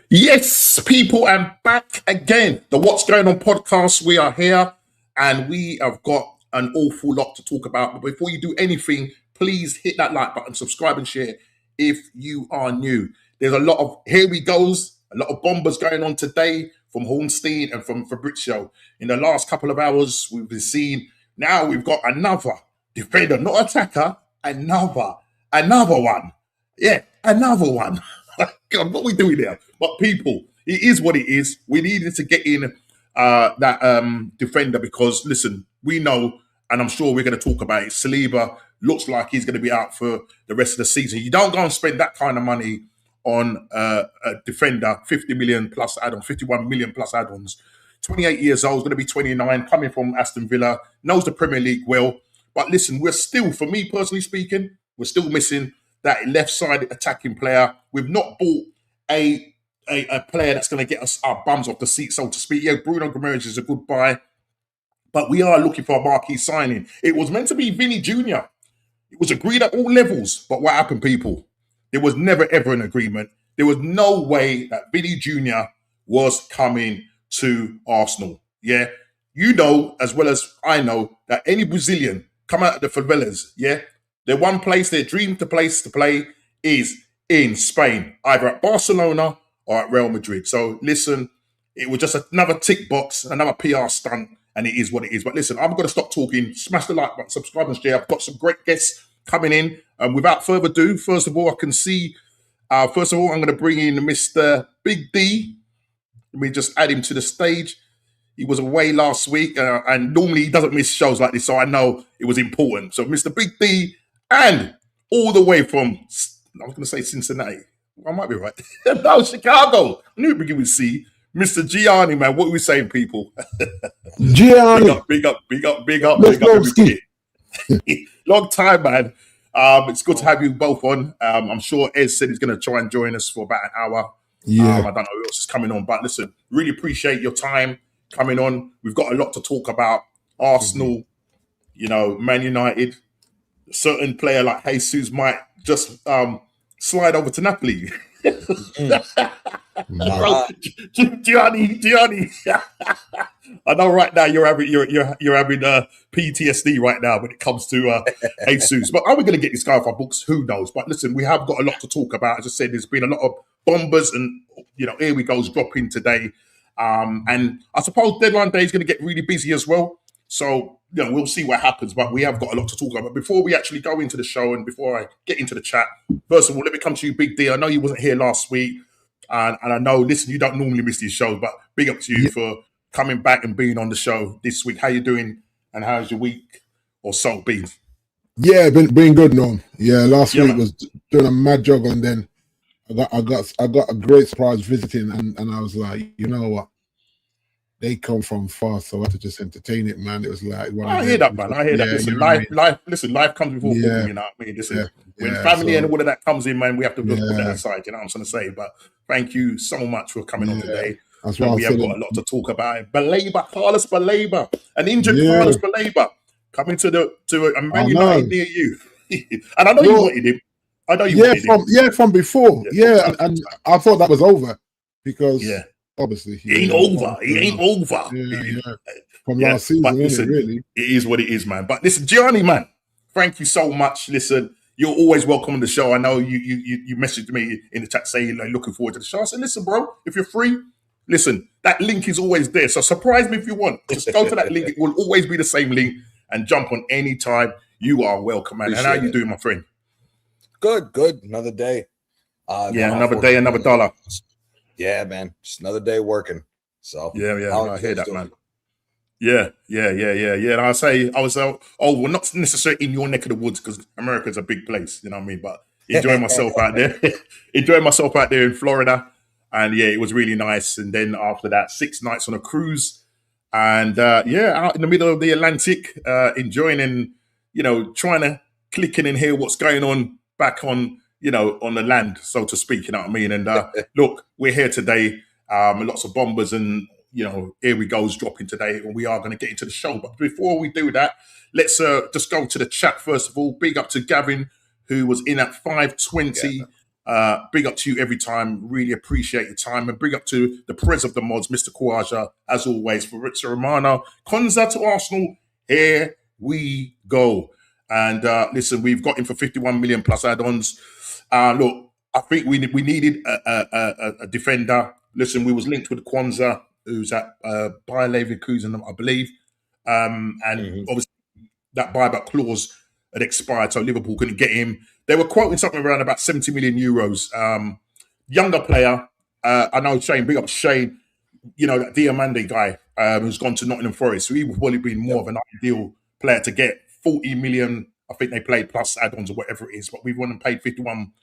Yes, people, I'm back again. The What's Going On podcast, we are here and we have got an awful lot to talk about. But before you do anything, please hit that like button, subscribe and share if you are new. There's a lot of, here we goes, a lot of bombers going on today from Hornstein and from Fabrizio. In the last couple of hours, we've been seeing, now we've got another defender, not attacker, another one. Yeah, another one. God, what are we doing here? But people, it is what it is. We needed to get in that defender because, listen, we know, and I'm sure we're going to talk about it, Saliba looks like he's going to be out for the rest of the season. You don't go and spend that kind of money on a defender, 50 million plus add-ons, 51 million plus add-ons. 28 years old, going to be 29, coming from Aston Villa, knows the Premier League well. But listen, we're still, for me personally speaking, we're still missing that left-sided attacking player. We've not bought a player that's going to get us our bums off the seat, so to speak. Yeah, Bruno Guimaraes is a good buy, but we are looking for a marquee signing. It was meant to be Vinny Jr. It was agreed at all levels, but what happened, people? There was never, ever an agreement. There was no way that Vinny Jr. was coming to Arsenal. Yeah, you know as well as I know that any Brazilian come out of the favelas, yeah, their one place, their dream place to play is in Spain, either at Barcelona or at Real Madrid. So listen, it was just another tick box, another PR stunt, and it is what it is. But listen, I'm going to stop talking. Smash the like button, subscribe and share. I've got some great guests coming in. Without further ado, first of all, I can see, I'm going to bring in Mr. Big D. Let me just add him to the stage. He was away last week, and normally he doesn't miss shows like this, so I know it was important. So Mr. Big D, and all the way from, I was going to say Cincinnati. I might be right. No, Chicago. I knew it began with C. Mr. Gianni, man. What are we saying, people? Gianni. Big up. Everybody. Long time, man. It's good to have you both on. I'm sure Ez said he's going to try and join us for about an hour. Yeah. I don't know who else is coming on, but listen, really appreciate your time coming on. We've got a lot to talk about. Arsenal, Man United. A certain player like Jesus might just slide over to Napoli. Gianni. I know right now you're having PTSD right now when it comes to Jesus. But are we going to get this guy off our books? Who knows? But listen, we have got a lot to talk about. As I said, there's been a lot of bombers, and here we go's dropping today. And I suppose deadline day is going to get really busy as well. So, we'll see what happens, but we have got a lot to talk about. But before we actually go into the show and before I get into the chat, first of all, let me come to you, Big D. I know you wasn't here last week, and I know, listen, you don't normally miss these shows, but big up to you for coming back and being on the show this week. How you doing, and how's your week or so been? Yeah, been good, no. Yeah, last week was doing a mad jog, and then I got a great surprise visiting, and I was like, you know what? They come from far, so I had to just entertain it, man. It was like I hear that, man. I hear that. Listen, life comes before football, you know what I mean? Listen, when family and all of that comes in, man, we have to put that aside, you know what I'm trying to say? But thank you so much for coming on today. That's why we have got a lot to talk about. Carlos Baleba, an injured Carlos Baleba, coming to a Man United near you. And I know you wanted him. I know you wanted him. From before. Yeah, and I thought that was over because obviously he ain't over. He ain't over. From last season, but listen, really. It is what it is, man. But listen, Gianni, man, thank you so much. Listen, you're always welcome on the show. I know you messaged me in the chat saying like looking forward to the show. I said, listen, bro, if you're free, listen, that link is always there. So surprise me if you want. Just go to that link. It will always be the same link and jump on any time. You are welcome, man. Appreciate and how you doing, my friend? Good. Another day. Another day, another dollar. Yeah, man. Just another day working. So I hear that, man. Yeah. And I was well, not necessarily in your neck of the woods because America's a big place, you know what I mean? But enjoying myself out there. Enjoying myself out there in Florida. And it was really nice. And then after that, 6 nights on a cruise. And out in the middle of the Atlantic, enjoying and, trying to click in and hear what's going on back on, on the land, so to speak, you know what I mean? And look, we're here today. Lots of bombers and, here we go's dropping today. And we are going to get into the show. But before we do that, let's just go to the chat first of all. Big up to Gavin, who was in at 5:20 Big up to you every time. Really appreciate your time. And big up to the prez of the mods, Mr. Kawaja, as always, for Ritza Romano. Konza to Arsenal. Here we go. And listen, we've got him for 51 million plus add-ons. Look, I think we needed a defender. Listen, we was linked with Kwanzaa, who's at Bayer Leverkusen, I believe. And obviously that buyback clause had expired, so Liverpool couldn't get him. They were quoting something around about 70 million euros. Younger player. I know Shane, big up Shane, that Diamande guy who's gone to Nottingham Forest. So he would probably been more of an ideal player to get. 40 million, I think they played plus add-ons or whatever it is, but we've won and paid 51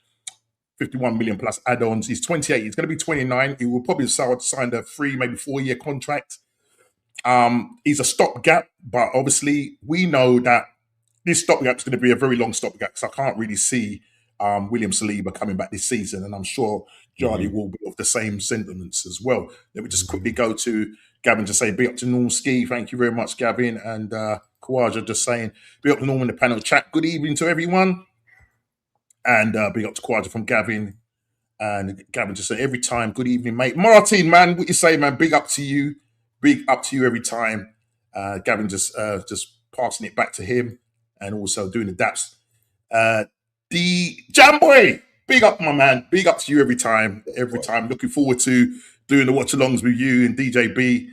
million plus add-ons. He's 28. He's going to be 29. He will probably sign a 3, maybe 4-year contract. He's a stopgap, but obviously we know that this stopgap is going to be a very long stopgap, so I can't really see William Saliba coming back this season, and I'm sure Jardy will be of the same sentiments as well. Let me just quickly go to Gavin to say, big up to Norm Ski. Thank you very much, Gavin. And Kawaja just saying, big up to Norm in the panel chat. Good evening to everyone. And big up to Kawaja from Gavin. And Gavin just said, every time, good evening, mate. Martin, man, what you say, man? Big up to you. Big up to you every time. Gavin just passing it back to him and also doing the daps. The Jamboy, big up, my man. Big up to you every time. Every time. Looking forward to doing the watch-alongs with you and DJ B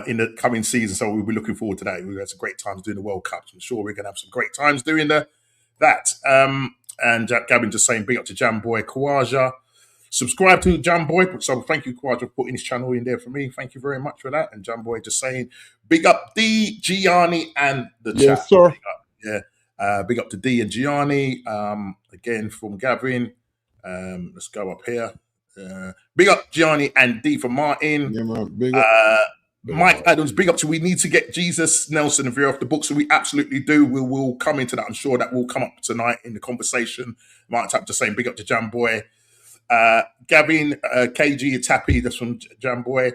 in the coming season. So we'll be looking forward to that. We've had some great times doing the World Cup. I'm sure we're going to have some great times doing that. And Gavin just saying, big up to Jamboy Kawaja. Subscribe to Jamboy. So thank you, Kawaja, for putting his channel in there for me. Thank you very much for that. And Jamboy just saying, big up D, Gianni, and the chat. Yes, sir. Big up to D and Gianni. Again from Gavin. Let's go up here. Big up Gianni and D for Martin. Yeah, man. Big up. Mike Adams, big up to we need to get Jesus, Nelson, and Vera off the book. So we absolutely do. We will come into that. I'm sure that will come up tonight in the conversation. Mark Tap just saying big up to Jamboy. Gavin, KG Tappy, that's from Jamboy.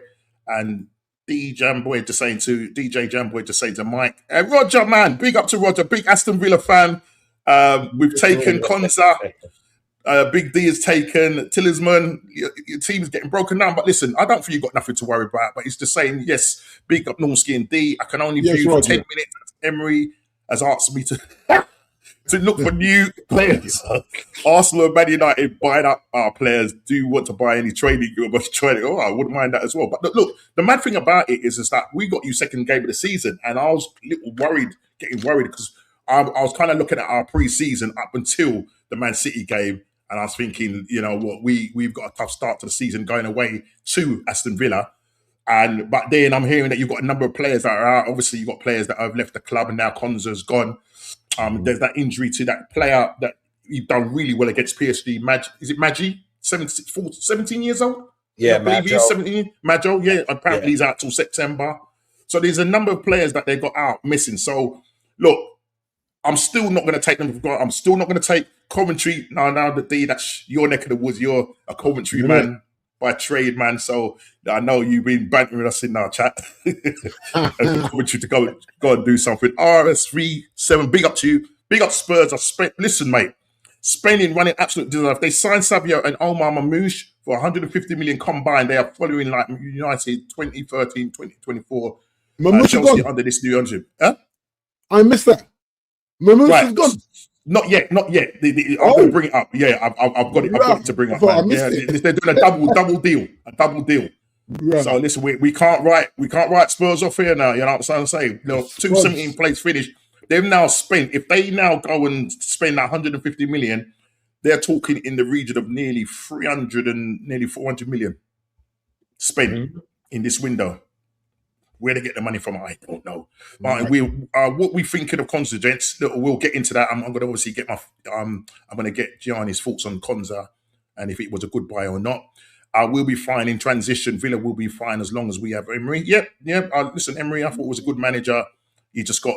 And D Jamboy just saying to DJ Jamboy just saying to Mike. Roger, man, big up to Roger, big Aston Villa fan. We've taken Konza. Big D has taken Tillsman. Your team's getting broken down. But listen, I don't think you've got nothing to worry about. But it's just saying, yes, big up Normski and D. I can only view for 10 minutes. Emery has asked me to look for new players. Arsenal and Man United buying up our players. Do you want to buy any training? Oh, I wouldn't mind that as well. But look, the mad thing about it is that we got you second game of the season. And I was a little getting worried because I was kind of looking at our pre-season up until the Man City game. And I was thinking, you know what, we've got a tough start to the season going away to Aston Villa. But then I'm hearing that you've got a number of players that are out. Obviously, you've got players that have left the club and now Konza's gone. There's that injury to that player that you've done really well against PSG. Is it Maggi? 17 years old? Yeah, I believe he's 17. Maggio, yeah. Apparently he's out till September. So there's a number of players that they got out missing. So, look, I'm still not going to take them for granted. I'm still not going to take Coventry. Now, the D, that's your neck of the woods. You're a Coventry man by trade, man. So I know you've been bantering us in our chat. Coventry to go and do something. RS37, big up to you. Big up Spurs. Listen, mate. Spain running absolute deserve. They signed Savio and Omar Mamouche for 150 million combined. They are following like United 2013, 2024. Chelsea under this new ownership. Huh? I missed that. Mamouche is gone. Not yet. I'm going to bring it up. Yeah, I've got it. I've got it to bring up. Man. Yeah, they're doing a double deal. Right. So listen, we can't write Spurs off here now. You know what I'm saying? 217 place finish. They've now spent. If they now go and spend 150 million, they're talking in the region of nearly 300 and nearly 400 million spent in this window. Where they get the money from, I don't know. But what we thinking of Konza, gents, we'll get into that. I'm going to obviously get I'm going to get Gianni's thoughts on Konza and if it was a good buy or not. We'll be fine in transition. Villa will be fine as long as we have Emery. Listen, Emery, I thought was a good manager. He just got,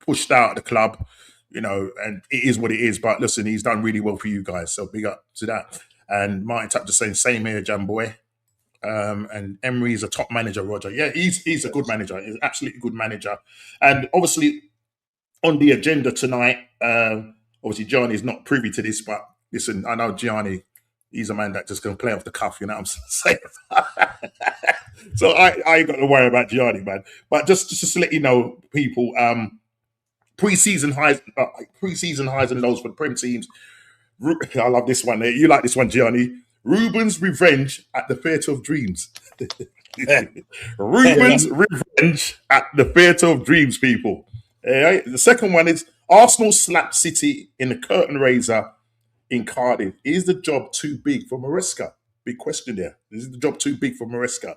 pushed out of the club, and it is what it is. But listen, he's done really well for you guys. So big up to that. And Martin Tapp just saying, same here, Jamboy. And Emery is a top manager, Roger. Yeah, he's a good manager. He's an absolutely good manager. And obviously, on the agenda tonight, obviously John is not privy to this, but listen, I know Gianni, he's a man that just can play off the cuff, you know what I'm saying? So I ain't got to worry about Gianni, man. But just to let you know, people, preseason highs and lows for the Prem teams. I love this one. You like this one, Gianni? Reuben's revenge at the Theatre of Dreams. Reuben's revenge at the Theatre of Dreams, people. Right? The second one is Arsenal slap City in the curtain raiser in Cardiff. Is the job too big for Maresca? Big question there. Is the job too big for Maresca?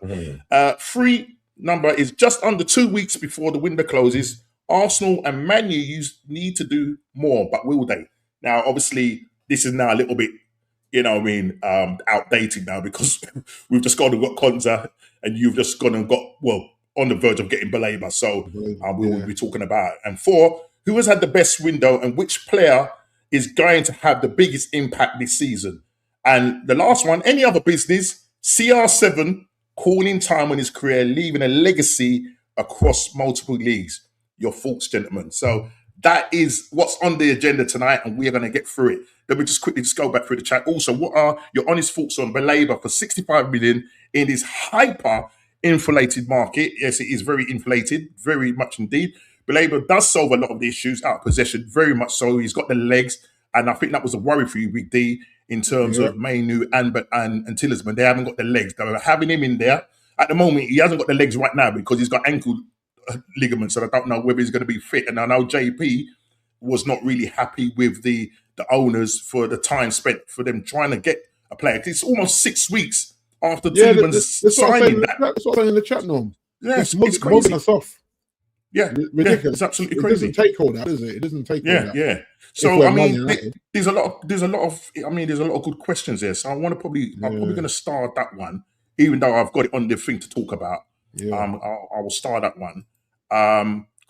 Free number is just under 2 weeks before the window closes. Arsenal and Man U need to do more, but will they? Now, obviously, this is now a little bit, outdated now because we've just gone and got Konza and you've just gone and got, on the verge of getting Baleba. So we will be talking about it. And 4, who has had the best window and which player is going to have the biggest impact this season? And the last one, any other business, CR7 calling time on his career, leaving a legacy across multiple leagues. Your thoughts, gentlemen. So that is what's on the agenda tonight, and we are going to get through it. Let me just quickly go back through the chat. Also, what are your honest thoughts on Baleba for 65 million in this hyper-inflated market? Yes, it is very inflated, very much indeed. Baleba does solve a lot of the issues out of possession, very much so. He's got the legs, and I think that was a worry for you, Big D, in terms of Mainu and Tillsman. They haven't got the legs. They were having him in there. At the moment, he hasn't got the legs right now because he's got ankle ligaments, and I don't know whether he's going to be fit. And I know JP was not really happy with the owners for the time spent for them trying to get a player. It's almost 6 weeks after Tillman's signing that. That's what I'm saying in the chat, Norm. Yeah, it's crazy. Us off. Yeah, ridiculous. Yeah, it's absolutely crazy. It doesn't take all that, does it? It doesn't take all that. Yeah. So I mean, there's a lot of good questions there. So I'm probably going to start that one, even though I've got it on the thing to talk about. Yeah. I will start that one.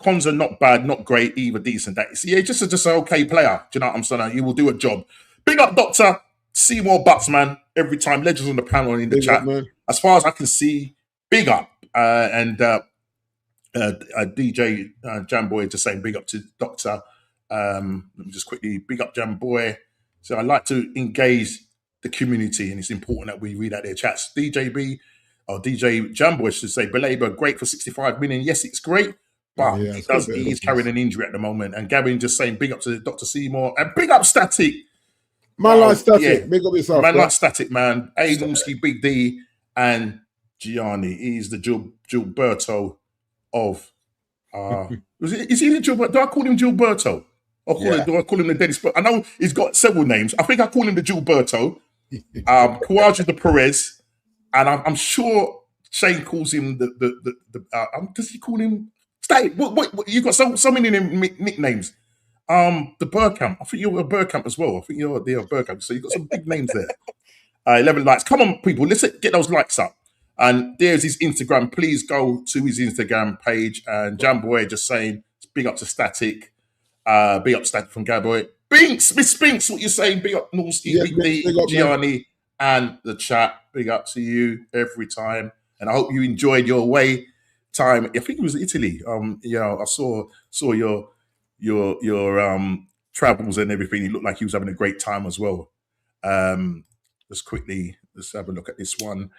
Konza, not bad, not great, either decent. Just an okay player. Do you know what I'm saying? He will do a job. Big up, Dr. Seymour Butts, man. Every time, legends on the panel in the chat. Up, as far as I can see, big up. And DJ Jamboy just saying big up to Doctor. Let me just quickly big up Jamboy. So I like to engage the community, and it's important that we read out their chats. DJ Jamboy should say Baleba great for 65 million. Yes, it's great, but he is carrying an injury at the moment. And Gavin just saying big up to Dr. Seymour and big up Static. Man like Static, big up yourself. Man like Static, man. Adamski, Big D, and Gianni. He's the Gilberto of is he the Gilberto? Do I call him Gilberto? Do I call him the Dennis? I know he's got several names. I think I call him the Gilberto. Kouadio the Perez, and I'm sure Shane calls him the does he call him Static? What you got so many nicknames. The Burkamp. I think you're a Burkamp as well. I think you're a Burkamp. So you've got some big names there. 11 likes. Come on, people. Let's get those likes up. And there's his Instagram. Please go to his Instagram page. And Jamboy just saying, big up to Static. Big up Static from Gaboy. Binks, Miss Binks, what you saying? Big up Norski, Big D, Gianni, and the chat. Big up to you every time. And I hope you enjoyed your away time. I think it was Italy. I saw your travels and everything. It looked like he was having a great time as well. Just quickly, let's have a look at this one.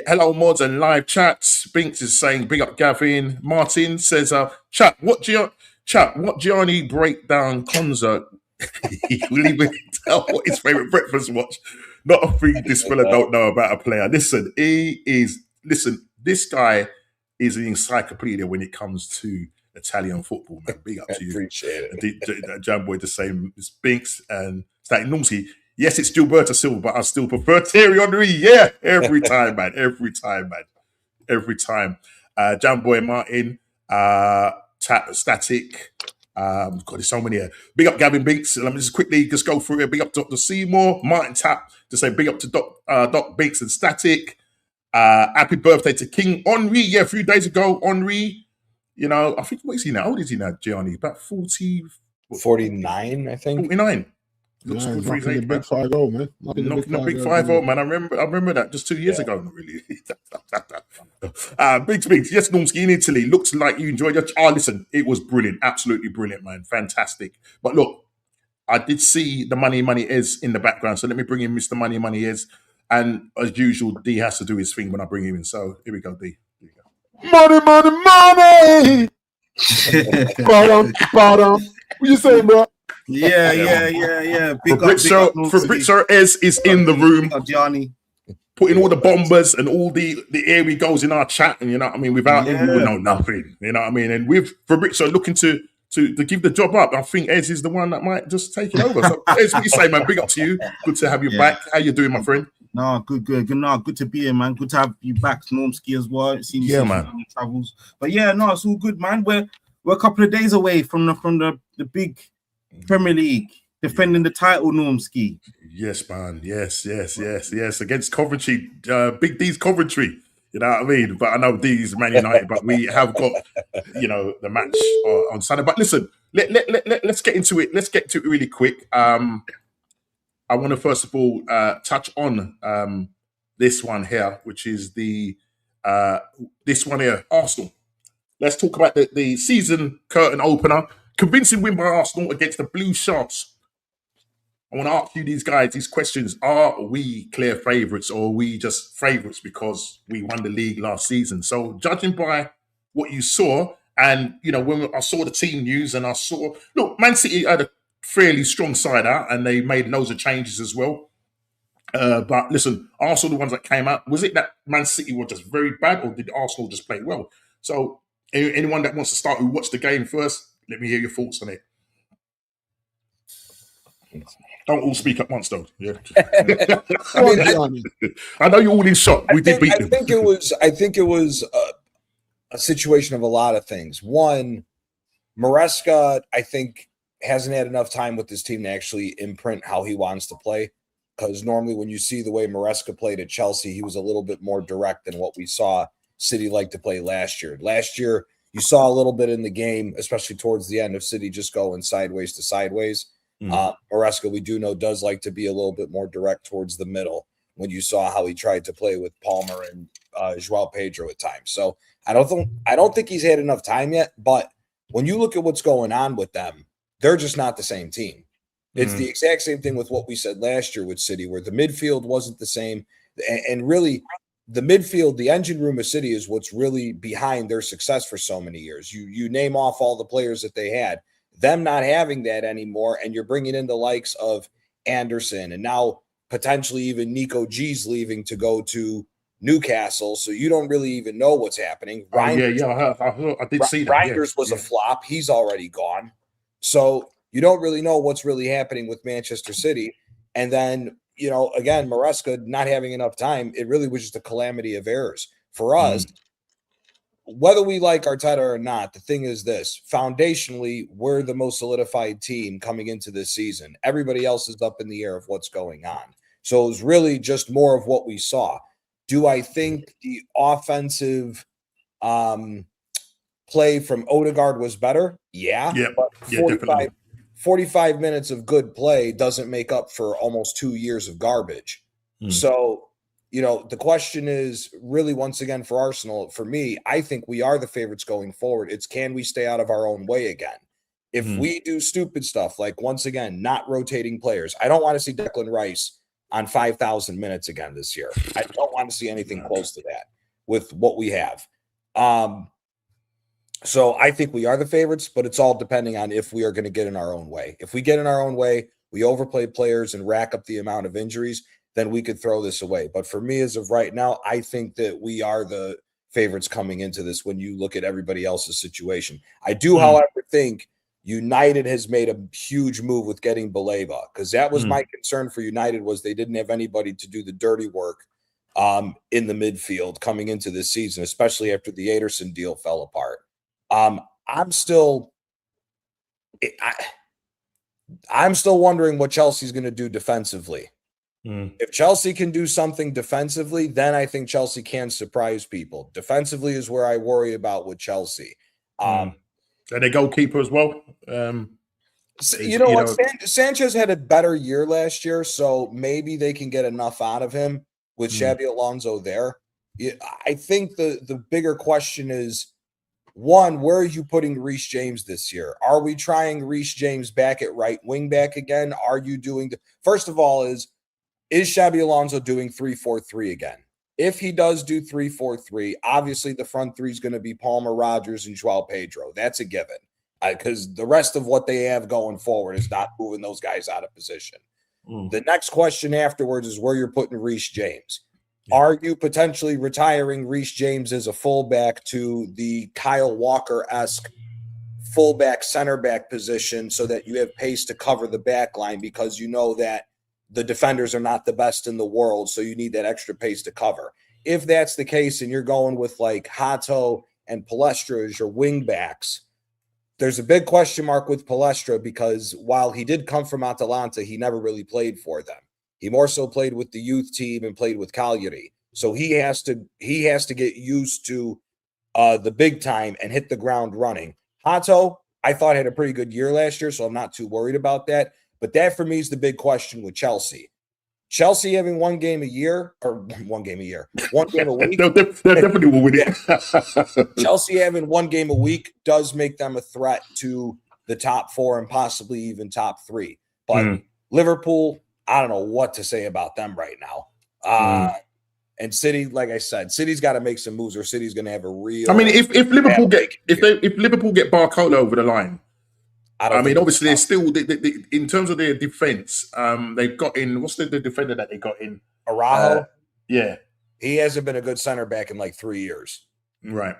Hello, mods and live chats. Binks is saying, big up Gavin. Martin says, chat, what Gianni breakdown concert? He will even tell what his favourite breakfast was. Not a thing this fella don't know about a player. Listen, this guy is an encyclopedia when it comes to Italian football, man. Big up to you. Appreciate it. Jamboy the same as Binks and Static Norsi. Yes, it's Gilberto Silva, but I still prefer Thierry Henry. Yeah, every time, man. Every time. Jamboy Martin, Static. God, there's so many here. Big up Gavin Binks. Let me just quickly go through it. Big up Dr. Seymour, Martin Tap to say big up to Doc Binks and Static. Happy birthday to King Henri. Yeah, a few days ago, Henri. I think, what is he now? How old is he now, Gianni? About 40... 49, I think. 49. Looks good for his age, big 5-0, man. Knocking the big 5-0, man. I remember that just 2 years ago, not really. Big. Yes, Normski in Italy. Looks like you enjoyed your... listen, it was brilliant. Absolutely brilliant, man. Fantastic. But look, I did see the Money is in the background, so let me bring in Mr. Money is. And as usual, D has to do his thing when I bring him in. So here we go, D. Here we go. Money. Bottom. What you saying, bro? Yeah. Fabrizio Ez is in the room. Johnny. Putting all the bombers and all the air he goes in our chat, and you know what I mean, without him, we would know nothing. You know what I mean? And with Fabrizio looking to give the job up, I think Ez is the one that might just take it over. So Ez, what you say, man? Big up to you. Good to have you back. How you doing, my friend? No, good. No, good to be here, man. Good to have you back, Normski, as well. Seen you man. on travels. But yeah, no, it's all good, man. We're a couple of days away from the big Premier League. Defending the title, Normski. Yes, man. Yes. Against Coventry, Big D's Coventry. You know what I mean? But I know D's Man United, but we have got, the match on Sunday. But listen, let's get into it. Let's get to it really quick. I want to first of all touch on this one here, which is this one here, Arsenal. Let's talk about the season curtain opener. Convincing win by Arsenal against the Blue Sharks. I want to ask you these questions. Are we clear favourites, or are we just favourites because we won the league last season? So judging by what you saw, and when I saw the team news and look, Man City had a fairly strong side out and they made loads of changes as well. But listen, Arsenal, the ones that came out, was it that Man City were just very bad, or did Arsenal just play well? So anyone that wants to start who watched the game first, let me hear your thoughts on it. Don't all speak at once, though. Yeah. I know you're all in shock. We did beat them. I think it was a situation of a lot of things. One, Maresca, I think, hasn't had enough time with this team to actually imprint how he wants to play. Because normally when you see the way Maresca played at Chelsea, he was a little bit more direct than what we saw City like to play last year. Last year, you saw a little bit in the game, especially towards the end, of City just going sideways to sideways. Maresca, we do know, does like to be a little bit more direct towards the middle when you saw how he tried to play with Palmer and João Pedro at times. So I don't think he's had enough time yet, but when you look at what's going on with them, they're just not the same team. It's the exact same thing with what we said last year with City, where the midfield wasn't the same. And really, the midfield, the engine room of City is what's really behind their success for so many years. You name off all the players that they had. Them not having that anymore, and you're bringing in the likes of Anderson, and now potentially even Nico G's leaving to go to Newcastle, so you don't really even know what's happening. I did see that. Reinders was a flop. He's already gone. So you don't really know what's really happening with Manchester City. And then, again, Maresca not having enough time, it really was just a calamity of errors. For us, whether we like Arteta or not, the thing is this: foundationally, we're the most solidified team coming into this season. Everybody else is up in the air of what's going on. So it was really just more of what we saw. Do I think the offensive play from Odegaard was better? Yeah. But 45 minutes of good play doesn't make up for almost 2 years of garbage. So, the question is really, once again, for Arsenal, for me, I think we are the favorites going forward. It's, can we stay out of our own way again? If we do stupid stuff, like, once again, not rotating players, I don't want to see Declan Rice on 5,000 minutes again this year. I don't want to see anything close to that with what we have. So I think we are the favorites, but it's all depending on if we are going to get in our own way. If we get in our own way, we overplay players and rack up the amount of injuries, then we could throw this away. But for me, as of right now, I think that we are the favorites coming into this when you look at everybody else's situation. I do, however, think United has made a huge move with getting Baleba, because that was my concern for United, was they didn't have anybody to do the dirty work in the midfield coming into this season, especially after the Ederson deal fell apart. I'm still wondering what Chelsea's going to do defensively. If Chelsea can do something defensively, then I think Chelsea can surprise people. Defensively is where I worry about with Chelsea. And a goalkeeper as well. Sanchez had a better year last year, so maybe they can get enough out of him with Xabi Alonso there. I think the bigger question is, One, where are you putting Reece James this year? Are we trying Reece James back at right wing back again? Are you doing first of all, is Xabi Alonso doing 3-4-3 again? If he does do 3-4-3, obviously the front three is going to be Palmer, Rodgers, and Joao Pedro. That's a given. Because the rest of what they have going forward is not moving those guys out of position. The next question afterwards is where you're putting Reece James. Yeah. Are you potentially retiring Reece James as a fullback to the Kyle Walker-esque fullback, center back position so that you have pace to cover the back line because you know that the defenders are not the best in the world, so you need that extra pace to cover. If that's the case and you're going with like Hato and Palestra as your wing backs, there's a big question mark with Palestra because while he did come from Atalanta, he never really played for them. He more so played with the youth team and played with Cagliari. So he has to get used to the big time and hit the ground running. Hato, I thought had a pretty good year last year, so I'm not too worried about that. But that for me is the big question with Chelsea. Chelsea having one game a week. They definitely will win it. Chelsea having one game a week does make them a threat to the top four and possibly even top three. But Liverpool, I don't know what to say about them right now. And City, like I said, City's got to make some moves, or City's going to have a real. I mean, if Liverpool get Barcola over the line, I mean, obviously they're still in terms of their defense. They've got in what's the defender that they got in Araujo. Yeah, he hasn't been a good center back in like 3 years. Right.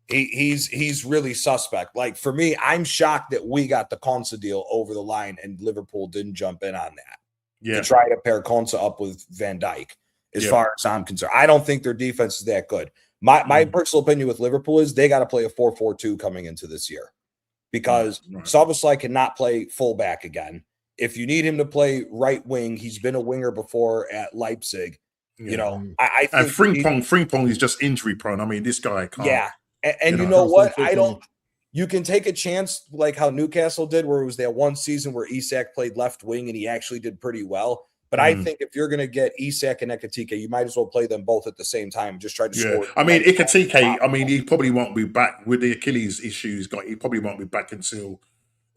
He's really suspect. Like for me, I'm shocked that we got the Konsa deal over the line and Liverpool didn't jump in on that. Yeah. To try to pair Konsa up with Van Dijk. As far as I'm concerned, I don't think their defense is that good. My personal opinion with Liverpool is they got to play a 4-4-2 coming into this year because Szoboszlai cannot play fullback again. If you need him to play right wing, he's been a winger before at Leipzig. Yeah. You know, I think Frimpong is just injury prone. I mean, this guy can't. Yeah, and you know what? You can take a chance like how Newcastle did, where it was that one season where Isak played left wing and he actually did pretty well. But I think if you're going to get Isak and Ekitike, you might as well play them both at the same time and just try to score. I mean, Ekitike, I mean, he probably won't be back with the Achilles issues. He probably won't be back until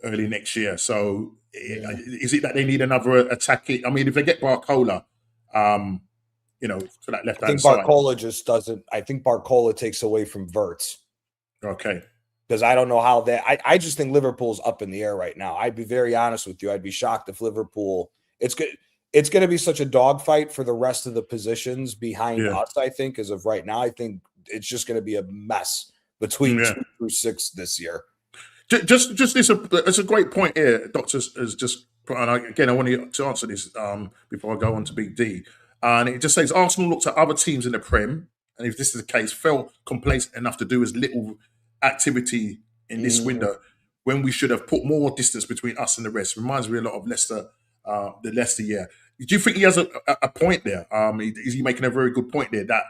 early next year. So is it that they need another attacking? I mean, if they get Barcola, you know, to that left-hand side. Barcola just doesn't – I think Barcola takes away from Wirtz. Okay. Because I don't know how that – I just think Liverpool's up in the air right now. I'd be very honest with you. I'd be shocked if Liverpool – it's good. It's going to be such a dogfight for the rest of the positions behind us, I think, as of right now. I think it's just going to be a mess between 2 through 6 this year. Just this, it's a great point here. Doctor has just put on. Again, I want you to answer this before I go on to Big D. And it just says Arsenal looked at other teams in the Prem, and if this is the case, felt complacent enough to do as little activity in this window when we should have put more distance between us and the rest. Reminds me a lot of Leicester, the Leicester year. Do you think he has a point there? Is he making a very good point there that,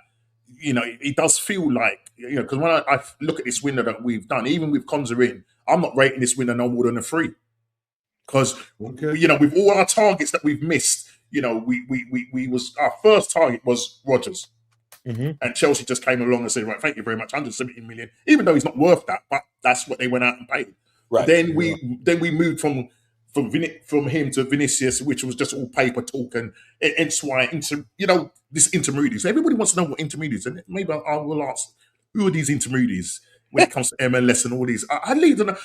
you know, it does feel like, you know, because when I look at this window that we've done, even with Konsa in, I'm not rating this window no more than a 3. Because, you know, with all our targets that we've missed, you know, our first target was Rodgers. And Chelsea just came along and said, right, thank you very much, 170 million, even though he's not worth that, but that's what they went out and paid. Right. Then we moved from him to Vinicius, which was just all paper talk and why this intermediaries. Everybody wants to know what intermediaries, and maybe I will ask, who are these intermediaries when it comes to MLS and all these? I leave them.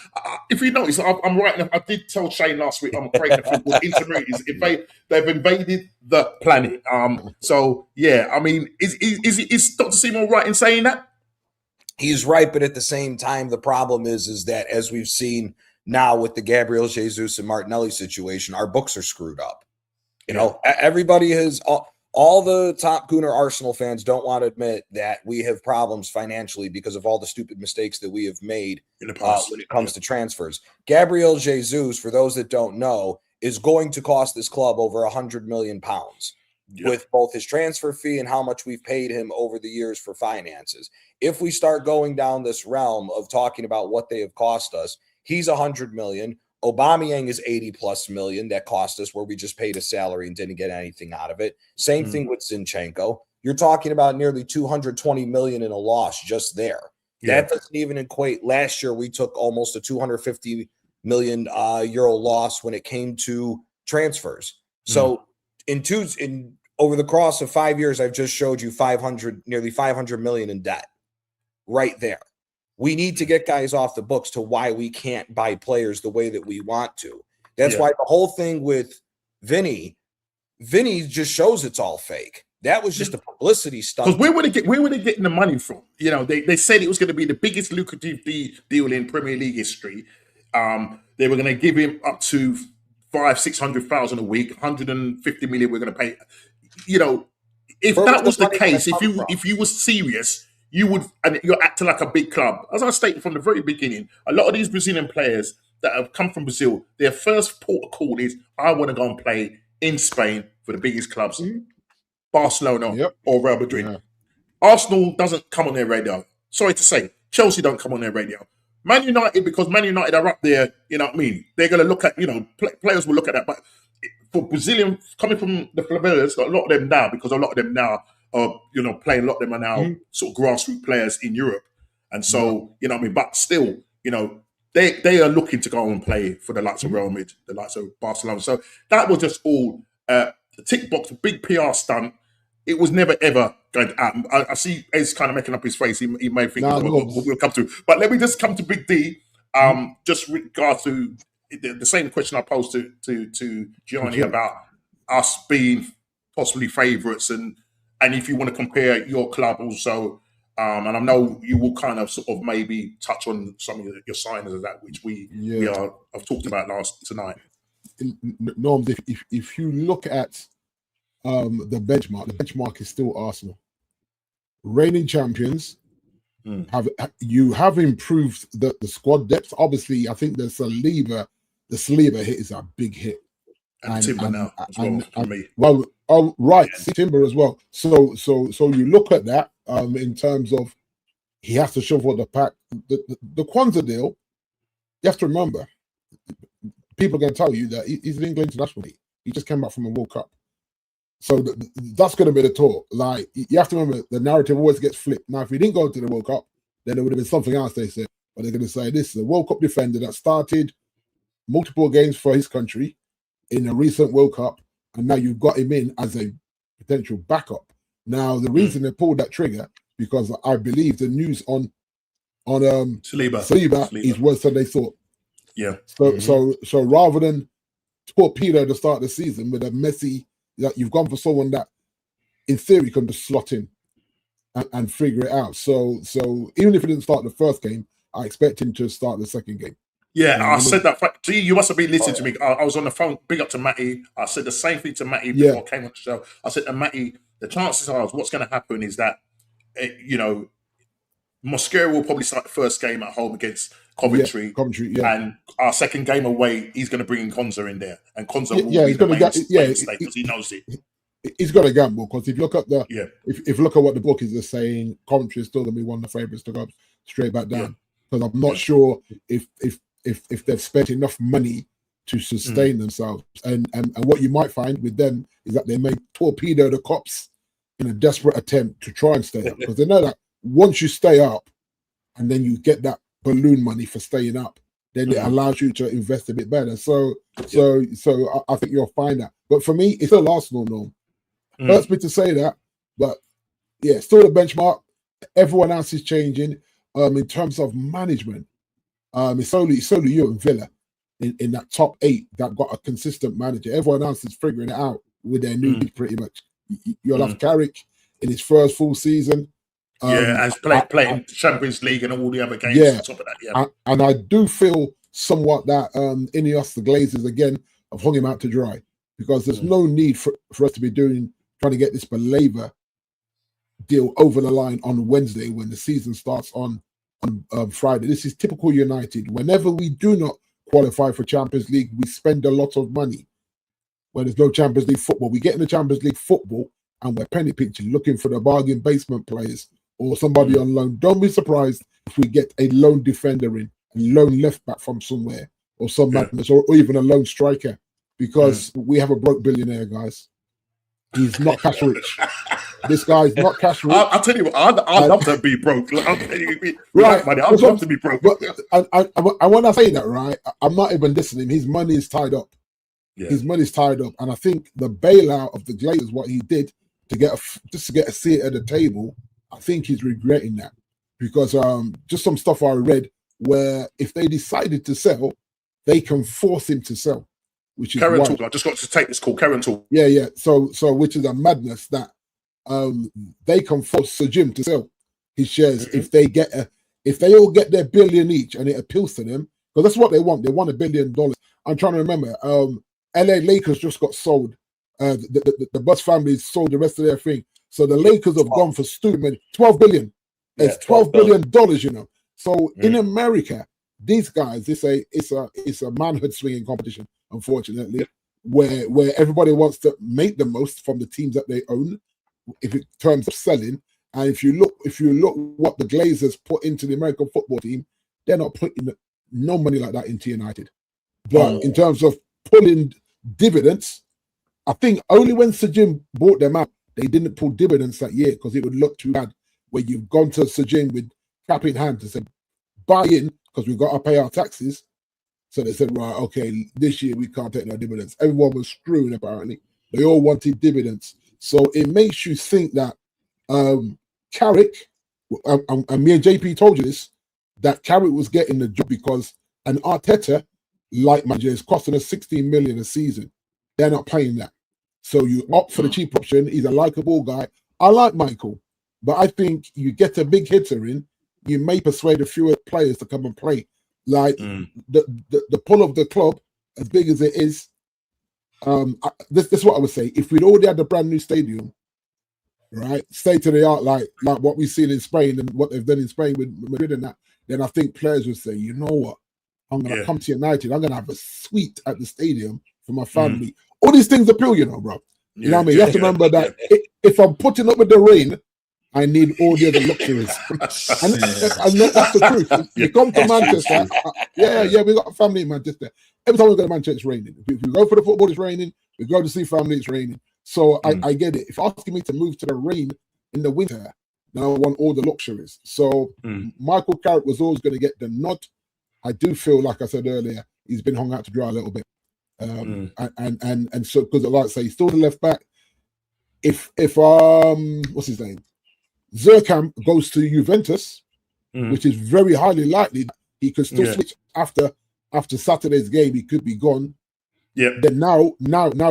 If you notice, I'm writing. I did tell Shane last week I'm creating a thing called intermediaries. If they've invaded the planet. So yeah, I mean, is Dr. Seymour right in saying that? He's right, but at the same time, the problem is that as we've seen now with the Gabriel Jesus and Martinelli situation, our books are screwed up. You know, everybody has all the top Gooner Arsenal fans don't want to admit that we have problems financially because of all the stupid mistakes that we have made in the past when it comes to transfers. Gabriel Jesus, for those that don't know, is going to cost this club over £100 million with both his transfer fee and how much we've paid him over the years for finances. If we start going down this realm of talking about what they have cost us, he's $100 million. Aubameyang is $80+ million that cost us, where we just paid a salary and didn't get anything out of it. Same thing with Zinchenko. You're talking about nearly $220 million in a loss just there. That doesn't even equate. Last year, we took almost a 250 million euro loss when it came to transfers. So over the course of 5 years, I've just showed you nearly 500 million in debt right there. We need to get guys off the books to why we can't buy players the way that we want to. That's why the whole thing with Vinny just shows it's all fake. That was just a publicity stunt. Because where were they getting the money from? You know, they said it was going to be the biggest lucrative deal in Premier League history. They were going to give him up to 500,000-600,000 a week, 150 million. We're going to pay. You know, if that was the case, if you were serious, you would, and you're acting like a big club. As I stated from the very beginning, a lot of these Brazilian players that have come from Brazil, their first port of call is, I want to go and play in Spain for the biggest clubs. Barcelona or Real Madrid. Yeah. Arsenal doesn't come on their radar. Sorry to say, Chelsea don't come on their radar. Man United, because Man United are up there, you know what I mean? They're going to look at, players will look at that. But for Brazilian, coming from the favelas, a lot of them now, because a lot of them now are, playing, a lot of them are now sort of grassroots players in Europe. And so, you know what I mean? But still, they are looking to go and play for the likes of Real Madrid, the likes of Barcelona. So that was just all the tick box, big PR stunt. It was never, ever going to happen. I see Ez kind of making up his face. He may think we'll come to. But let me just come to Big D. Just with regard to the same question I posed to Gianni about us being possibly favourites, and if you want to compare your club also, and I know you will kind of sort of maybe touch on some of your signings of that, which I've talked about tonight. Norm, if you look at the benchmark is still Arsenal. Reigning champions, have improved the squad depth. Obviously, I think the Saliba hit is a big hit. And Timber now as well for me. Well, Timber as well. So you look at that in terms of he has to shuffle the pack. The Kwanzaa deal, you have to remember, people are going to tell you that he's an England international. He just came back from a World Cup. So that's going to be the talk. Like, you have to remember, the narrative always gets flipped. Now, if he didn't go to the World Cup, then there would have been something else they said. But they're going to say, this is a World Cup defender that started multiple games for his country in a recent World Cup, and now you've got him in as a potential backup. Now, the reason they pulled that trigger, because I believe the news on Saliba is worse than they thought. Yeah. So rather than torpedo to start the season with a messy, that you've gone for someone that, in theory, can just slot in and figure it out. So even if he didn't start the first game, I expect him to start the second game. Yeah, I said that. Gee, you must have been listening to me. I was on the phone. Big up to Matty. I said the same thing to Matty before I came on the show. I said to Matty, the chances are what's going to happen is that, Mosquera will probably start the first game at home against Coventry. And our second game away, he's going to bring Konza in there, and Konza will be the mainstay because he knows it. He's got to gamble, because if you look at if you look at what the book is saying, Coventry is still going to be one of the favourites to go straight back down. Because I'm not sure if they've spent enough money to sustain themselves, and what you might find with them is that they may torpedo the Cops in a desperate attempt to try and stay up, because they know that once you stay up and then you get that balloon money for staying up, then it allows you to invest a bit better. So I think you'll find that. But for me, it's still Arsenal, no. Hurts me to say that, but yeah, still the benchmark. Everyone else is changing. In terms of management, it's only you and Villa in that top 8 that got a consistent manager. Everyone else is figuring it out with their new league, pretty much. You'll have Carrick in his first full season. And playing Champions League and all the other games on top of that. And I do feel somewhat that Ineos, the Glazers, again, have hung him out to dry, because there's no need for us to be trying to get this Belabor deal over the line on Wednesday when the season starts on Friday. This is typical United. Whenever we do not qualify for Champions League, we spend a lot of money. When there's no Champions League football, we get in the Champions League football and we're penny pinching, looking for the bargain basement players or somebody on loan. Don't be surprised if we get a lone defender in, a lone left back from somewhere, or some madness, or even a lone striker, because we have a broke billionaire, guys. He's not cash rich. This guy's not cash rich. I'll tell you what, I'd love to be broke. I'll tell you, with Right. that money, I'd love to be broke. But I when I say that, right, I'm not even dissing him. His money is tied up. Yeah. His money's tied up, and I think the bailout of the Glazers, what he did to get a seat at the table, I think he's regretting that, because just some stuff I read where if they decided to sell, they can force him to sell, which is Karen why. talk. I just got to take this call. Karen talk. Yeah. So which is a madness that they can force Sir Jim to sell his shares if they all get their billion each and it appeals to them, because that's what they want. They want $1 billion. I'm trying to remember. LA Lakers just got sold. The Bus family sold the rest of their thing. So the Lakers have gone for stupid money. 12 billion. It's $12 billion, you know. So in America, these guys, it's a manhood swinging competition, unfortunately, where everybody wants to make the most from the teams that they own, if in terms of selling. And if you look what the Glazers put into the American football team, they're not putting no money like that into United. But in terms of pulling dividends, I think only when Sir Jim bought them out, they didn't pull dividends that year, because it would look too bad when you've gone to Sir Jim with cap in hand to say, buy in, because we've got to pay our taxes. So they said, right, okay, this year we can't take no dividends. Everyone was screwing, apparently. They all wanted dividends. So it makes you think that Carrick, and me and JP told you this, that Carrick was getting the job because an Arteta, like manager, is costing us 16 million a season. They're not paying that. So you opt for the cheap option. He's a likable guy. I like Michael, but I think you get a big hitter in, you may persuade a few players to come and play. Like the pull of the club, as big as it is, this is what I would say. If we'd already had a brand new stadium, right, state of the art, like what we've seen in Spain and what they've done in Spain with Madrid and that, then I think players would say, you know what, I'm going to come to United. I'm going to have a suite at the stadium for my family. All these things appeal, you know, bro. You know what I mean? You have to remember that if I'm putting up with the rain, I need all the other luxuries. and that's the truth. You come to Manchester. We got a family in Manchester. Every time we go to Manchester, it's raining. If we go for the football, it's raining. We go to see family, it's raining. So I get it. If you're asking me to move to the rain in the winter, then I want all the luxuries. So Michael Carrick was always going to get the nod. I do feel, like I said earlier, he's been hung out to dry a little bit. And so, because like I say, he's still the left back. If what's his name? Zerkamp goes to Juventus, which is very highly likely he could still switch after Saturday's game. He could be gone. Yeah. Then now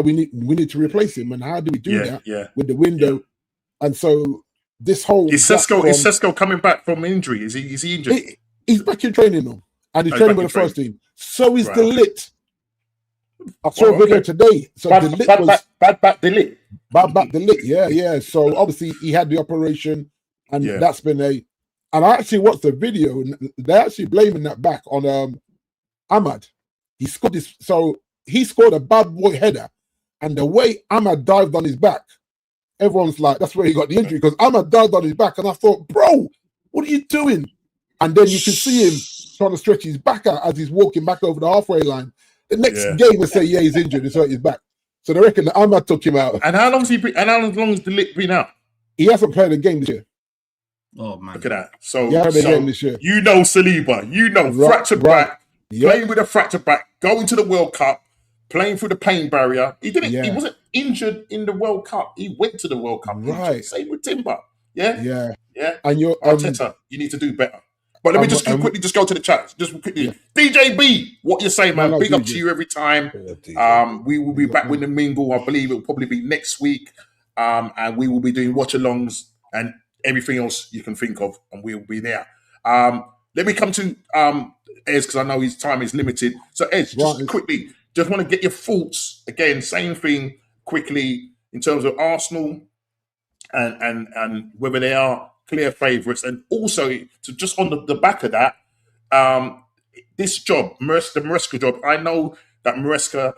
we need to replace him. And how do we do that with the window? Yeah. And so this whole is Sesko coming back from injury? Is he injured? He's back in training now, and he's training with the first team. So is the Lit. I saw a video today. So bad back the Lit. Yeah. So obviously he had the operation, and that's been and I actually watched the video, and they're actually blaming that back on Ahmad. He scored this, so he scored a bad boy header, and the way Ahmad dived on his back, everyone's like, that's where he got the injury, because Ahmad dived on his back, and I thought, bro, what are you doing? And then you can see him trying to stretch his back out as he's walking back over the halfway line. The next game will say, he's injured, he's hurt his back. So they reckon that Ahmad took him out. And how long has the Lit been out? He hasn't played a game this year. Oh man, look at that. So, game this year. You know Saliba, fractured back, playing with a fractured back, going to the World Cup, playing through the pain barrier. He didn't. He wasn't injured in the World Cup. He went to the World Cup. Right. Same with Timber. Yeah. And you're Arteta, you need to do better. But let me just quickly go to the chat. Just quickly. DJB, what you're saying, man. Big up to you every time. We will be back with the mingle. I believe it will probably be next week. And we will be doing watch-alongs and everything else you can think of, and we will be there. Let me come to Ez, because I know his time is limited. So Ez, just quickly, just want to get your thoughts. Again, same thing quickly in terms of Arsenal and whether they are clear favourites, and also to just on the back of that, this job, the Maresca job. I know that Maresca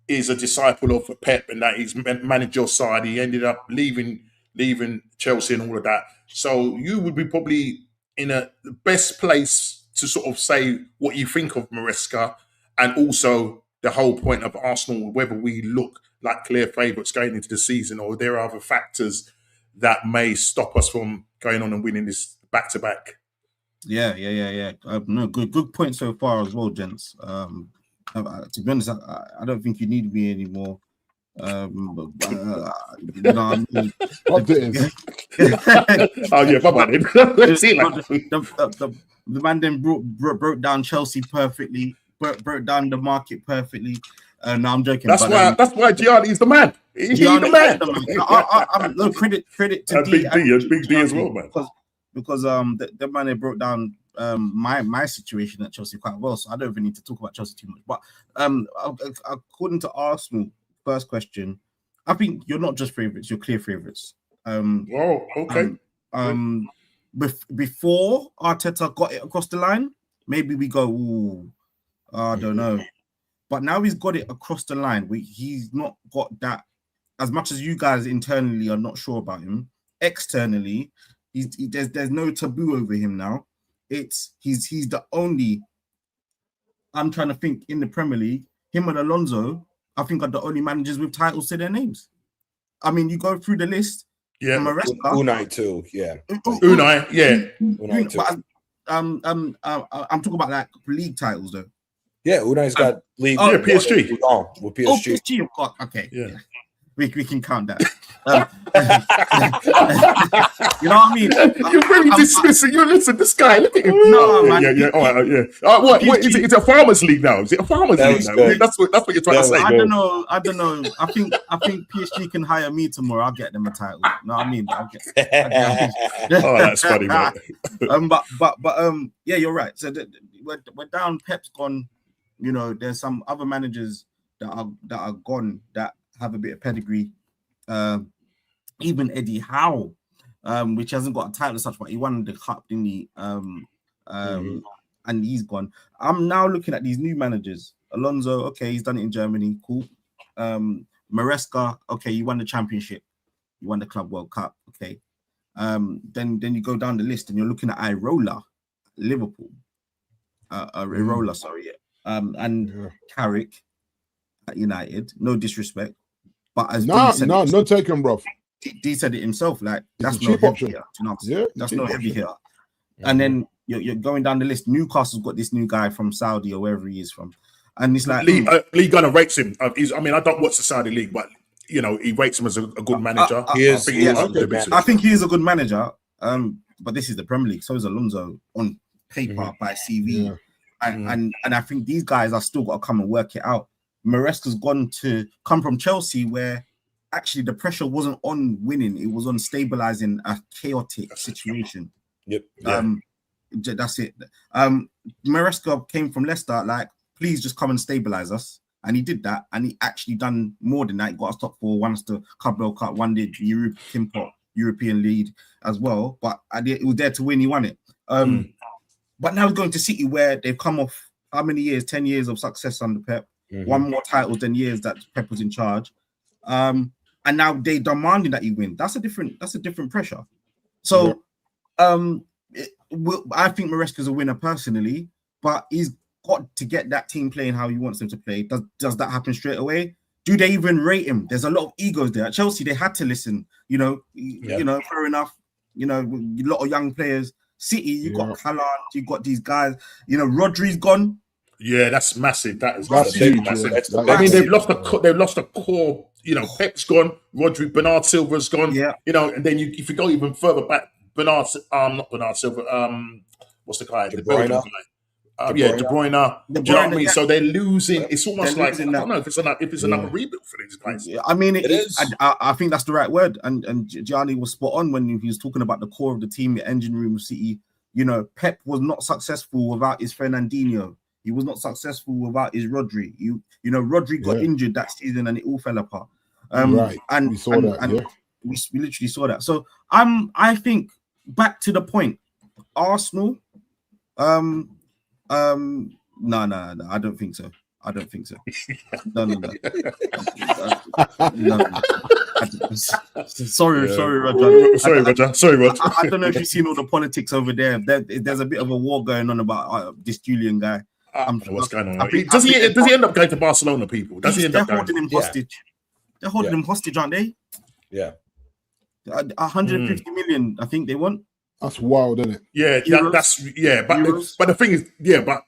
is a disciple of Pep and that he's managed your side. He ended up leaving Chelsea and all of that. So you would be probably in the best place to sort of say what you think of Maresca, and also the whole point of Arsenal, whether we look like clear favourites going into the season or there are other factors that may stop us from going on and winning this back-to-back. Yeah. No, good point so far as well, gents. To be honest, I don't think you need me anymore. You know what I mean? What it is? Oh yeah, bye bye. Let's see that. The man then broke down Chelsea perfectly, broke down the market perfectly. No, I'm joking. That's why Gianni's the man. He's the man. No, credit to and D Big D as well, man. Because the man they broke down my situation at Chelsea quite well, so I don't even need to talk about Chelsea too much. But according to Arsenal, first question, I think you're not just favourites; you're clear favourites. Okay. Before Arteta got it across the line, maybe we go, ooh, I don't know. But now he's got it across the line. He's not got that. As much as you guys internally are not sure about him, externally, there's no taboo over him now. He's the only. I'm trying to think in the Premier League. Him and Alonso, I think, are the only managers with titles to their names. I mean, you go through the list. Yeah, Maresca, Unai too. Yeah, Unai. Yeah, Unai too. But, I'm talking about like league titles though. Yeah, Unai's got league. PSG. With PSG. PSG. Okay. Yeah. We can count that. You know what I mean? You're really dismissing. You listen, this guy. Look at him. No, man. Yeah. All right, yeah. What is it? It's a farmers' league now. Is it a farmers' league now? Good. That's what you're trying to say. I don't know. I think PSG can hire me tomorrow. I'll get them a title. You know what I mean? Oh, that's funny, man. Yeah, you're right. So we're down. Pep's gone. You know, there's some other managers that are gone that have a bit of pedigree. Even Eddie Howe, which hasn't got a title as such, but he won the cup, didn't he? And he's gone. I'm now looking at these new managers. Alonso, okay, he's done it in Germany, cool. Maresca, okay, you won the championship, you won the Club World Cup, okay. Then you go down the list and you're looking at Irola, Liverpool, Irola, sorry, yeah. And Carrick at United. No disrespect, but as no taken, bro. D said it himself. Like that's no heavy here. Yeah, that's no heavy here. And then you're going down the list. Newcastle's got this new guy from Saudi or wherever he is from, and it's like Lee Gunner rates him. I don't watch the Saudi league, but you know he rates him as a good manager. I think he is a good manager. But this is the Premier League, so is Alonso on paper by CV. Yeah. And I think these guys are still got to come and work it out. Maresca's come from Chelsea, where actually the pressure wasn't on winning; it was on stabilizing a chaotic situation. Yep. That's it. Maresca came from Leicester, like, please just come and stabilize us, and he did that, and he actually done more than that. He got us top 4, won us the Club World Cup, won the European lead as well. But it was there to win. He won it. But now he's going to City, where they've come off how many years? 10 years of success under Pep. One more titles than years that Pep was in charge. And now they demanding that he win. That's a different pressure. So I think Maresca's a winner personally, but he's got to get that team playing how he wants them to play. Does that happen straight away? Do they even rate him? There's a lot of egos there. At Chelsea, they had to listen. You know, fair enough. You know, a lot of young players. City, you got Haaland, you got these guys. You know, Rodri's gone. Yeah, that's massive. That's huge. Massive. I mean, they've lost a core. You know, Pep's gone. Rodri, Bernard Silva's gone. Yeah. You know, and then if you go even further back, not Bernard Silva. What's the guy? De Bruyne. De Bruyne. Do you know what I mean? So they're losing. It's almost like I don't know if it's another rebuild for these guys. Yeah, I mean, it is. I think that's the right word. And Gianni was spot on when he was talking about the core of the team, the engine room of City. You know, Pep was not successful without his Fernandinho. He was not successul without his Rodri. You know, Rodri got injured that season and it all fell apart. Right. And we saw that. We literally saw that. So I think back to the point, Arsenal. No, I don't think so. No. Sorry, Roger. Sorry, Roger. I don't know if you've seen all the politics over there. There's a bit of a war going on about this Julian guy. What's going on? Does he end up going to Barcelona, people? Does he end up going? They're holding him hostage. They're holding him hostage, aren't they? Yeah. 150 million, I think they want. That's wild, isn't it? Yeah, but the thing is, but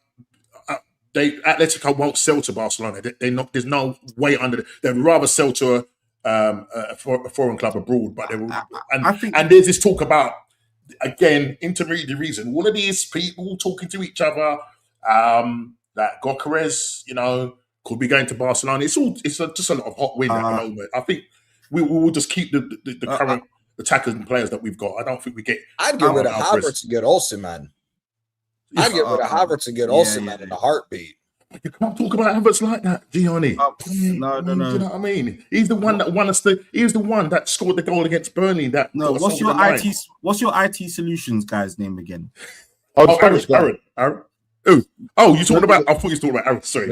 they Atletico won't sell to Barcelona. They not. There's no way under. They'd rather sell to a foreign club abroad. But I think, and there's this talk about, again, intermediary reason. All of these people talking to each other. That Gokares, could be going to Barcelona. It's just a lot of hot wind at the moment. I think we will just keep the current attackers and players that we've got. I don't think we get. I'd get rid of Havertz and get Olsen, man. I'd get rid of Havertz and get Olsen, man, in a heartbeat. You can't talk about Havertz like that, Gianni. No. You know what I mean? He's the one that won us. He's the one that scored the goal against Burnley. What's your IT solutions guy's name again? Aaron. Oh, you talking about? I thought you were talking about Aaron. Sorry,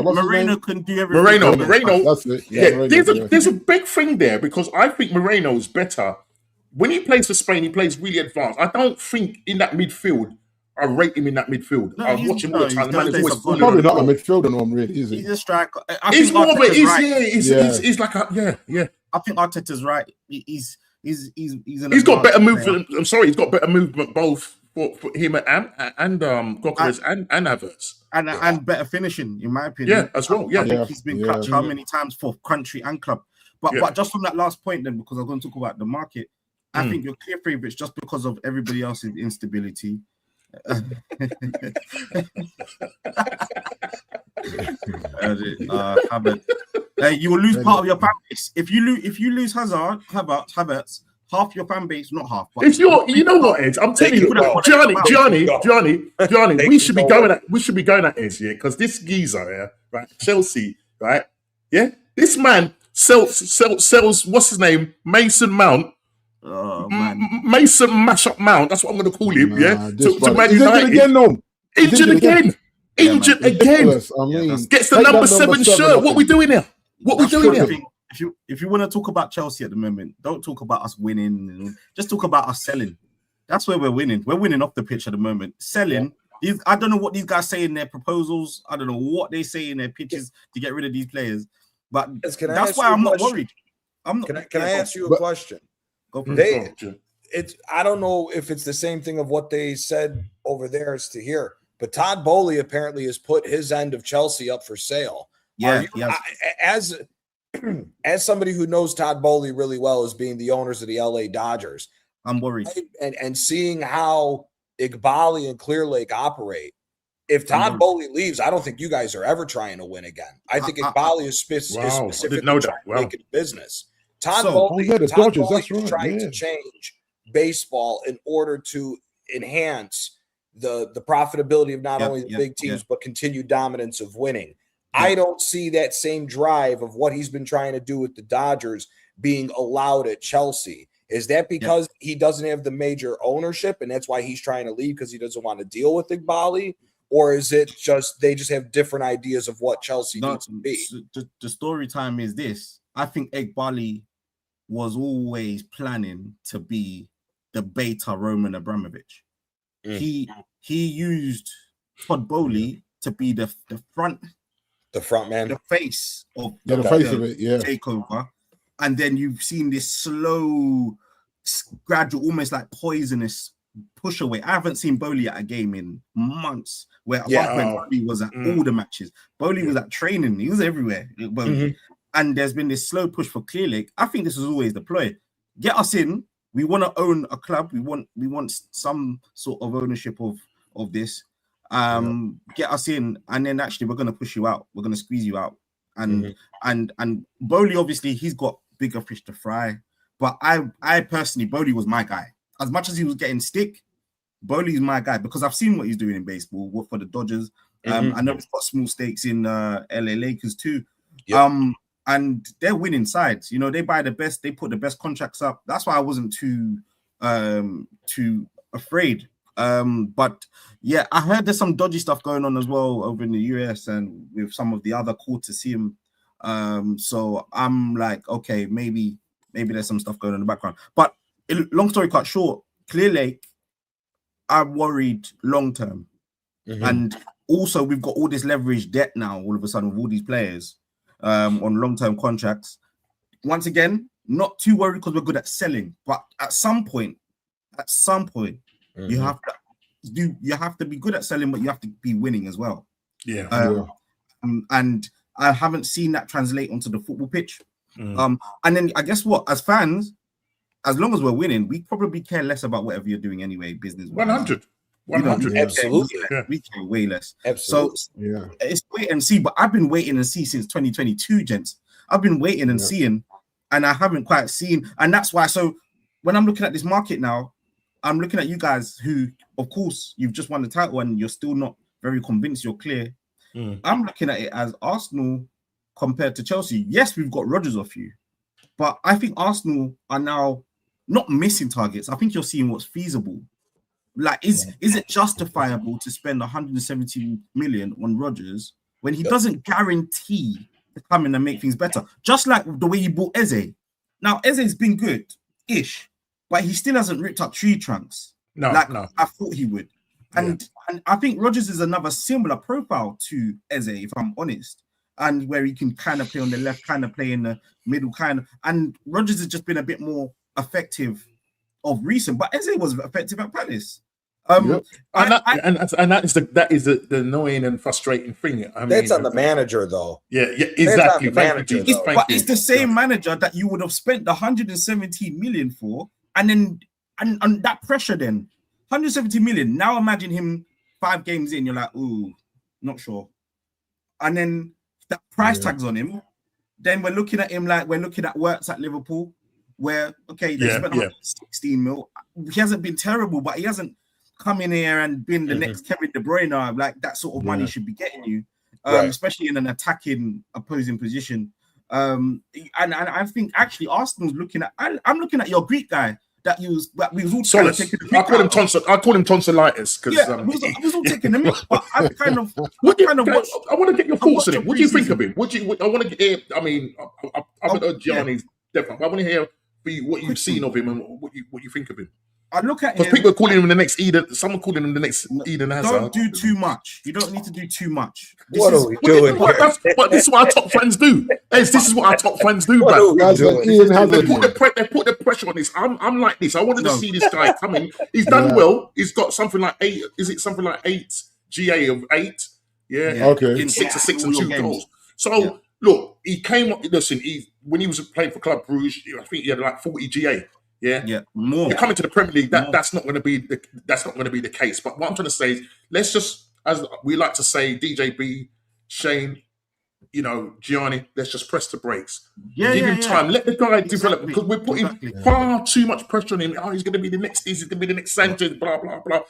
Moreno can do everything. Moreno. That's it. Yeah, there's a big thing there because I think Moreno's better. When he plays for Spain, he plays really advanced. I don't think in that midfield, I rate him in that midfield. No, I watch him all the time. The man is always probably not a midfielder, no, really, is he? He's a striker. He's more of it. He's like a yeah. I think Arteta's right. He's got better movement. I'm sorry, he's got better movement both for him and Gokares and Havertz. And better finishing, in my opinion. Yeah, as well. Yeah, I think he's been clutch how many times for country and club. But just from that last point, then, because I'm going to talk about the market, I think you're clear favourites just because of everybody else's instability. You will lose part of your fan base if you lose Havertz. Half your fan base, not half. But if you know what, Ed, I'm telling you, Gianni, we should be going at Ed, because this geezer here, right, Chelsea, right, yeah, this man sells what's his name, Mason Mount. Mason Mashup Mount. That's what I'm going to call him. To Man United. Injured again. I mean, gets the number 7 shirt. What we doing here? If you want to talk about Chelsea at the moment, don't talk about us winning. Just talk about us selling. That's where we're winning. We're winning off the pitch at the moment. Selling. I don't know what these guys say in their proposals. I don't know what they say in their pitches to get rid of these players. But that's why I'm not worried. Can I ask you a question? I don't know if it's the same thing of what they said over there as to here, but Todd Boehly apparently has put his end of Chelsea up for sale. As somebody who knows Todd Boehly really well as being the owners of the LA Dodgers, I'm worried. And seeing how Iqbali and Clear Lake operate, if Todd Boehly leaves, I don't think you guys are ever trying to win again. I think Iqbali is specifically trying to make it a business. Todd Boehly is trying to change baseball in order to enhance the profitability of not only the big teams, but continued dominance of winning. I don't see that same drive of what he's been trying to do with the Dodgers being allowed at Chelsea. Is that because he doesn't have the major ownership and that's why he's trying to leave because he doesn't want to deal with Iqbali? Or is it just they just have different ideas of what Chelsea needs to be? The story time is this. I think Iqbali was always planning to be the beta Roman Abramovich. He used Todd Boehly to be the front man, the face of the face of it, takeover. And then you've seen this slow, gradual, almost like poisonous push away. I haven't seen Boehly at a game in months. Where Boehly was at all the matches. Boehly was at training. He was everywhere. And there's been this slow push for Clear Lake. I think this was always the ploy. Get us in. We want to own a club. We want some sort of ownership of this. Get us in, and then actually we're going to push you out. We're going to squeeze you out. And Boehly, obviously, he's got bigger fish to fry. But I personally, Boehly was my guy. As much as he was getting stick, Boehly is my guy because I've seen what he's doing in baseball for the Dodgers. I know he's got small stakes in LA Lakers too. And they're winning sides. You know, they buy the best, they put the best contracts up. That's why I wasn't too afraid. But yeah, I heard there's some dodgy stuff going on as well over in the US and with some of the other quarters see him. So I'm like, okay, maybe there's some stuff going on in the background. But long story cut short, Clear Lake, I'm worried long term. And also we've got all this leverage debt now all of a sudden with all these players on long-term contracts. Once again, not too worried because we're good at selling. But at some point, you have to be good at selling, but you have to be winning as well. Yeah. And I haven't seen that translate onto the football pitch. And then I guess what, as fans, as long as we're winning, we probably care less about whatever you're doing anyway, business. 100. Absolutely. We care way less. Absolutely. So it's wait and see. But I've been waiting and see since 2022, gents. I've been waiting and seeing, and I haven't quite seen. And that's why. So when I'm looking at this market now, I'm looking at you guys who, of course, you've just won the title and you're still not very convinced you're clear. I'm looking at it as Arsenal compared to Chelsea. Yes, we've got Rodgers off you, but I think Arsenal are now not missing targets. I think you're seeing what's feasible. Like, is it justifiable to spend 170 million on Rodgers when he doesn't guarantee to come in and make things better? Just like the way you bought Eze. Now, Eze's been good-ish, but he still hasn't ripped up tree trunks. No. I thought he would. And I think Rodgers is another similar profile to Eze, if I'm honest, and where he can kind of play on the left, kind of play in the middle, kind of. And Rodgers has just been a bit more effective of recent, but Eze was effective at Palace. And that is the annoying and frustrating thing. I mean, that's on the manager, though. Yeah, exactly. But it's the same manager that you would have spent 170 million for, and then and that pressure then. 170 million. Now imagine him 5 games in, you're like, ooh, not sure. And then that price tag's on him. Then we're looking at him like we're looking at Wirtz at Liverpool, where, okay, they spent 116 mil. He hasn't been terrible, but he hasn't come in here and been the next Kevin De Bruyne. Like, that sort of money should be getting you, especially in an attacking opposing position. And I think actually Arsenal's looking at, I'm looking at your Greek guy. That we was all solid. I call him tonsillitis because I was all taking him. But I kind of, I want to get your thoughts on it. What do you think of him? I want to get. I mean, I've heard Gianni's definitely. I want to hear what you've seen of him and what you think of him. I look at because people are calling him the next Eden. Someone calling him the next Eden Hazard. Don't do too much. You don't need to do too much. What are we doing? But this is what our top fans do. This is what our top fans do. What are we doing? They put the pressure on this. I'm like this. I wanted to see this guy coming. He's done well. He's got something like 8. Is it something like 8 GA of 8? Yeah. Okay. In 6 assist and 2 goals. So look, he came up. Listen, when he was playing for Club Brugge, I think he had like 40 GA. Yeah, more. You're coming to the Premier League. That's not going to be the case. But what I'm trying to say is, let's just, as we like to say, DJB, Shane, Gianni, let's just press the brakes. Give him time. Let the guy develop, because we're putting far too much pressure on him. Oh, he's going to be the next. He's going to be the next Sanchez. Blah blah blah.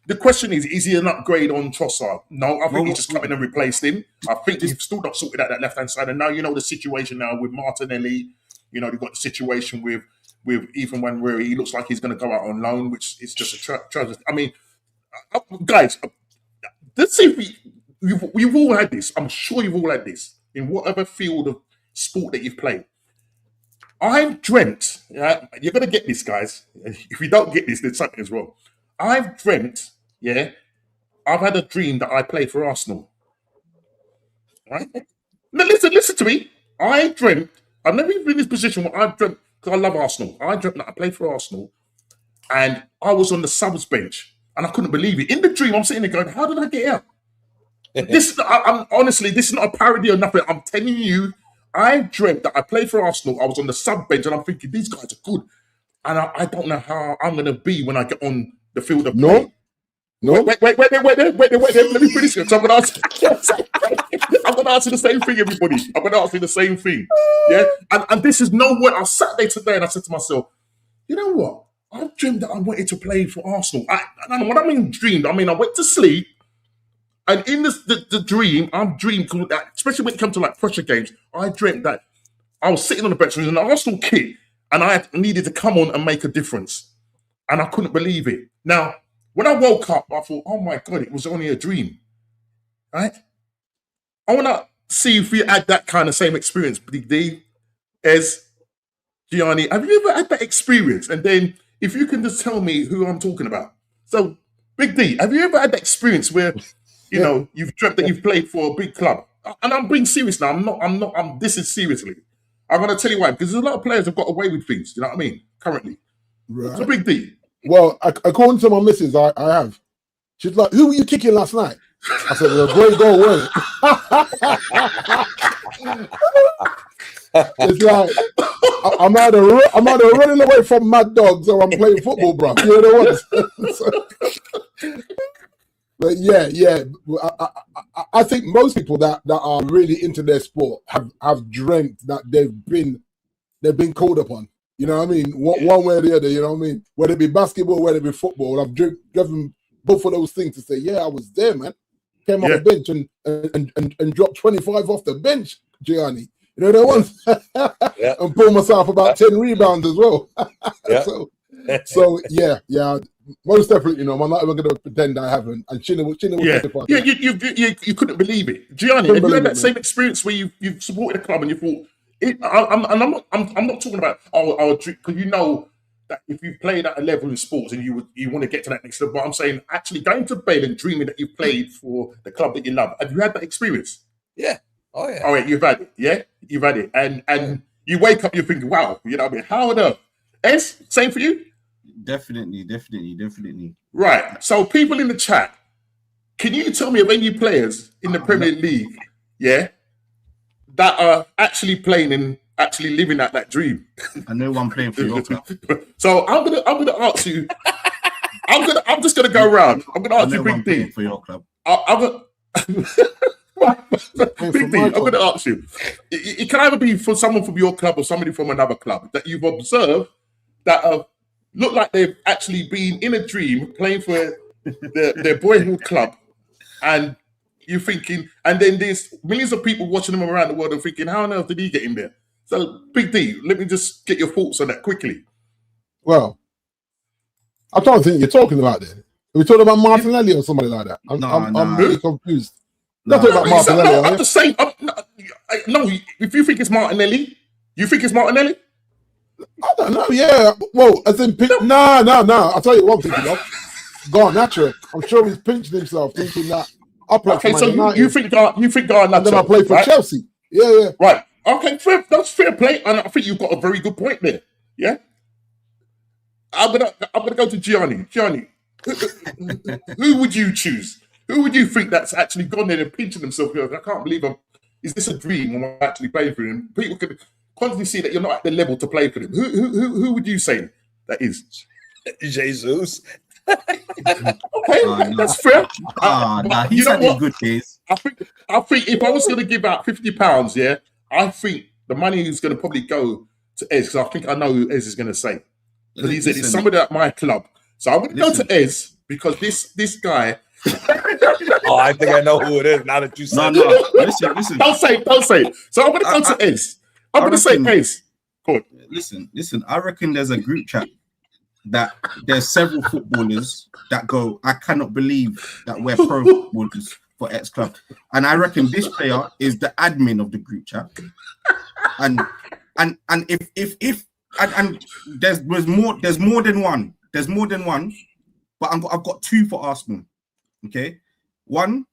The question is he an upgrade on Trossard? No, I think he just come in and replaced him. I think he's still not sorted out that left hand side. And now the situation now with Martinelli. They've got the situation with even when he looks like he's going to go out on loan, which is just a tragedy. I mean, guys, let's see if we've all had this. I'm sure you've all had this in whatever field of sport that you've played. I've dreamt, you're going to get this, guys. If you don't get this, then something is wrong. I've dreamt, I've had a dream that I played for Arsenal. Right? Now listen to me. I dreamt, I've never even been in this position where I've dreamt, because I love Arsenal. I dreamt that I played for Arsenal and I was on the subs bench and I couldn't believe it. In the dream, I'm sitting there going, how did I get out? Honestly, this is not a parody or nothing. I'm telling you, I dreamt that I played for Arsenal. I was on the sub bench and I'm thinking, these guys are good. And I don't know how I'm going to be when I get on the field of play. No. Wait. Let me finish it. So I'm going to answer the same thing, everybody. I'm going to ask you the same thing. Yeah? And this is no way. I sat there today and I said to myself, you know what? I dreamed that I wanted to play for Arsenal. When I mean dreamed, I mean I went to sleep and in the dream, I'm dreaming, especially when it comes to like pressure games, I dreamt that I was sitting on the bench with an Arsenal kit and I needed to come on and make a difference. And I couldn't believe it. Now, when I woke up, I thought, oh my God, it was only a dream. Right? I want to see if you had that kind of same experience, Big D, as Gianni. Have you ever had that experience? And then if you can just tell me who I'm talking about. So, Big D, have you ever had that experience where, you've dreamt that you've played for a big club? And I'm being serious now. I'm not, this is seriously. I'm going to tell you why. Because there's a lot of players who've got away with things. You know what I mean? Currently. Right. It's a big deal. Well, according to my missus, I have. She's like, "Who were you kicking last night?" I said, "Well, a great goal, wasn't it?" It's like I'm either running away from mad dogs or I'm playing football, bro. You know what? But yeah. I think most people that are really into their sport have dreamt that they've been called upon. You know what I mean? One way or the other. You know what I mean? Whether it be basketball, whether it be football, I've driven both of those things to say, yeah, I was there, man. Came off the bench and dropped 25 off the bench, Gianni. You know that one? And pulled myself about 10 rebounds as well. So yeah. Most definitely, I'm not even going to pretend I haven't. And China will testify. Yeah, you couldn't believe it. Gianni, have you had that same experience where you've supported a club and you thought, I'm not talking about, because you know that if you played at a level in sports and you want to get to that next level, but I'm saying actually going to bed and dreaming that you played for the club that you love. Have you had that experience? Yeah. Oh yeah. All right, you've had it. Yeah, you've had it, and you wake up, you're thinking, wow, you know what I mean? How on earth? S, same for you? Definitely. Right. So people in the chat, can you tell me of any players in the Premier League, that are actually playing and actually living out that dream? I know one playing for your club. So I'm gonna ask you. I'm just gonna go around. I'm gonna ask you, Big D, for your club. Big D, I'm gonna ask you. It can either be for someone from your club or somebody from another club that you've observed that look like they've actually been in a dream playing for their boyhood club, and you're thinking, and then there's millions of people watching them around the world and thinking, how on earth did he get in there? So, Big D, let me just get your thoughts on that quickly. Well, I'm trying to think you're talking about there. Are we talking about Martinelli or somebody like that? I'm really confused. Not talking about Martinelli. I'm just saying. No, if you think it's Martinelli, you think it's Martinelli? I don't know. Yeah. Well, as in, no. I'll tell you one thing. Garnacho. I'm sure he's pinching himself, thinking that I play for Man United. you think Garnacho? And then I play for Chelsea. Yeah. Right. Okay. That's fair play, and I think you've got a very good point there. Yeah. I'm gonna go to Gianni. Gianni, who would you choose? Who would you think that's actually gone there and pinching themselves? I can't believe is this a dream when I'm actually playing for him? People can constantly see that you're not at the level to play for them. Who would you say that is? Jesus. Okay, that's fair. He's having good days. I think if I was going to give out £50, I think the money is going to probably go to Ez, because I think I know who Ez is going to say. Because he said it's somebody at my club. So I'm going to go to Ez because this guy. I think I know who it is. Now that you said listen. Don't say it. So I'm going to go to Ez. I'm going to say Ez. Good. Listen. I reckon there's a group chat that there's several footballers that go, I cannot believe that we're pro footballers for X club, and I reckon this player is the admin of the group chat, and if there's more than one, but I've got two for Arsenal. Okay, one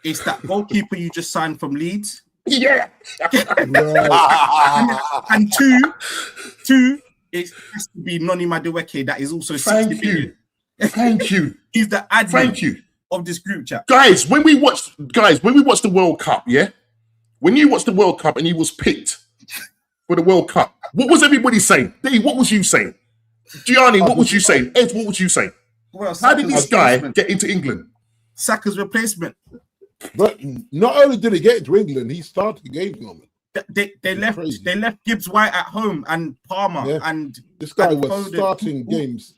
is that goalkeeper you just signed from Leeds. Yeah. And two. It has to be Noni Madueke. That is also Thank you. He's the admin of this group chat. Guys, when we watched the World Cup, when you watched the World Cup and he was picked for the World Cup, what was everybody saying? Dave, what was you saying? Gianni, what was you saying? Ed, what was you saying? Well, how did this guy get into England? Saka's replacement. But not only did he get into England, he started the game for me. They left Gibbs White at home and Palmer and this guy was starting games.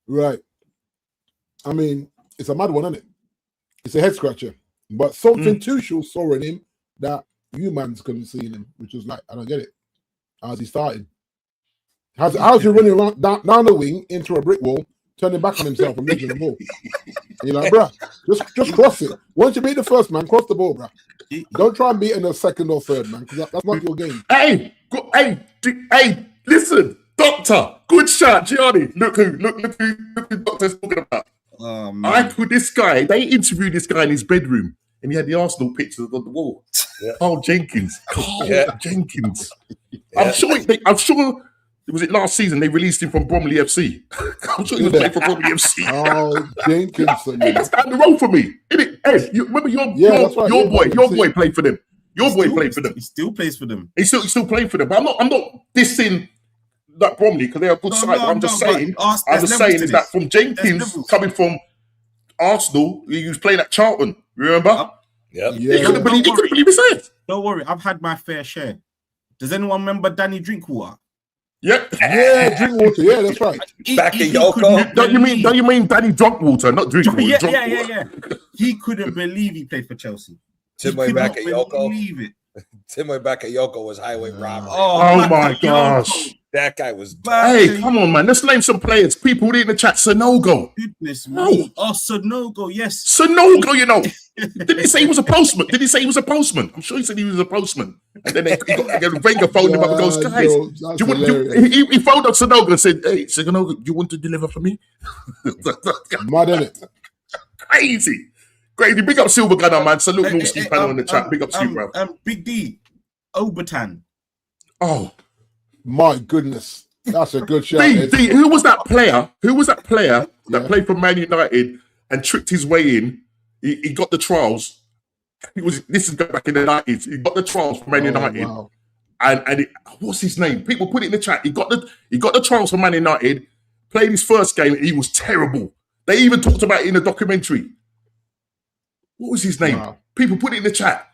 Right. I mean, it's a mad one, isn't it? It's a head scratcher. But something Tuchel saw in him that humans couldn't see in him, which was like, I don't get it. How's he starting? How's he running around down the wing into a brick wall, turning back on himself and making the ball? You're like, bruh, just cross it. Once you beat the first man, cross the ball, bruh. Don't try and beat in the second or third, man, because that's not your game. Hey, listen, Doctor, good shot, Gianni. Look who Doctor's talking about. They interviewed this guy in his bedroom. and he had the Arsenal pictures on the wall. Yeah. Carl Jenkins. Yeah. Jenkins. Yeah. I'm sure. Was it last season they released him from Bromley FC? I'm sure he was playing for Bromley FC. Oh, Jenkinson. Hey, that's down the road for me. Isn't it? Hey, you remember your boy played for them. Played for them. He still plays for them. He's still playing for them. But I'm not dissing that Bromley because they're a good side. I'm just saying is that from Jenkins coming from Arsenal, he was playing at Charlton. Remember? Yep. He couldn't believe his head. Don't worry, I've had my fair share. Does anyone remember Danny Drinkwater? Yep. Yeah, Drinkwater. Yeah, that's right. Back in Yoko. Don't you mean Danny Drunkwater, not Drinkwater? Yeah. He couldn't believe he played for Chelsea. Timway back at Yoko. Believe it. Timway back at Yoko was highway robbery. Oh my gosh. That guy was. Hey, come on, man. Let's name some players. People in the chat. Sonogo. Goodness me. Oh, Sonogo, yes. Sonogo, you know. Did he say he was a postman? I'm sure he said he was a postman. And then Wenger phoned him up and goes, guys, he phoned up Sonogo and said, hey, Sonogo, you want to deliver for me? Mad, innit? Crazy. Big up Silver Gunner, man. Salute Norski panel in the chat. Big up to you, bro. Big D, Obertan. Oh. My goodness. That's a good shot. D, who was that player? That played for Man United and tricked his way in? He got the trials. This is back in the 90s. He got the trials for Man United. Wow. And what's his name? People put it in the chat. He got the trials for Man United, played his first game, and he was terrible. They even talked about it in the documentary. What was his name? Wow. People put it in the chat.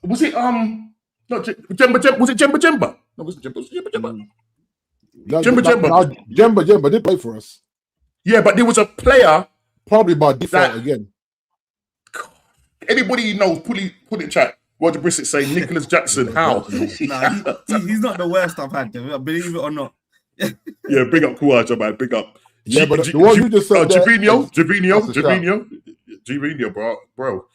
Was it not Jemba? Was it Jemba? No, was it Jemba? Jemba did play for us. Yeah, but there was a player. Probably by default again. Anybody you know, put it in chat. Roger Brissett saying Nicholas Jackson. How? He's not the worst I've had, believe it or not. Yeah, big up Kuwaja, man. Big up. Yeah, but the one you just said Javino, bro.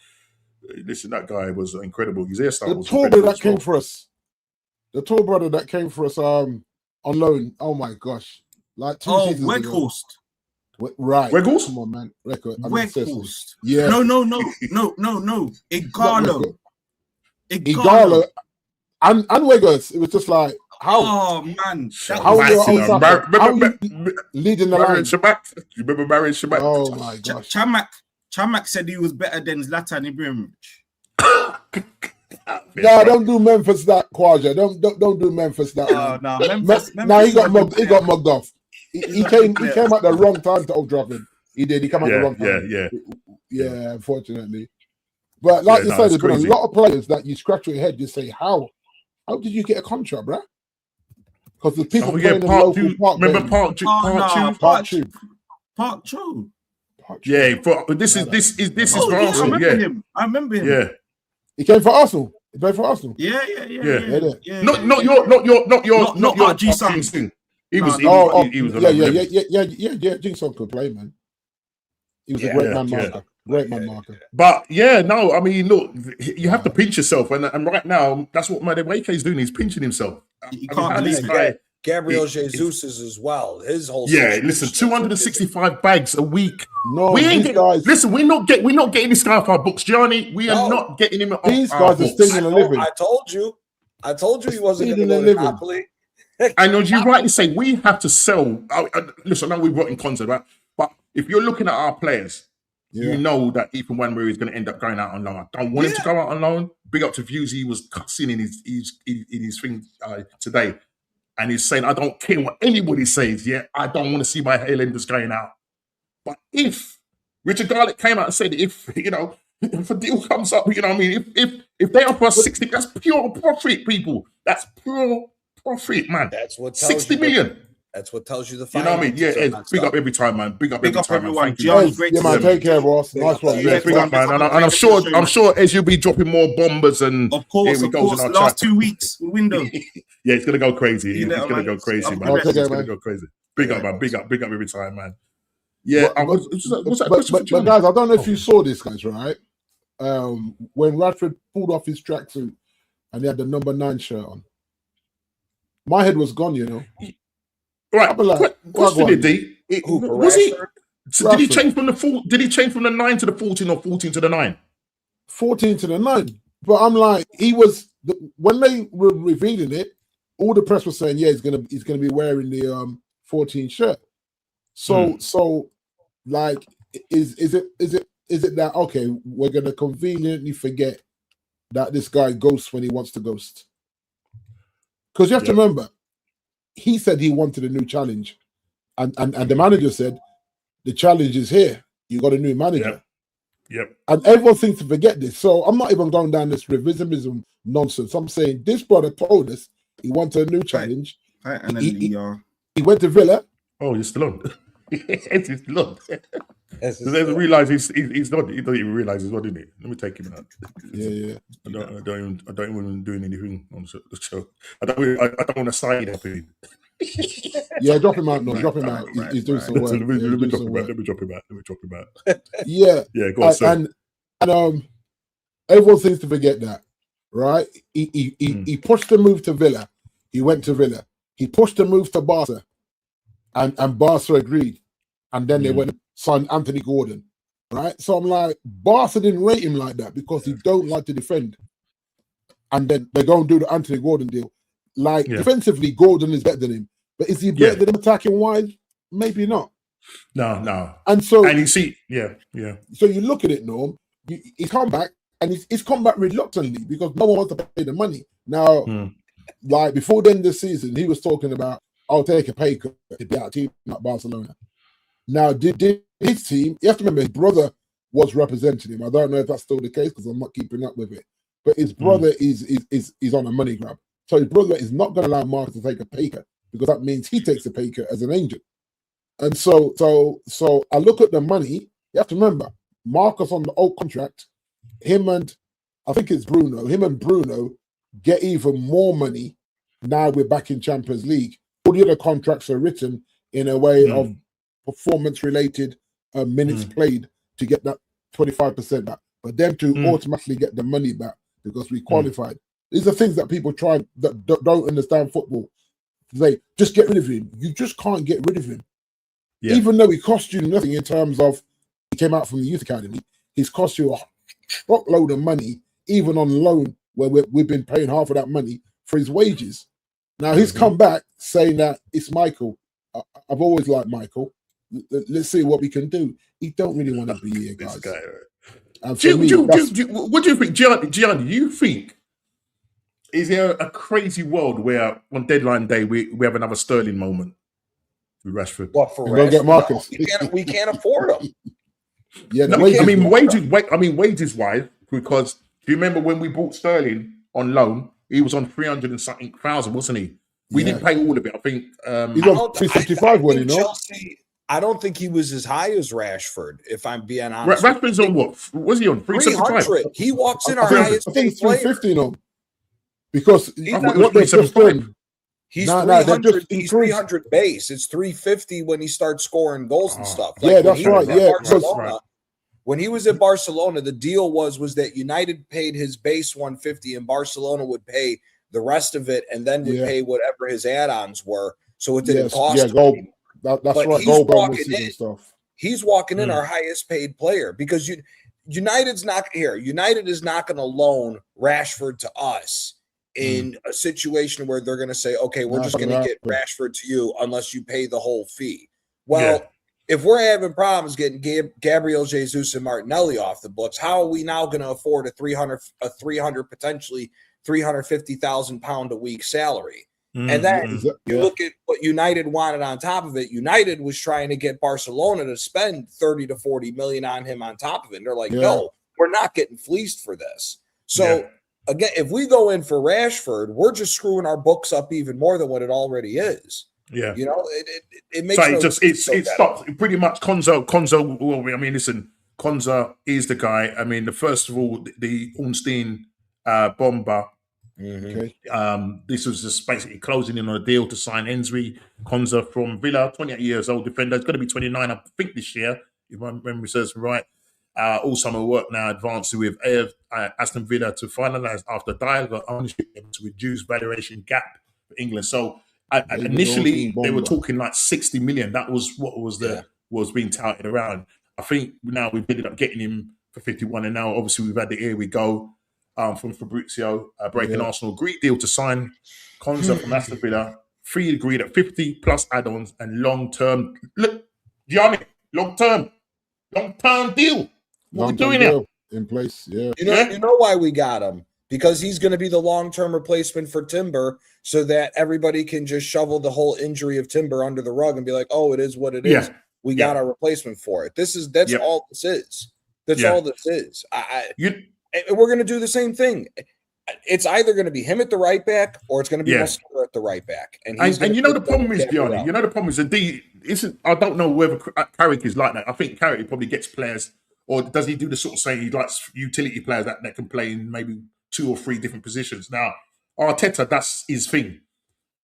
Listen, that guy was incredible. His hairstyle was tall brother that came for us. The tall brother that came for us on loan. Oh my gosh. Like 2 seasons ago. Weghorst. Right. Weghorst? Come on, man. Weghorst. Yeah. No. Igalo. And Weghorst. It was just like, how? Oh, man. How are you leading the line? You remember Marion Shamak? Oh, my gosh. Chamak said he was better than Zlatan Ibrahimovic. No, don't do Memphis that, Kwaja. Don't do Memphis that. Oh, no, Memphis. No, he got mugged off. He came at the wrong time to Old Trafford. He did. He came at the wrong time. Yeah. Unfortunately, but like you said, there's been a lot of players that you scratch your head. You say, how did you get a contract, bruh? Because the people playing in the local park. Remember Park Chu. Yeah, this is for Arsenal. I remember him. Yeah, he came for Arsenal. He played for Arsenal. Yeah. Not your RG Song. He was. Yeah. Jigsaw could play, man. He was a great man marker. Great man marker. But yeah, no, I mean, look, you have to pinch yourself, and right now, that's what Madueke is doing. He's pinching himself. You can't believe it. Gabriel Jesus is as well. His whole listen, 265 bags a week. No, we ain't listen. We're not getting this guy off our books, Gianni. We are not getting him off these our guys are stealing a living. I told you he wasn't going to go to Napoli. I know you rightly say we have to sell. Listen, I know we've got in concept, right? But if you're looking at our players, you know that Ethan Wanmarie is going to end up going out on loan. I don't want him to go out on loan. Big up to Views. He was cussing in his thing today. And he's saying, I don't care what anybody says, I don't want to see my Highlanders going out. But if Richard Garlick came out and said, if a deal comes up, you know what I mean? If they offer us 60, that's pure profit, people. That's pure profit, man. That's what tells 60 million. That's what tells you the finances. You know what I mean? Yeah, big up every time, man. Big up every time, everyone. Man. Man, take care, boss. Nice one. Yeah, big up, man. And I'm sure as you'll be dropping more bombers and of course, last 2 weeks window. Yeah, it's gonna go crazy. It's gonna go crazy, man. It's gonna go crazy. Big up, man. Big up every time, man. Yeah, but guys, I don't know if you saw this, guys, right? When Radford pulled off his tracksuit and he had the number 9 shirt on, my head was gone, you know. Right. Question did he? Was he? So did he change from the 9 to the 14 or 14 to the 9? 14-9. But I'm like, when they were revealing it, all the press was saying, yeah, he's gonna be wearing the 14 shirt. So like, is it that okay? We're gonna conveniently forget that this guy ghosts when he wants to ghost, because you have to remember, he said he wanted a new challenge, and the manager said the challenge is here. You got a new manager. Yep. And everyone seems to forget this. So I'm not even going down this revisionism nonsense. I'm saying this brother told us he wanted a new challenge. Right. And then he went to Villa. Oh, you're still on. He's still on. He doesn't realize he's not. He doesn't even realize he's not in it. Let me take him out. Yeah. I don't even doing anything on the show. I don't want to sign anything. Yeah, drop him out. No, drop him out. He's doing some work. Let me drop him out. Yeah. Go on, sir. And everyone seems to forget that, right? He pushed the move to Villa. He went to Villa. He pushed the move to Barca, and Barca agreed. And then they went and signed Anthony Gordon, right? So I'm like, Barca didn't rate him like that because he don't like to defend. And then they go and do the Anthony Gordon deal. Like, defensively, Gordon is better than him. But is he better than him attacking wise? Maybe not. No. And you see, So you look at it, Norm, he's come back, and he's come back reluctantly because no one wants to pay the money. Now, like before the end of the season, he was talking about, I'll take a pay cut to be out team at Barcelona. Now, did his team, you have to remember, his brother was representing him. I don't know if that's still the case because I'm not keeping up with it. But his brother is on a money grab. So his brother is not going to allow Marcus to take a pay cut because that means he takes a pay cut as an agent. And so I look at the money. You have to remember, Marcus on the old contract, him and Bruno get even more money now we're back in Champions League. All the other contracts are written in a way of performance-related minutes played to get that 25% back. But them to automatically get the money back because we qualified. These are things that people try that don't understand football. They just get rid of him. You just can't get rid of him. Yeah. Even though he cost you nothing in terms of he came out from the youth academy, he's cost you a truckload of money, even on loan, where we've been paying half of that money for his wages. Now he's come back saying that it's Michael. I've always liked Michael. Let's see what we can do. He don't really want to be here, guys. What do you think, Gianni? Do you think is there a crazy world where on deadline day we have another Sterling moment with Rashford? What for Rashford? Get Marcus. No, we can't afford him. Wages wise, because do you remember when we bought Sterling on loan? He was on 300 and something thousand, wasn't he? We didn't pay all of it. I think he's on 365. When you know, Chelsea, I don't think he was as high as Rashford. If I'm being honest, Rashford's on what? Was he on 300? He walks in our highest. I think it's 350 now. Because what they've just done. He's 300. He's 300 base. It's 350 when he starts scoring goals and stuff. Like that's right. Yeah, when he was at Barcelona, the deal was that United paid his base 150 and Barcelona would pay the rest of it and then would pay whatever his add-ons were. So it didn't cost him. That's right. He's walking in our highest paid player because United's not here. United is not going to loan Rashford to us in a situation where they're going to say, okay, we're just going to get Rashford to you unless you pay the whole fee. Well, if we're having problems getting Gabriel Jesus and Martinelli off the books, how are we now going to afford a 300 potentially 350,000 pound a week salary? And then you look at what United wanted on top of it. United was trying to get Barcelona to spend 30 to 40 million on him on top of it. And they're like, no, we're not getting fleeced for this. So again, if we go in for Rashford, we're just screwing our books up even more than what it already is. Yeah, you know, it makes it stops pretty much. Konza. Well, I mean, listen, Konza is the guy. I mean, first of all, the Ornstein bomber. This was just basically closing in on a deal to sign Enzri Konza from Villa, 28 years old defender. It's going to be 29, I think, this year, if my memory serves me right. All summer work now advancing with Aston Villa to finalise after dialogue ownership to reduce valuation gap for England. So. Initially, they were talking like 60 million. That was what was being touted around. I think now we've ended up getting him for 51. And now, obviously, we've had the Here We Go from Fabrizio, breaking Arsenal. Agreed deal to sign Konza from Aston Villa. 3 agreed at 50 plus add-ons and long-term. Look, Gianni, long-term deal. What we doing here? In place, yeah. You know why we got him? Because he's going to be the long-term replacement for Timber, so that everybody can just shovel the whole injury of Timber under the rug and be like, "Oh, it is what it is. We got our replacement for it." That's all this is. That's all this is. We're going to do the same thing. It's either going to be him at the right back or it's going to be Mosquera at the right back. And you know the problem is, Gianni. You know the problem is I don't know whether Carrick is like that. I think Carrick probably gets players, or does he do the sort of saying he likes utility players that can play in maybe 2 or 3 different positions. Now, Arteta, that's his thing.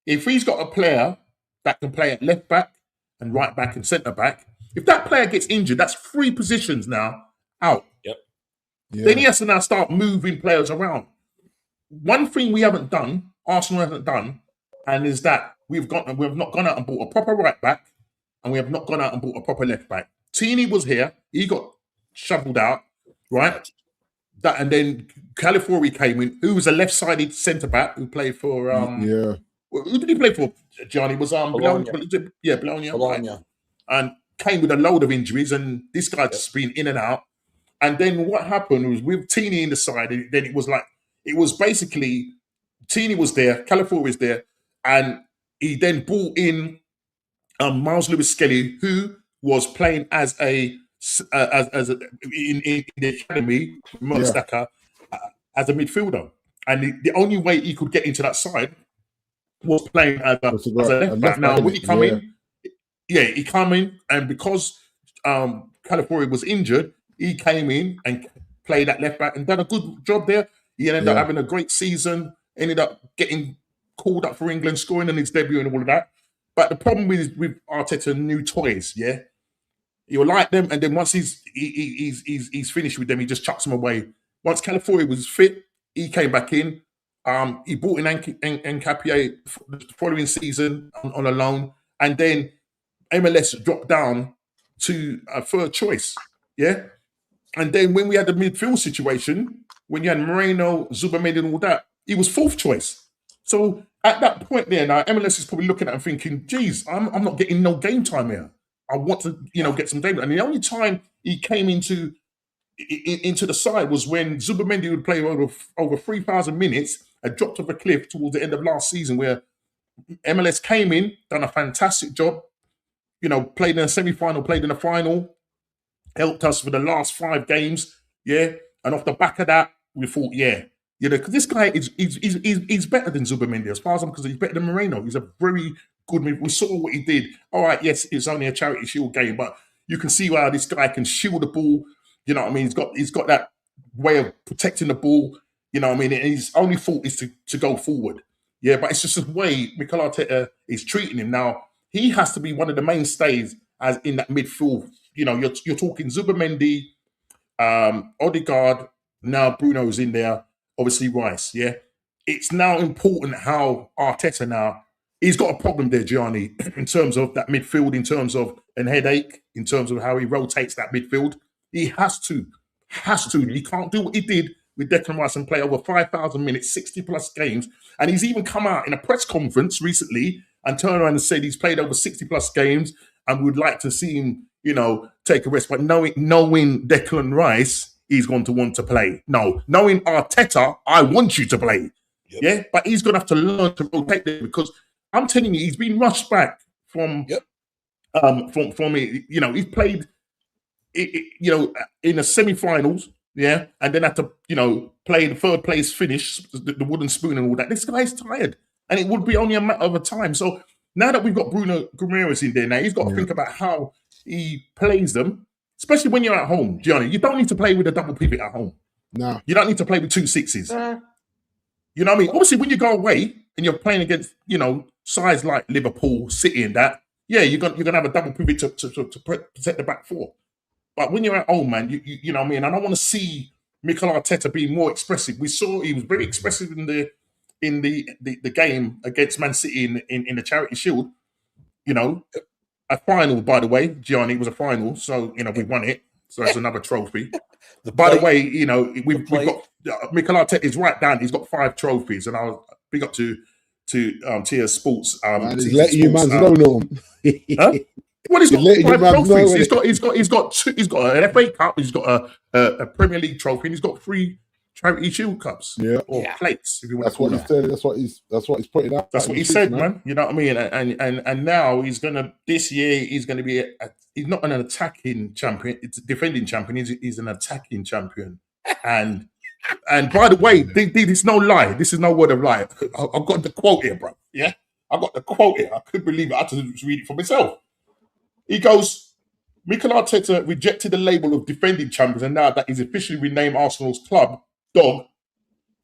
If he's got a player that can play at left back and right back and centre back, if that player gets injured, that's 3 positions now out. Yep. Yeah. Then he has to now start moving players around. One thing we haven't done, Arsenal hasn't done, and is that we've not gone out and bought a proper right back, and we have not gone out and bought a proper left back. Tini was here, he got shoveled out, right? That, and then Calafiori came in, who was a left-sided centre back who played for who did he play for? Gianni was Bologna. Bologna. Right? And came with a load of injuries, and this guy's been in and out. And then what happened was with Tini in the side, then it was basically Tini was there, Calafiori was there, and he then brought in Miles Lewis Skelly, who was playing as in the academy, Merstacker, as a midfielder, and the only way he could get into that side was playing as a left back. Now, when he come in, he come in, and because Calafiori was injured, he came in and played at left back and done a good job there. He ended up having a great season. Ended up getting called up for England, scoring in his debut and all of that. But the problem with Arteta new toys, you'll like them, and then once he's finished with them, he just chucks them away. Once Calafiori was fit, he came back in. He brought in Nketiah the following season on a loan, and then MLS dropped down to a third choice. And then when we had the midfield situation, when you had Moreno, Zubamedi, and all that, he was 4th choice. So at that point there, now MLS is probably looking at him thinking, geez, I'm not getting no game time here. I want to, get some game. And the only time he came into the side was when Zubamedi would play over 3,000 minutes and dropped off a cliff towards the end of last season, where MLS came in, done a fantastic job, played in a semi-final, played in a final, helped us for the last 5 games, and off the back of that, we thought, because this guy he's better than Zubamedi as far as I'm concerned. He's better than Moreno. He's a very good move. We saw what he did. All right, yes, it's only a Charity Shield game, but you can see how this guy can shield the ball. You know what I mean? He's got that way of protecting the ball. You know what I mean? And his only fault is to go forward. But it's just the way Mikel Arteta is treating him now. He has to be one of the mainstays as in that midfield. You're talking Zubamendi, Odegaard. Now Bruno's in there. Obviously Rice. It's now important how Arteta now, he's got a problem there, Gianni, in terms of that midfield, in terms of a headache, in terms of how he rotates that midfield. He has to. He can't do what he did with Declan Rice and play over 5,000 minutes, 60 plus games. And he's even come out in a press conference recently and turned around and said he's played over 60 plus games and would like to see him, take a rest. But knowing Declan Rice, he's going to want to play. No, knowing Arteta, I want you to play. But he's going to have to learn to rotate there, because I'm telling you, he's been rushed back from he's played, in the semi-finals, and then had to, play the 3rd place finish, the wooden spoon and all that. This guy's tired, and it would be only a matter of time. So now that we've got Bruno Guimaraes in there, now he's got to think about how he plays them, especially when you're at home, Gianni. You don't need to play with a double pivot at home. No. You don't need to play with 2 6s. You know what I mean? Obviously, when you go away and you're playing against, sides like Liverpool, City and that, you're gonna have a double pivot to protect the back 4. But when you're at home, man, you know what I mean? And I want to see Mikel Arteta being more expressive. We saw he was very expressive in the game against Man City in the Charity Shield. A final, by the way, Gianni, was a final, so we won it. So it's another trophy. The By the plate. way, you know, we've got Mikel Arteta is right down. He's got 5 trophies, and I'll big up to TS Sports. Man, he's letting you man know, huh? Well, he's got letting you 5 man know, trophies. innit? He's got an FA Cup. He's got a Premier League trophy, and he's got 3 Charity Shield cups, or plates, if you want That's to call what them. he said. That's what he's putting out. That's what he said, man. You know what I mean? And now he's gonna this year he's gonna be he's not an attacking champion. It's a defending champion. He's an attacking champion. And by the way, it's no lie. This is no word of lie. I've got the quote here, bro. Yeah, I got the quote here. I couldn't believe it. I had to read it for myself. He goes, Mikel Arteta rejected the label of defending champions, and now that he's officially renamed Arsenal's club dog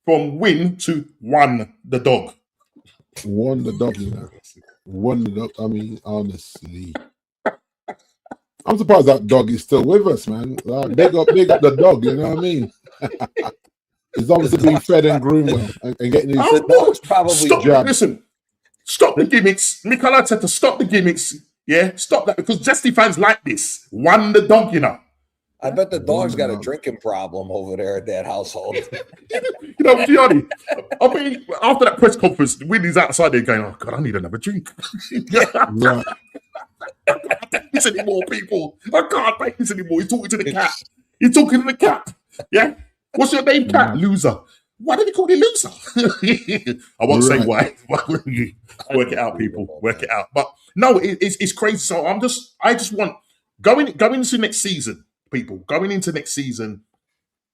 from win to won the dog. Won the dog, you know. Won the dog. I mean, honestly. I'm surprised that dog is still with us, man. Big up the dog, you know what I mean? He's obviously being fed and groomed well and getting his Listen, stop the gimmicks. Mikel Arteta, stop the gimmicks. Yeah, stop that, because Chelsea fans like this. Won the dog, you know. I bet the dog's got a drinking problem over there at that household. You know, Gianni, I mean, after that press conference, Winnie's outside there going, oh, God, I need another drink. Right. I can't take this anymore, people. I can't take this anymore. He's talking to the cat. He's talking to the cat. Yeah? What's your name, cat? Loser. Why did he call you loser? I won't say why. Work it out, people. Work it out. But no, it's crazy. So I just want going into next season, people. Going into next season,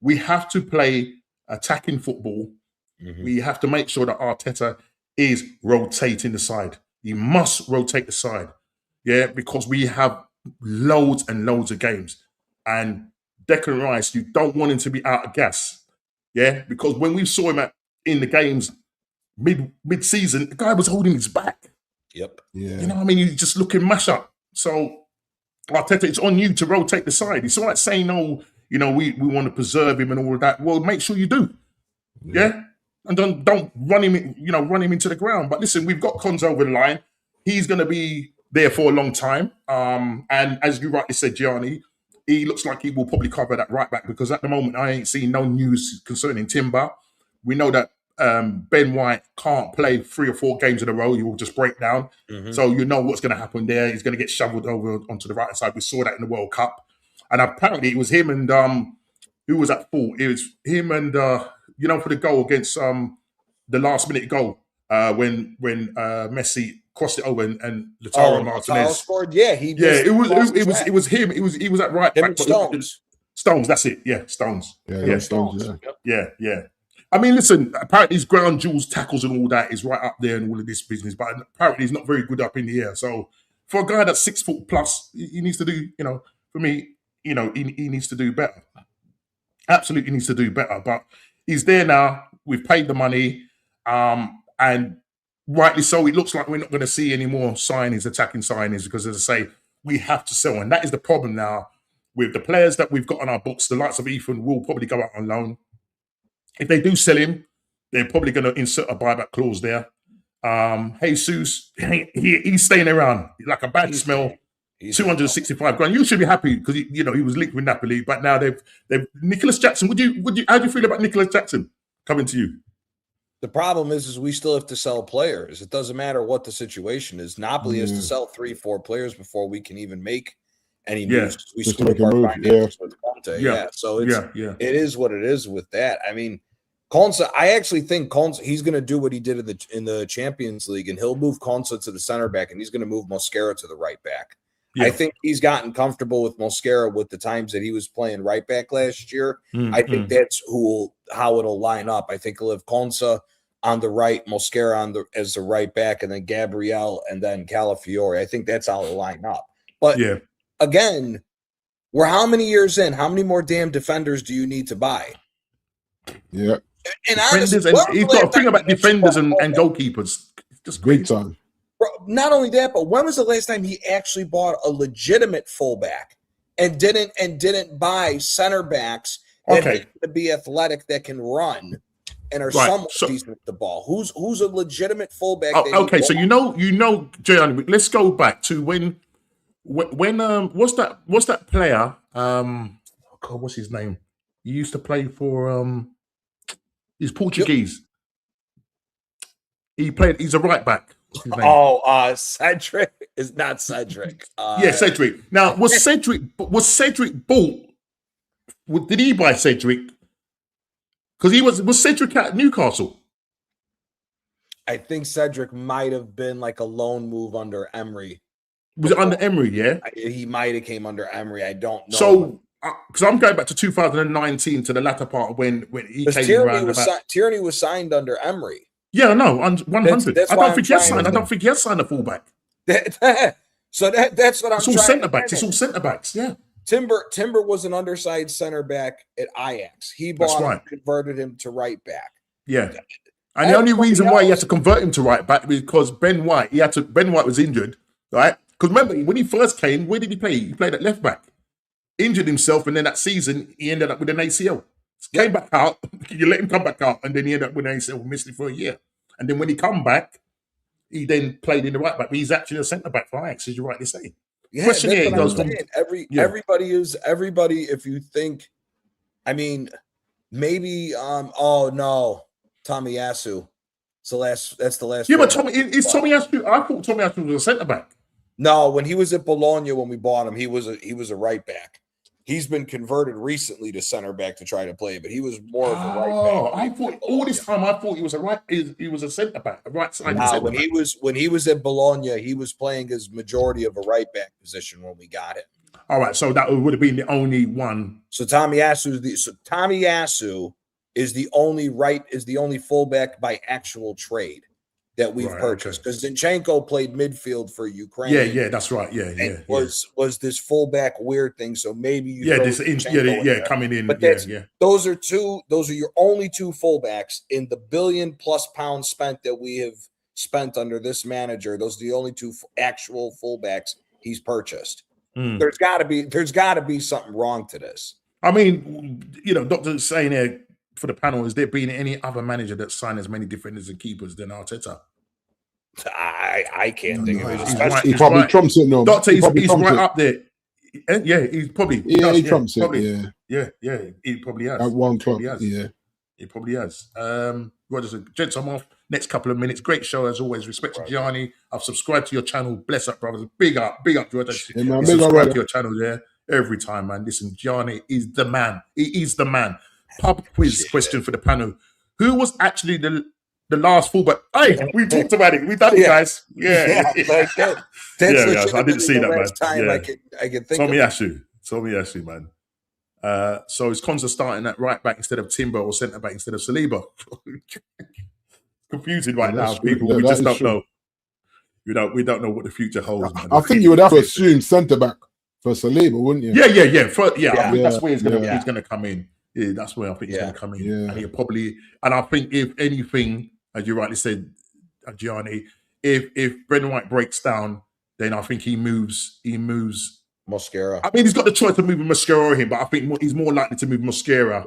we have to play attacking football. Mm-hmm. We have to make sure that Arteta is rotating the side. He must rotate the side. Yeah, because we have loads and loads of games. And Declan Rice, you don't want him to be out of gas. Yeah, because when we saw him in the games mid-season, the guy was holding his back. Yep. Yeah. You know what I mean? He's just looking mash up. So, Arteta, it's on you to rotate the side. It's all right saying, oh, you know, we want to preserve him and all of that. Well, make sure you do. Yeah? And don't run him into the ground. But listen, we've got Cons over the line. He's going to be there for a long time. And as you rightly said, Gianni, he looks like he will probably cover that right back, because at the moment I ain't seen no news concerning Timber. We know that Ben White can't play 3 or 4 games in a row. He will just break down. Mm-hmm. So you know what's going to happen there. He's going to get shoveled over onto the right side. We saw that in the World Cup. And apparently it was him and who was at fault? It was him and for the goal against the last minute goal when Messi crossed it over and Lautaro Martinez scored. Yeah, it was him. He was at right back. Stones, that's it. Yeah, Stones. Yeah, Stones. Yeah. I mean, listen, apparently his ground jewels, tackles and all that is right up there and all of this business, but apparently he's not very good up in the air. So for a guy that's 6 foot plus, he needs to do, for me, he needs to do better. Absolutely needs to do better. But he's there now. We've paid the money. And rightly so, it looks like we're not going to see any more attacking signings, because, as I say, we have to sell. And that is the problem now with the players that we've got on our books. The likes of Ethan will probably go out on loan. If they do sell him, they're probably going to insert a buyback clause there. Jesus, he's staying around like a bad smell. 265 grand. You should be happy because he was linked with Napoli, but now they've Nicholas Jackson. How do you feel about Nicholas Jackson coming to you? The problem is we still have to sell players. It doesn't matter what the situation is. Napoli has to sell 3-4 players before we can even make any moves. We screwed up our finances with Conte. So it is what it is with that. I mean, Konsa, I actually think Konsa, he's going to do what he did in the Champions League, and he'll move Konsa to the center back, and he's going to move Mosquera to the right back. I think he's gotten comfortable with Mosquera with the times that he was playing right back last year. I think that's how it'll line up. I think he'll have Konsa on the right, Mosquera as the right back, and then Gabriel, and then Calafiore. I think that's how it'll line up. But again, we're how many years in? How many more damn defenders do you need to buy? Yeah. And honestly, he's got a thing about defenders and goalkeepers. Just great time. Not only that, but when was the last time he actually bought a legitimate fullback and didn't buy center backs that are to be athletic, that can run and are somewhat decent with the ball? Who's a legitimate fullback? So Jay, let's go back to when what's that player? God, what's his name? He used to play for he's Portuguese. He's a right back. What's his name? Cedric is not Cedric. Yeah, Cedric. Now, was Cedric bought? Did he buy Cedric? Because he was Cedric at Newcastle? I think Cedric might have been like a loan move under Emery. Was it under Emery? Yeah, he might have came under Emery. I don't know. So, because I'm going back to 2019 to the latter part when he came around. Tierney was signed under Emery. Yeah, no, 100. That's I don't think he has signed. I don't think he has signed a fullback. That's what I'm. It's all centre backs. It's all centre backs. Yeah. Timber was an undersized center back at Ajax. He bought him, converted him to right back. Yeah. And the only reason why he had to convert him to right back because Ben White was injured, right? Because remember, when he first came, where did he play? He played at left back. Injured himself, and then that season, he ended up with an ACL. Came back out, you let him come back out, and then he ended up with an ACL, missed it for a year. And then when he come back, he then played in the right back, but he's actually a centre back for Ajax, as you rightly say. Yeah, question here goes from everybody. If you think, I mean, maybe oh no, Tomiyasu. That's the last. Yeah, but Tomiyasu. I thought Tomiyasu was a centre back. No, when he was at Bologna when we bought him, he was a right back. He's been converted recently to center back to try to play, but he was more of a right back. I thought all this time he was a centre back, a right side. When he was at Bologna, he was playing his majority of a right back position when we got him. All right, so that would have been the only one. So Tomiyasu is the only fullback by actual trade that we've purchased because Zinchenko played midfield for Ukraine. Yeah, that's right. Yeah. Was this fullback weird thing? So maybe coming in. But those are your only two fullbacks in the £1 billion+ spent that we have spent under this manager. Those are the only two actual fullbacks he's purchased. There's got to be something wrong to this. I mean, Doctor saying there for the panel, is there been any other manager that signed as many defenders and keepers than Arteta? I can't think of it. He probably trumps it. No, Doctor, he's right up there. Yeah, he's probably. He trumps it. Yeah, he probably has. At one club, yeah. He probably has. Rogers, gents, I'm off. Next couple of minutes. Great show as always. Respect to Gianni. I've subscribed to your channel. Bless up, brothers. Big up, George. Subscribe to your channel there every time, man. Listen, Gianni is the man. He is the man. Pub quiz question for the panel. Who was actually the last fullback? Hey, we talked about it. We done it, guys. Yeah. I didn't see that, man. Time I can think Tomiyasu, man. So is Konza starting at right back instead of Timber or centre back instead of Saliba? Confusing now, people. We just don't know. We don't know what the future holds, man. I think you would have to assume centre back for Saliba, wouldn't you? Yeah. I think that's where he's going to come in. Yeah, that's where I think he's going to come in. Yeah. And he'll probably, and I think if anything, as you rightly said, Gianni, if Brendan White breaks down, then I think he moves Mosquera. I mean, he's got the choice of moving Mosquera or him, but I think he's more likely to move Mosquera.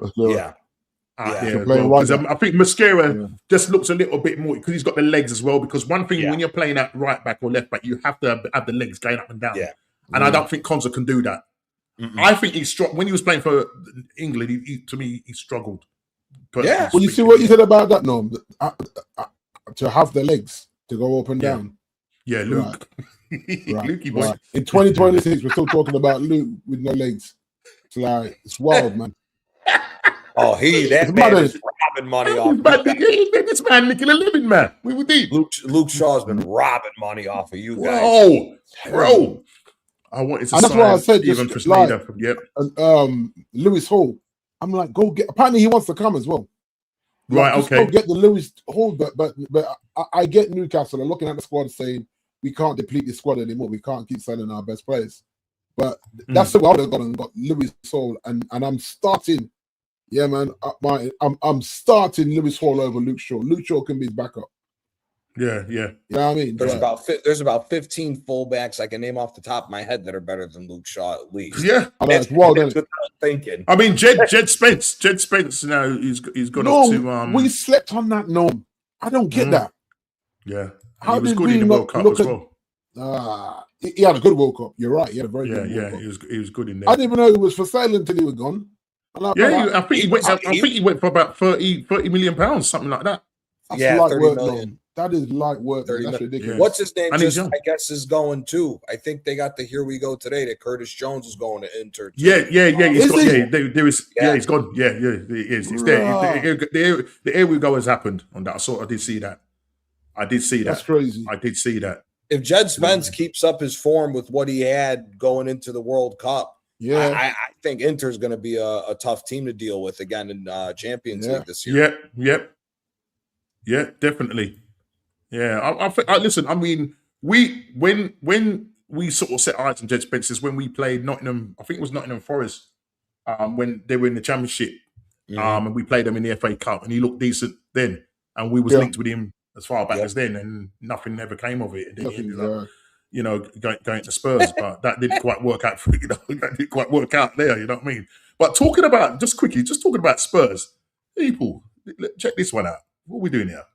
I think Mosquera just looks a little bit more because he's got the legs as well. Because one thing when you're playing at right back or left back, you have to have the legs going up and down. Yeah. And I don't think Konza can do that. I think he when he was playing for England, he struggled. Yeah. Well, you see what you said about that, Norm? To have the legs to go up and down. Yeah, Luke. Lukey boy. Right. In 2026, we're still talking about Luke with no legs. It's wild, man. Oh, that man is robbing money off. This man making a living, man. We would need. Luke Shaw's been robbing money off of you guys. Whoa, bro. I wanted to and that's why I said even just Lewis Hall. I'm like, go get. Apparently, he wants to come as well. Right. Okay. Go get the Lewis Hall, but I get Newcastle are looking at the squad saying we can't deplete the squad anymore. We can't keep selling our best players. But that's the way I would have gone and got Lewis Hall, and I'm starting. Yeah, man. I'm starting Lewis Hall over Luke Shaw. Luke Shaw can be his backup. Yeah. You know what I mean? There's about 15 fullbacks I can name off the top of my head that are better than Luke Shaw at least. Yeah, it's wild, isn't it? Thinking. I mean, Jed Spence. Now he's gone up to. We slept on that, Norm. I don't get that. Yeah, How he was did good we in the World Cup as well. He had a good World Cup. You're right. He had a very good World Cup. He was good in there. I didn't even know he was for sale until he was gone. I think he went. I think he went for about 30 million pounds, something like that. That's light work, million. That is light work. That's ridiculous. Yeah. What's his name? I guess is going too. I think they got the Here We Go today that Curtis Jones is going to Inter. Too. Yeah. He's gone. Yeah, it is. It's there. The Here We Go has happened on that. I did see that. That's crazy. I did see that. If Jed Spence keeps up his form with what he had going into the World Cup, I think Inter's going to be a tough team to deal with again in Champions League this year. Yeah, definitely. Yeah, listen. I mean, when we sort of set eyes on Jed Spence's when we played Nottingham. I think it was Nottingham Forest when they were in the Championship, and we played them in the FA Cup, and he looked decent then, and we was linked with him as far back as then, and nothing ever came of it. And then he ended up, going to Spurs, but that didn't quite work out for that didn't quite work out there. You know what I mean? But talking about Spurs, people, check this one out. What are we doing here?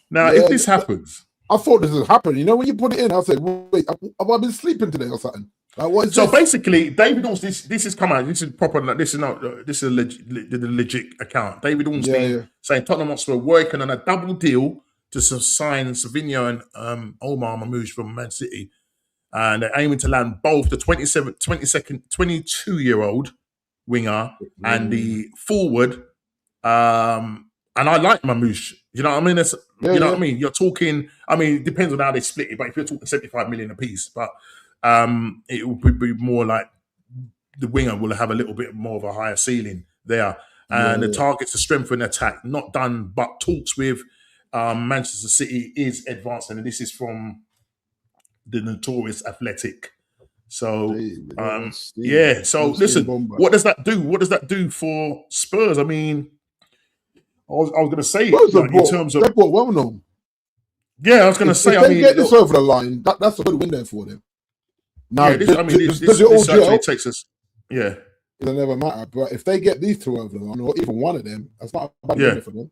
Now, if this happens... I thought this would happen. When you put it in, I said, wait, have I been sleeping today or something? Like, what is this? Basically, David Ornstein, this has come out. This is proper. This is a legit account. David Ornstein saying Tottenham Hotspur working on a double deal to sign Savinho and Omar Mamouche from Man City. And they're aiming to land both the 22-year-old winger and the forward. And I like Mamouche. You know what I mean? What I mean? You're talking, it depends on how they split it, but if you're talking 75 million a piece, but it will be more like the winger will have a little bit more of a higher ceiling there. And the target's to strengthen attack, not done, but talks with Manchester City is advancing. And this is from the notorious Athletic. So, So listen, what does that do? What does that do for Spurs? I mean, I was going to say, in terms of... They bought well known. Yeah, I was going to say, if they get this over the line, that's a good win there for them. Now, this actually takes us... Yeah. It'll never matter. But if they get these two over the line, or even one of them, that's not a bad win for them.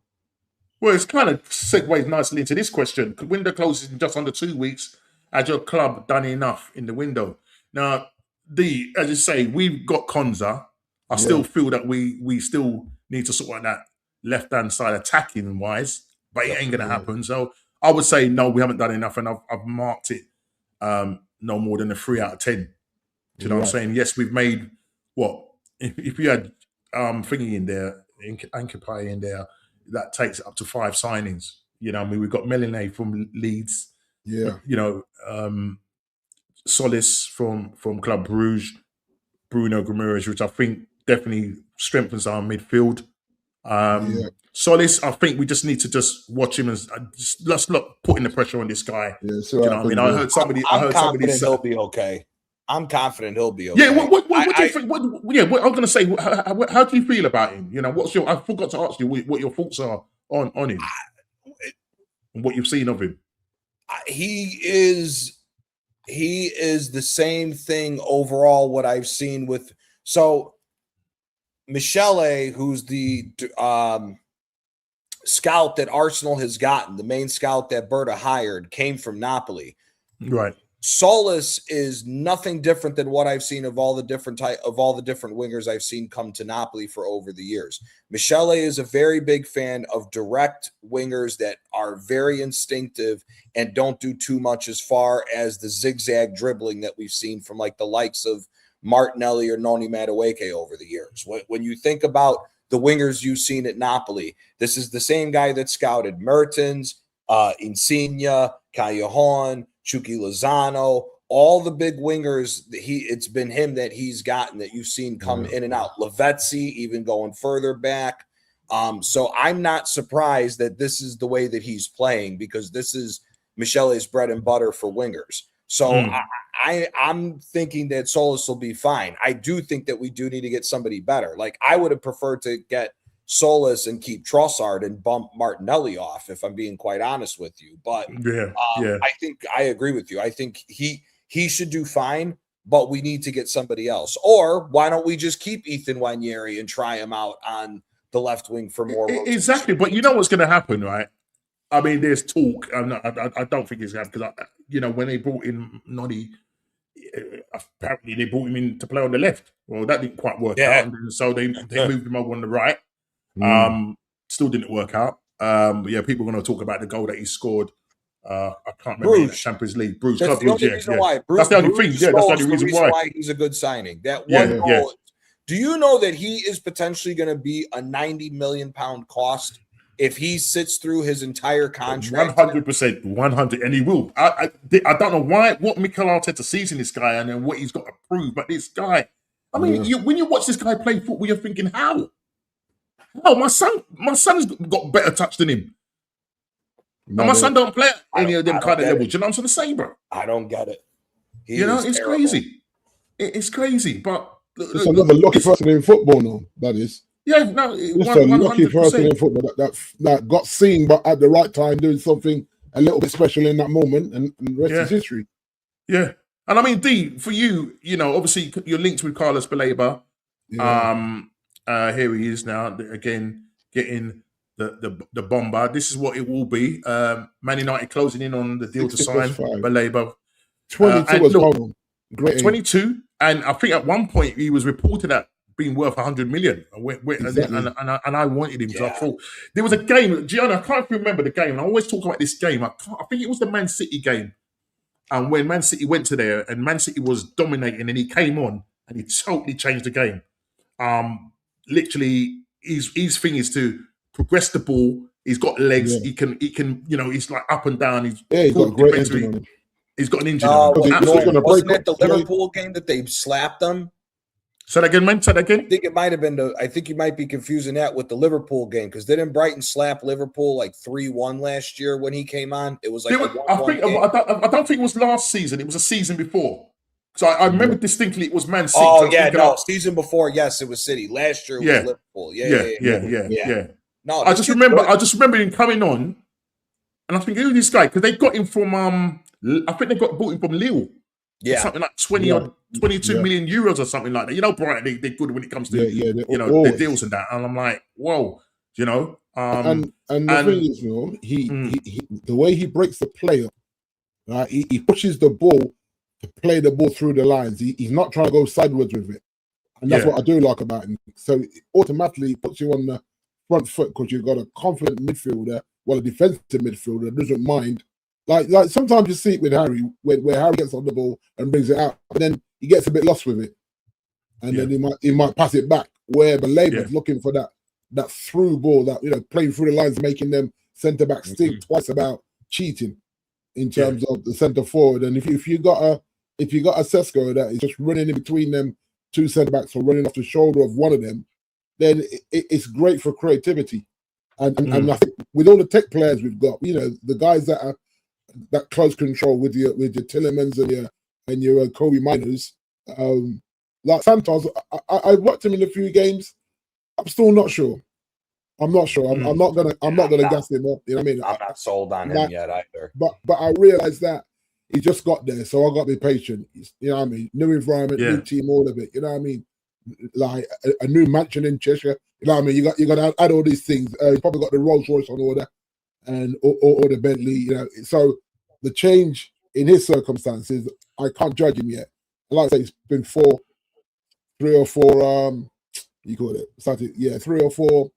Well, it's kind of segues nicely into this question. Window closes in just under 2 weeks. Has your club done enough in the window? Now, as you say, we've got Konza. I still feel that we still need to sort out that left-hand side attacking wise, but it ain't going to happen. So I would say, no, we haven't done enough, and I've marked it no more than a 3 out of 10. Do you know what I'm saying? Yes, we've made what? If you had thingy in there, Ankepai in there, that takes it up to 5 signings. You know, we've got Meliné from Leeds. Yeah. Solis from Club Brugge, Bruno Guimaraes, which I think definitely strengthens our midfield. Solis, I think we just need to just watch him as let's not putting the pressure on this guy. Yeah, you know what I mean? I heard somebody say he'll be okay. I'm confident he'll be okay. Yeah, what do you think? I was going to say, how do you feel about him? You know, I forgot to ask you what your thoughts are on him and what you've seen of him. He is the same thing overall. What I've seen with Michele, who's the scout that Arsenal has gotten, the main scout that Berta hired, came from Napoli. Right. Solis is nothing different than what I've seen of all the different wingers I've seen come to Napoli for over the years. Michele is a very big fan of direct wingers that are very instinctive and don't do too much as far as the zigzag dribbling that we've seen from like the likes of Martinelli or Noni Madueke over the years. When you think about the wingers you've seen at Napoli, this is the same guy that scouted Mertens, Insigne, Callejon, Chucky Lozano, all the big wingers. It's been him that he's gotten that you've seen come in and out. Lavezzi, even going further back. So I'm not surprised that this is the way that he's playing, because this is Michele's bread and butter for wingers. So I'm thinking that Solis will be fine. I do think that we do need to get somebody better. Like, I would have preferred to get Solis and keep Trossard and bump Martinelli off, if I'm being quite honest with you. But I think I agree with you. I think he should do fine, but we need to get somebody else. Or why don't we just keep Ethan Nwaneri and try him out on the left wing for more rotations? Exactly. But you know what's going to happen, right? I mean, there's talk. I don't think it's happened because when they brought in Noddy, apparently they brought him in to play on the left. Well, that didn't quite work out, and then, so they moved him over on the right. Still didn't work out. Yeah, people are going to talk about the goal that he scored. I can't remember in the Champions League. Bruce, that's the only reason why. That's the only thing. Yeah, that's the only reason why he's a good signing. That one goal. Yeah. Do you know that he is potentially going to be a 90 million pound cost if he sits through his entire contract? 100%, 100, and he will. I don't know what Mikel Arteta sees in this guy and then what he's got to prove. But this guy, I mean, when you watch this guy play football, you're thinking, how? Oh, my son's got better touch than him. And my son don't play at any of them kind of levels. You know what I'm saying, bro? I don't get it. It's crazy. It's crazy, but it's another lucky person in football now. That is. Yeah, no, it's a lucky person in football that got seen, but at the right time doing something a little bit special in that moment, and the rest is history. Yeah, and I mean, D, for you, obviously you're linked with Carlos Baleba. Yeah. Here he is now again getting the bomber. This is what it will be. Man United closing in on the deal to sign Baleba. 22 was wrong. Great 22, and I think at one point he was reported at being worth 100 million. Exactly. And I wanted him. So I thought there was a game. Gianna, I can't remember the game. And I always talk about this game. I think it was the Man City game. And when Man City went to there, and Man City was dominating, and he came on and he totally changed the game. Literally, his thing is to progress the ball. He's got legs. He can. He's like up and down. He's got a great engine on him. He's got an engine on him. Wasn't it the Liverpool game that they slapped them? Say that again, man. Say that again. I think it might have been I think you might be confusing that with the Liverpool game, because didn't Brighton slap Liverpool like 3-1 last year when he came on? It was like I don't think it was last season. It was a season before. So I remember distinctly it was Man City. Oh yeah, no, season before, yes, it was City. Last year it was Liverpool. Yeah. No, I just remember him coming on, and I think who's this guy? Because they got him from I think they bought him from Lille. Yeah, something like 22 million euros or something like that. Brighton, they're good when it comes to the deals and that. And I'm like, whoa, and the thing is, he the way he breaks the play up, he pushes the ball to play the ball through the lines. He's not trying to go sideways with it, and that's what I do like about him. So it automatically puts you on the front foot because you've got a confident midfielder, a defensive midfielder doesn't mind. Like sometimes you see it with Harry, where Harry gets on the ball and brings it out, but then he gets a bit lost with it, and then he might pass it back. Where Baleba's looking for that through ball, that playing through the lines, making them centre backs think twice about cheating in terms of the centre forward. And if you got a Sesko that is just running in between them two centre backs or running off the shoulder of one of them, then it's great for creativity. And I think with all the tech players we've got, the guys that are that close control with your Tillemans and your Kobe Miners, like Santos, I watched him in a few games. I'm still not sure. I'm not sure. I'm not gonna gas him up. You know what I mean? I'm not sold on him yet either. But I realize that he just got there, so I got to be patient. You know what I mean? New environment, new team, all of it. You know what I mean? Like a new mansion in Cheshire. You know what I mean? You got to add all these things. He's probably got the Rolls Royce on order, and or the Bentley. So the change in his circumstances, I can't judge him yet. Like I say, it's been 3 or 4. You call it? 3 or 4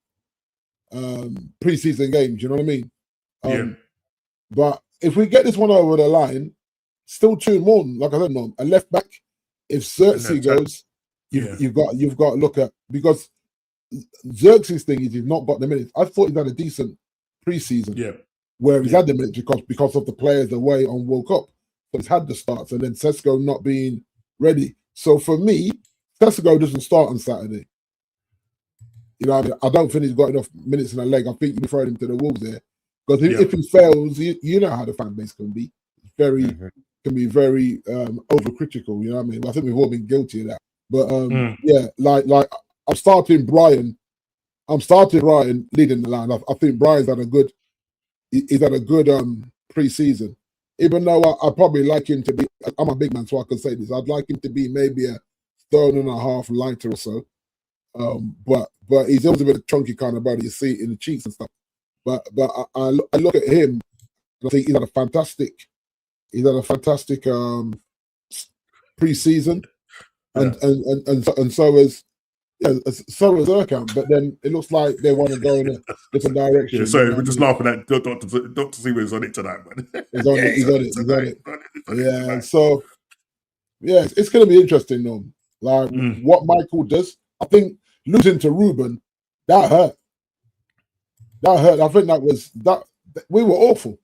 preseason games. You know what I mean? But if we get this one over the line, still 2 more. Like I said, a left back. If Xerxes goes, you've got to look at, because Xerxes' thing is he's not got the minutes. I thought he's had a decent preseason. Where he's had the minutes because of the players away on World Cup. So he's had the starts, and then Sesko not being ready. So for me, Sesko doesn't start on Saturday. I don't think he's got enough minutes in the leg. I think you're throwing him to the wolves there. Because if he fails, you know how the fan base can be. Can be very overcritical, you know what I mean? I think we've all been guilty of that. But like I'm starting Brian leading the line. I think Brian's had a good pre-season, even though I probably like him to be. I'm a big man, so I can say this. I'd like him to be maybe a 1.5 lighter or so. But he's always a bit chunky kind of body. You see it in the cheeks and stuff. But I look at him, and I think he's had a fantastic pre-season, and so is Urkamp. But then it looks like they want to go in a different direction. Yeah, sorry, we're just laughing at Dr. Seaman's on it tonight, man. He's on it. Yeah, and so it's going to be interesting, though. Like what Michael does. I think losing to Reuben, that hurt. I think that we were awful.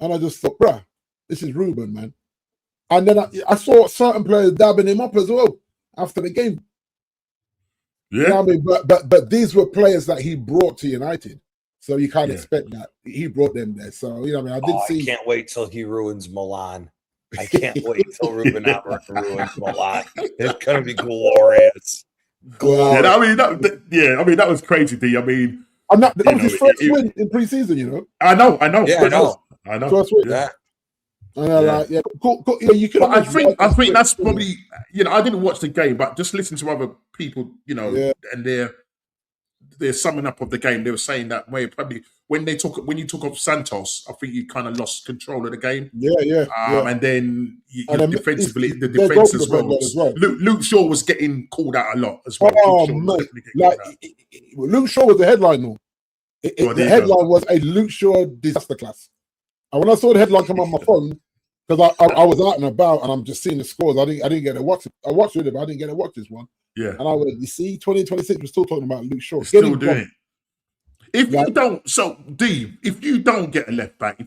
And I just thought, bruh, this is Reuben, man. And then I saw certain players dabbing him up as well after the game. Yeah. You know what I mean? But these were players that he brought to United. So you can't expect that. He brought them there. So, you know what I mean? I can't wait till he ruins Milan. I can't wait till Reuben ruins Milan. It's going to be glorious. Yeah, that was crazy, D. I mean, that was his first win in pre-season, you know. I know. Yeah, I know. First win. Yeah. Cool. Yeah, you could. I think that's probably, you know, I didn't watch the game, but just listen to other people, you know, and their summing up of the game. They were saying that when you took off Santos, I think you kind of lost control of the game. Yeah. And then defensively, the defense as well. Luke Shaw was getting called out a lot as well. Oh man, Luke Shaw was the headline though. The headline was a Luke Shaw disaster class. And when I saw the headline come on my phone, because I was out and about and I'm just seeing the scores, I didn't get to watch it. I watched it, but I didn't get to watch this one. Yeah. And I was, you see, 2026, we're still talking about Luke Shaw. Still doing it. If you don't get a left back,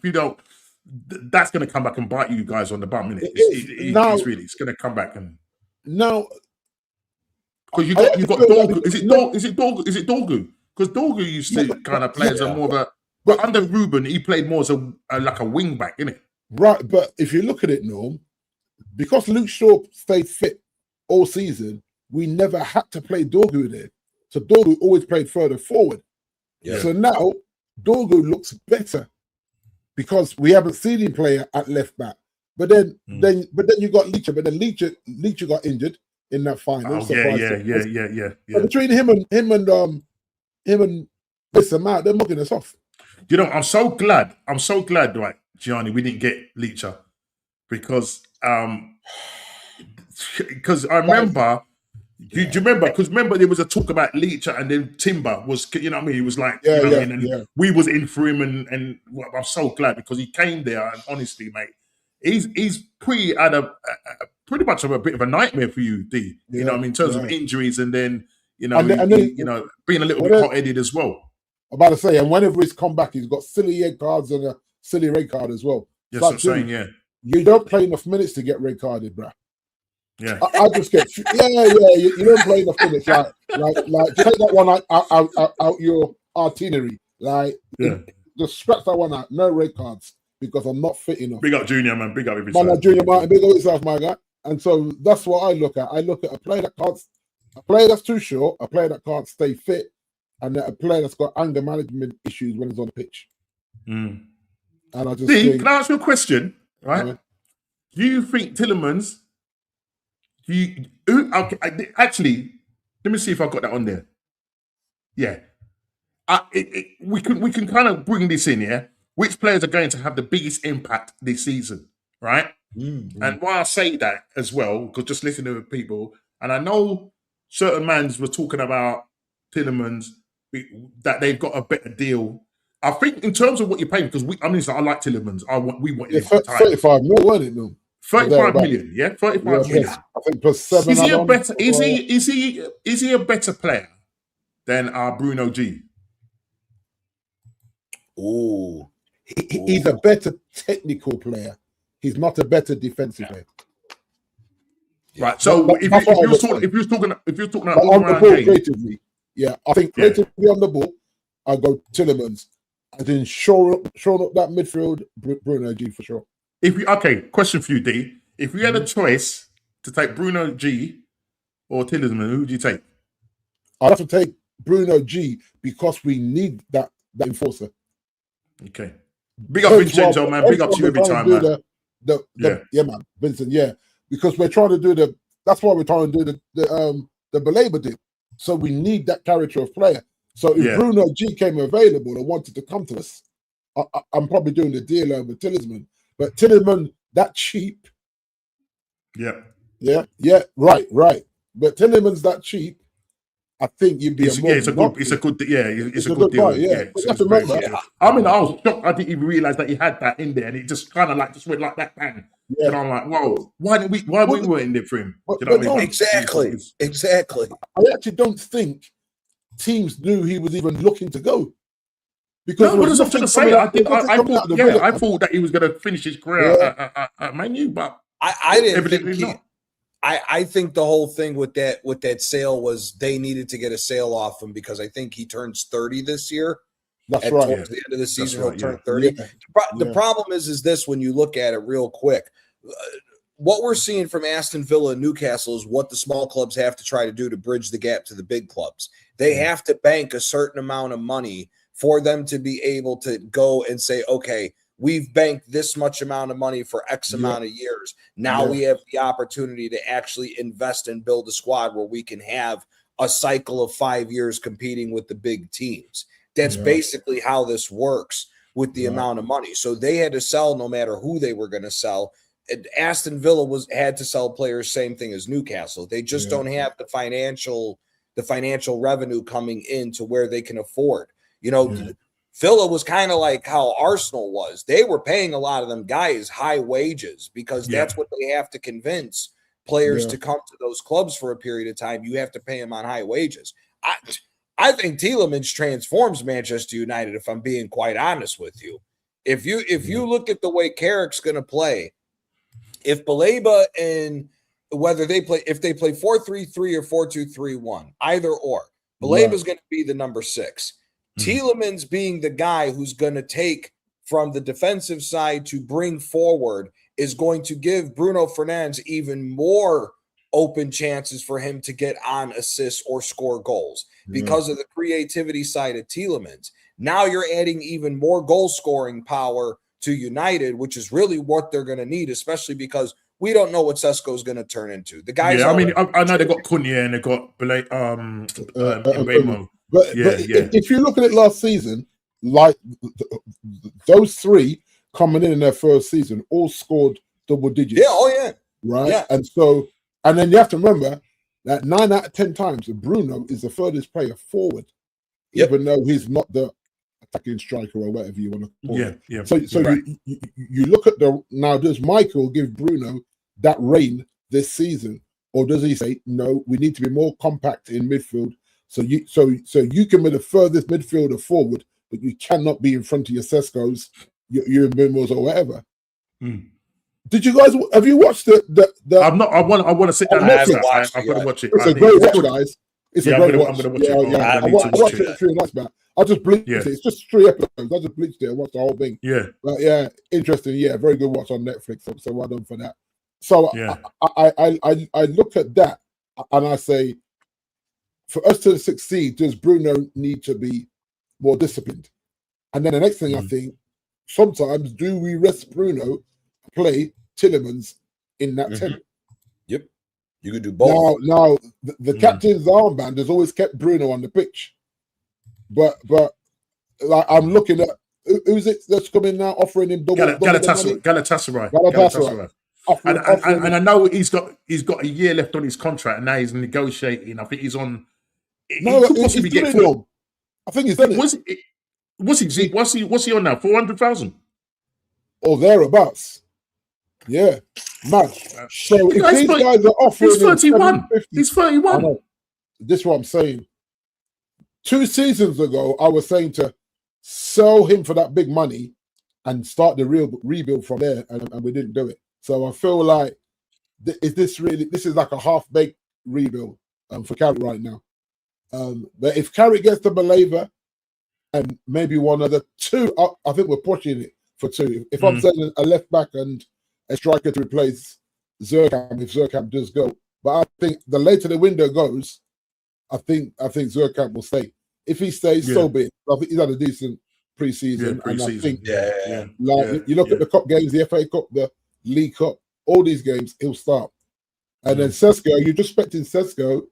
that's going to come back and bite you guys on the bum, innit? It's going to come back and now because you've got Dorgu. Is it Dorgu? Because Dorgu used to kind of play as a more of a. But under Reuben, he played more as like a wing back, innit? Right, but if you look at it, Norm, because Luke Shaw stayed fit all season, we never had to play Dorgu there. So Dorgu always played further forward. Yeah. So now Dorgu looks better because we haven't seen him play at left back. But then you got Leacher, but then Leacher got injured in that final. Oh, yeah. But between him and Mr. Matt, they're mugging us off. You know, I'm so glad, right, Gianni, we didn't get Leacher because I remember. Do you remember? Because remember there was a talk about Leacher and then Timber was, you know what I mean? He was like, we was in for him and I'm so glad because he came there and honestly, mate, he's pretty much of a bit of a nightmare for you, D. You know what I mean? In terms of injuries and then, you know, being a little bit hot-headed as well. I'm about to say, and whenever he's come back, he's got silly red cards and a silly red card as well. Yes, like, I'm saying, yeah. You don't play enough minutes to get red carded, bruh. Yeah, I just get You don't play enough minutes, like take that one out your artillery, just scratch that one out. No red cards because I'm not fit enough. Big up Junior, man. Big up every man. Junior Martin, big up yourself, my guy. And so that's what I look at. I look at a player that's too short, a player that can't stay fit, and a player that's got anger management issues when he's on the pitch. Mm. And I just think, can I ask you a question? Right? Do you think Tielemans? Actually, let me see if I've got that on there. Yeah, we can kind of bring this in. Yeah, which players are going to have the biggest impact this season, right? Mm-hmm. And why I say that as well, because just listening to people, and I know certain mans were talking about Tielemans that they've got a better deal. I think in terms of what you're paying, because I like Tielemans. We want 35 million, wasn't it? No. 35 million, yeah, 35 million. I think plus 7. Is he a better player than Bruno G? Oh, he's a better technical player. He's not a better defensive player. Right. So if you're talking about all on the ball creatively, I think creatively on the ball, I go Tielemans, and then shore up that midfield, Bruno G for sure. Question for you, D. If you had a choice to take Bruno G or Tielemans, who would you take? I'd have to take Bruno G because we need that enforcer. Okay. Big up Vincenzo, man. Big up to you every time, man. Man. Vincent, because we're trying to do that's why we're trying to do the Baleba deal. So we need that character of player. So if Bruno G came available and wanted to come to us, I'm probably doing the deal over Tillman. But Tillman, that cheap. Yeah, right. But Tillman's that cheap. I think you'd be it's a good deal. Buy, yeah. But you have to remember, I mean, I was shocked. I didn't even realize that he had that in there, and it just kind of like just went like that bang. Yeah. And I'm like, whoa, why we weren't in there for him? Exactly. I actually don't think teams knew he was even looking to go. Because no, but as I was going to say, I thought that he was going to finish his career at Man U, but I didn't think not. I think the whole thing with that sale was they needed to get a sale off him because I think he turns 30 this year. That's right. Towards the end of the season, he'll turn 30. Yeah. The problem is this when you look at it real quick. What we're seeing from Aston Villa and Newcastle is what the small clubs have to try to do to bridge the gap to the big clubs. They have to bank a certain amount of money for them to be able to go and say, okay, we've banked this much amount of money for X amount of years. Now we have the opportunity to actually invest and build a squad where we can have a cycle of 5 years competing with the big teams. That's basically how this works with the amount of money. So they had to sell no matter who they were going to sell. Aston Villa had to sell players, same thing as Newcastle. They just don't have the financial revenue coming in to where they can afford. Villa was kind of like how Arsenal was. They were paying a lot of them guys high wages because that's what they have to convince players to come to those clubs for a period of time. You have to pay them on high wages. I think Tielemans transforms Manchester United, if I'm being quite honest with you. If you look at the way Carrick's going to play, if Baleba and if they play 4-3-3 or 4-2-3-1, either or, Baleba's going to be the number 6. Tielemans being the guy who's going to take from the defensive side to bring forward is going to give Bruno Fernandes even more open chances for him to get on assists or score goals because of the creativity side of Tielemans. Now you're adding even more goal scoring power to United, which is really what they're going to need, especially because we don't know what Sesko is going to turn into. The guys, I know they got Cunha and they got Mbemo. But if you look at it last season, like those three coming in their first season all scored double digits. Right. Yeah. And then you have to remember that 9 out of 10 times Bruno is the furthest player forward, even though he's not the attacking striker or whatever you want to call it. So you look at does Michael give Bruno that reign this season, or does he say no? We need to be more compact in midfield. So you can be the furthest midfielder forward, but you cannot be in front of your Seskos, your Mbemos or whatever. Did you guys have you watched the I'm not. I want to sit down and watch that. I'm going to watch it. It's a great watch, guys. It's a great watch. I'm going to watch it. I watched it 3 nights back. I just bleached it. It's just 3 episodes. I just bleached it and watched the whole thing. But interesting. Very good watch on Netflix. So well done for that. So I look at that and I say, for us to succeed, does Bruno need to be more disciplined? And then the next thing I think, sometimes do we rest Bruno, play Tielemans in that 10? Yep. You could do both. Now the captain's armband has always kept Bruno on the pitch. But like I'm looking at who's it that's coming now offering him Galatasaray. And I know he's got a year left on his contract, and now he's negotiating. I think he's on. He's get full. I think he's done it. What's he on now? 400,000 or thereabouts. Yeah, man. So if these guys are offering, he's 31. He's 31. This is what I'm saying. 2 seasons ago, I was saying to sell him for that big money and start the real rebuild from there, and we didn't do it. So I feel like this is like a half-baked rebuild for Carrick right now. But if Carrick gets the Baleba and maybe one of the 2, I think we're pushing it for 2. If I'm saying a left back and a striker to replace Zerkamp, if Zerkamp does go, but I think the later the window goes, I think Zerkamp will stay. If he stays, so be it. I think he's had a decent pre-season. And I think, you look at the cup games, the FA Cup, the League Cup, all these games, he'll start. And then Sesko, you're just expecting Sesko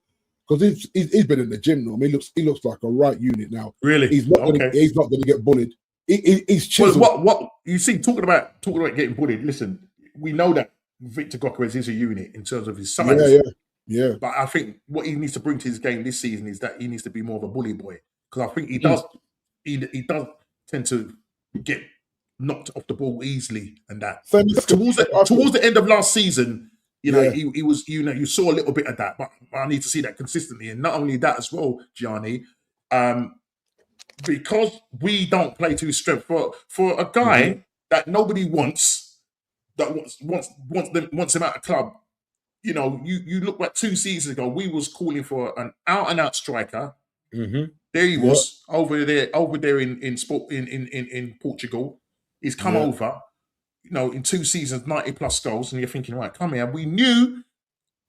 because he's been in the gym now. I mean, he looks like a right unit now. Really? He's not going to get bullied. He's chiseled. Well, what you see, talking about getting bullied. Listen, we know that Victor Gokres is a unit in terms of his size. Yeah. But I think what he needs to bring to his game this season is that he needs to be more of a bully boy, because I think he does tend to get knocked off the ball easily, and that towards the end of last season, you know, he was, you know, you saw a little bit of that, but I need to see that consistently. And not only that as well, Gianni, because we don't play to his strength, for a guy that nobody wants, that wants him out of club. You know, you look like 2 seasons ago, we was calling for an out and out striker. There he was over there in Portugal. He's come over, you know, in 2 seasons, 90 plus goals, and you're thinking, right, come here. We knew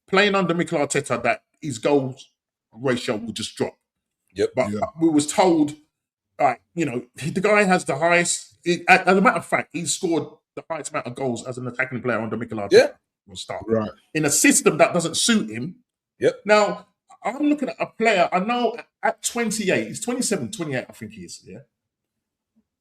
playing under Mikel Arteta that his goals ratio would just drop. But we was told, right, you know, the guy has the highest. As a matter of fact, he scored the highest amount of goals as an attacking player under Mikel Arteta. Will start in a system that doesn't suit him. Now, I'm looking at a player, I know at 28, he's 27, 28, I think he is,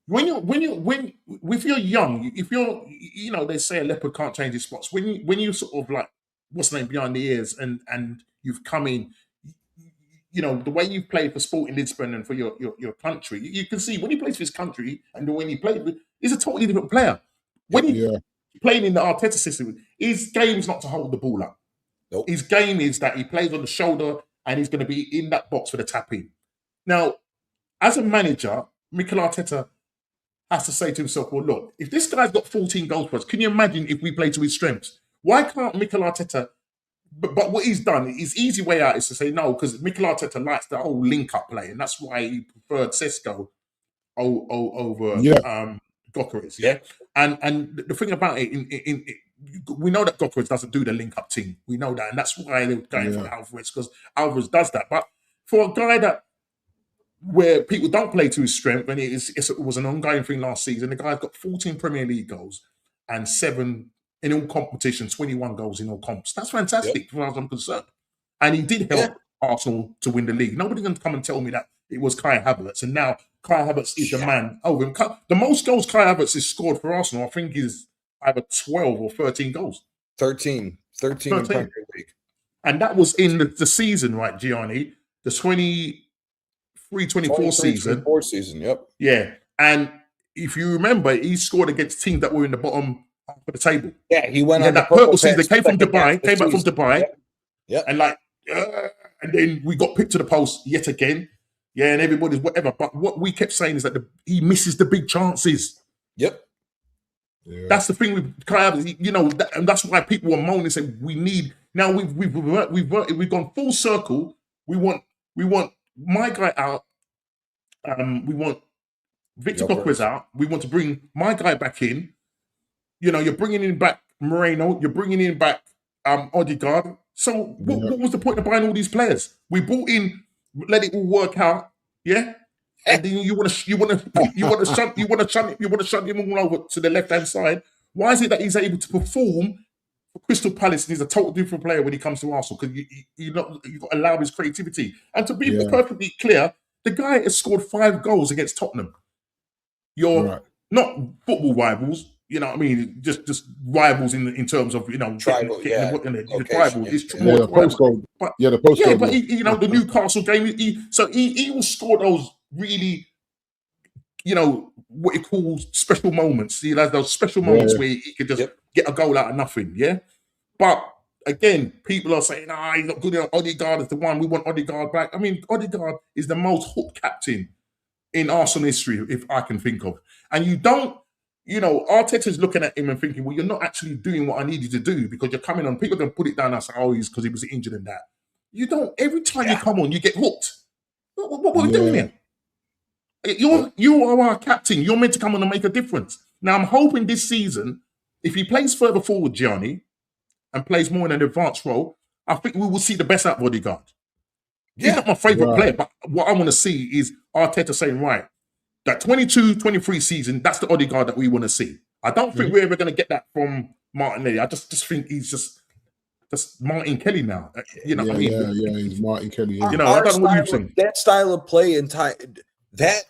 When if you're young, if you're, you know, they say a leopard can't change his spots. When you sort of like, what's the name, behind the ears, and you've come in, you know, the way you've played for Sporting Lisbon and for your country, you can see when he plays for his country and when he played, he's a totally different player. When he playing in the Arteta system, his game's not to hold the ball up. His game is that he plays on the shoulder and he's going to be in that box for the tap-in. Now, as a manager, Mikel Arteta has to say to himself, well, look, if this guy's got 14 goals for us, can you imagine if we play to his strengths? Why can't Mikel Arteta... But what he's done, his easy way out is to say no, because Mikel Arteta likes the whole link-up play, and that's why he preferred Sesko over Gokres, And the thing about it, we know that Gokres doesn't do the link-up thing. We know that, and that's why they were going for Alvarez, because Alvarez does that. But for a guy where people don't play to his strength, and it was an ongoing thing last season, the guy's got 14 Premier League goals and 7 in all competitions, 21 goals in all comps. That's fantastic as far as I'm concerned. And he did help Arsenal to win the league. Nobody can come and tell me that it was Kai Havertz, and now Kai Havertz is the man over him. The most goals Kai Havertz has scored for Arsenal, I think, is either 12 or 13 goals. 13 in Premier League. And that was in the season, right, Gianni? The 23-24 season. 24 season, Yeah. And if you remember, he scored against teams that were in the bottom half of the table. Yeah, he went on that purple season. They came back from Dubai. And and then we got picked to the post yet again. Yeah, and everybody's whatever. But what we kept saying is that he misses the big chances. That's the thing with Kai Havertz, you know, and that's why people were moaning and saying we need. Now we've gone full circle. We want my guy out. We want Victor Gokres out. We want to bring my guy back in. You know, you're bringing in back Moreno. You're bringing in back Odegaard. So what was the point of buying all these players? We bought in, let it all work out, and then you want to shut him all over to the left hand side. Why is it that he's able to perform for Crystal Palace and he's a total different player when he comes to Arsenal? Because you've got to allow his creativity. And to be perfectly clear, the guy has scored 5 goals against Tottenham. You're not football rivals. You know what I mean? Just rivals in terms of, you know, tribal, the tribal. It's more the postcode. The postcode. Yeah, but you know, the Newcastle game, he will score those really, you know, what he calls special moments. He has those special moments where he could just get a goal out of nothing, But again, people are saying, he's not good enough. Odegaard is the one. We want Odegaard back. I mean, Odegaard is the most hooked captain in Arsenal history, if I can think of. And you don't, you know, Arteta's looking at him and thinking, well, you're not actually doing what I need you to do because you're coming on. People are going to put it down and say, he's because he was injured and that. You don't. Every time you come on, you get hooked. What are we doing here? You are our captain. You're meant to come on and make a difference. Now, I'm hoping this season, if he plays further forward, Gianni, and plays more in an advanced role, I think we will see the best out of Odegaard. He's not my favourite player, but what I want to see is Arteta saying, right, that 22-23 season, that's the Odegaard that we want to see. I don't think we're ever going to get that from Martinelli. I just think he's just just Martin Kelly now. You know what I mean? Yeah, he's Martin Kelly. You know, I don't know what you think. That style of play and time, that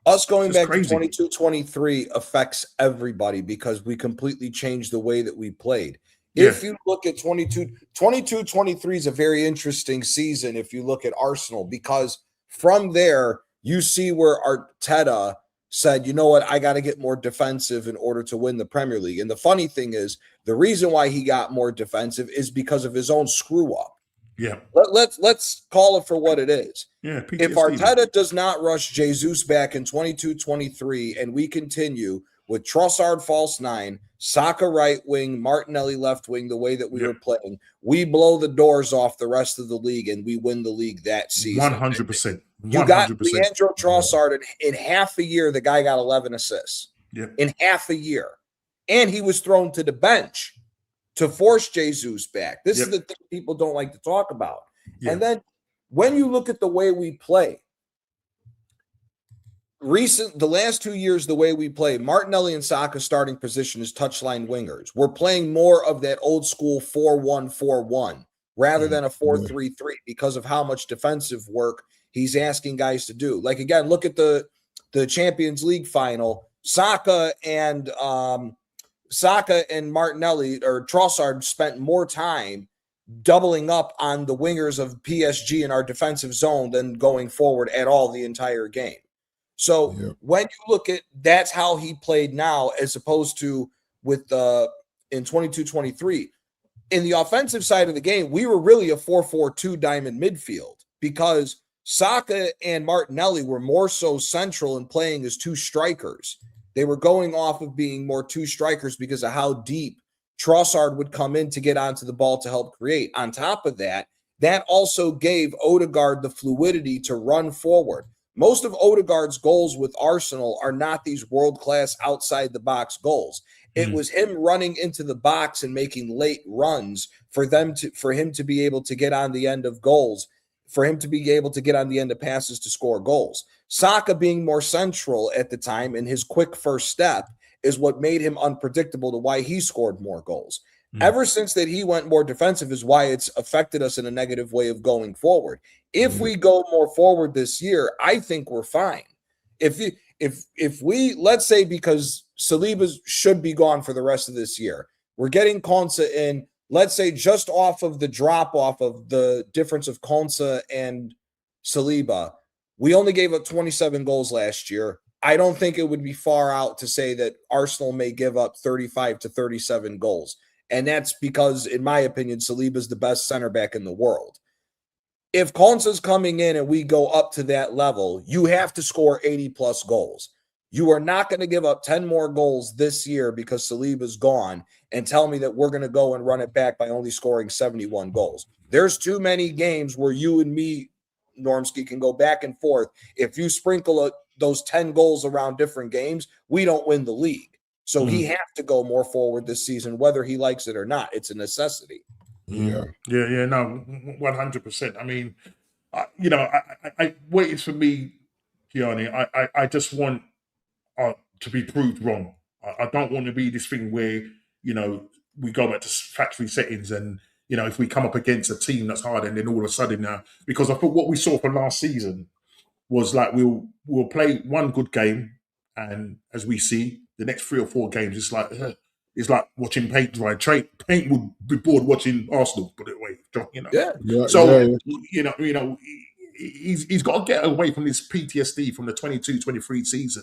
us going back to 22-23 affects everybody because we completely changed the way that we played. Yeah. If you look at 22-23 is a very interesting season if you look at Arsenal, because from there you see where Arteta said, you know what, I got to get more defensive in order to win the Premier League. And the funny thing is, the reason why he got more defensive is because of his own screw up. Yeah. Let's call it for what it is. Yeah. PTSD, if Arteta does not rush Jesus back in 22-23 and we continue with Trossard false 9, Saka right wing, Martinelli left wing, the way that we were playing, we blow the doors off the rest of the league and we win the league that season. 100%. You got Leandro Trossard in half a year. The guy got 11 assists in half a year. And he was thrown to the bench to force Jesus back. This is the thing people don't like to talk about. And then when you look at the way we play, the last 2 years, the way we play, Martinelli and Saka's starting position is touchline wingers. We're playing more of that old school 4-1-4-1 rather than a 4-3-3 because of how much defensive work he's asking guys to do. Like, again, look at the Champions League final. Saka and Martinelli or Trossard spent more time doubling up on the wingers of PSG in our defensive zone than going forward at all the entire game. So when you look at that's how he played now as opposed to with in 22-23. In the offensive side of the game, we were really a 4-4-2 diamond midfield because Saka and Martinelli were more so central in playing as two strikers. They were going off of being more two strikers because of how deep Trossard would come in to get onto the ball to help create. On top of that, that also gave Odegaard the fluidity to run forward. Most of Odegaard's goals with Arsenal are not these world-class outside-the-box goals. It was him running into the box and making late runs for him to be able to get on the end of goals, for him to be able to get on the end of passes to score goals. Saka being more central at the time and his quick first step is what made him unpredictable to why he scored more goals. Ever since that he went more defensive is why it's affected us in a negative way of going forward. If we go more forward this year, I think we're fine. If we, let's say, because Saliba should be gone for the rest of this year, we're getting Konsa in, let's say, just off of the drop off of the difference of Konsa and Saliba. We only gave up 27 goals last year. I don't think it would be far out to say that Arsenal may give up 35 to 37 goals. And that's because, in my opinion, Saliba is the best center back in the world. If Konsa's coming in and we go up to that level, you have to score 80-plus goals. You are not going to give up 10 more goals this year because Saliba's gone and tell me that we're going to go and run it back by only scoring 71 goals. There's too many games where you and me, Normski, can go back and forth. If you sprinkle those 10 goals around different games, we don't win the league. So he has to go more forward this season, whether he likes it or not. It's a necessity. No, 100%. I mean, I waited for me, Gianni. I just want to be proved wrong. I don't want to be this thing where, we go back to factory settings and, if we come up against a team that's hard and then all of a sudden now, because I thought what we saw from last season was like we'll play one good game, and as we see the next 3 or 4 games, it's like watching paint dry. Paint would be bored watching Arsenal, put it away. He's got to get away from this PTSD from the 22-23 season.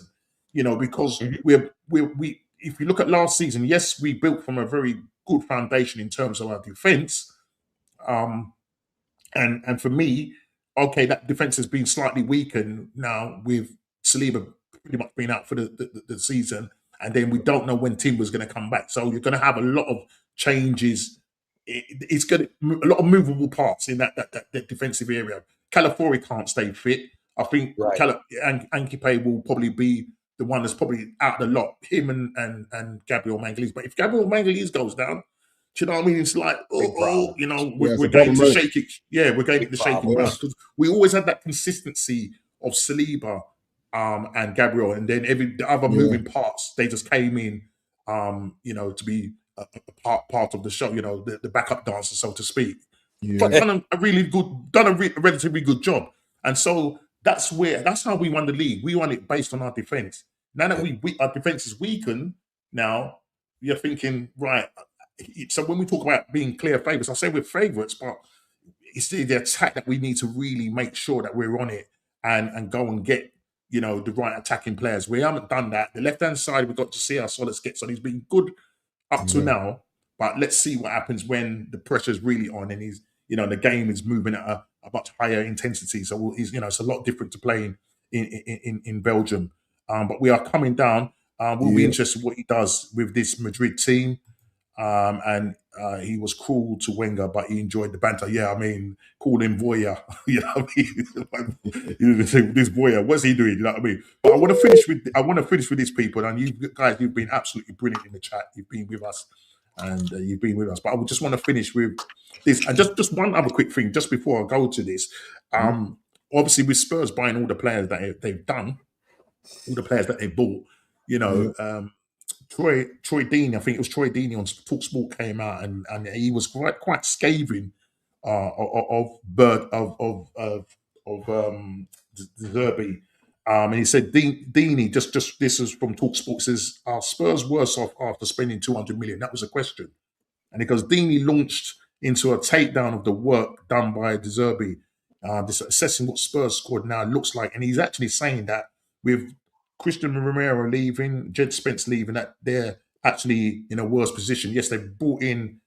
Because we if you look at last season, yes, we built from a very good foundation in terms of our defense. And for me, okay, that defense has been slightly weakened now with Saliba pretty much being out for the season. And then we don't know when Timber's going to come back. So you're going to have a lot of changes. It's going to a lot of movable parts in that defensive area. Calafiori can't stay fit. I think Ankipe will probably be the one that's probably out of the lot. Him and Gabriel Magalhaes. But if Gabriel Magalhaes goes down, do you know what I mean? It's like, we're going to shake it. Yeah, we're going to shake it around because we always had that consistency of Saliba and Gabriel, and then the other moving parts, they just came in, to be part of the show, you know, the backup dancer, so to speak. Yeah. But done a relatively good job. And so that's how we won the league. We won it based on our defense. Now that our defense is weakened, now you're thinking, right. So when we talk about being clear favorites, I say we're favorites, but it's the attack that we need to really make sure that we're on it and go and get, you know, the right attacking players. We haven't done that. The left-hand side, we've got to see how Solid gets on. He's been good up to now, but let's see what happens when the pressure's really on and he's, you know, the game is moving at a much higher intensity. So he's, you know, it's a lot different to playing in Belgium. But we are coming down. We'll be interested what he does with this Madrid team. And he was cruel to Wenger, but he enjoyed the banter. Yeah, I mean, called him Voya. You know what I mean? This Voya, what's he doing? You know what I mean? But I want to finish with these people. And you guys, you've been absolutely brilliant in the chat. You've been with us, and you've been with us. But I just want to finish with this, and just one other quick thing, just before I go to this. Obviously, with Spurs buying all the players that they've done, all the players that they bought, you know. Troy Deeney, I think it was Troy Deeney on TalkSport came out and he was quite scathing of Zerbi. And he said Deeney, just this is from TalkSport, says, are Spurs worse off after spending 200 million? That was a question. And because Deeney launched into a takedown of the work done by De Zerbi, this assessing what Spurs squad now looks like, and he's actually saying that with Christian Romero leaving, Jed Spence leaving, that they're actually in a worse position. Yes, they've brought in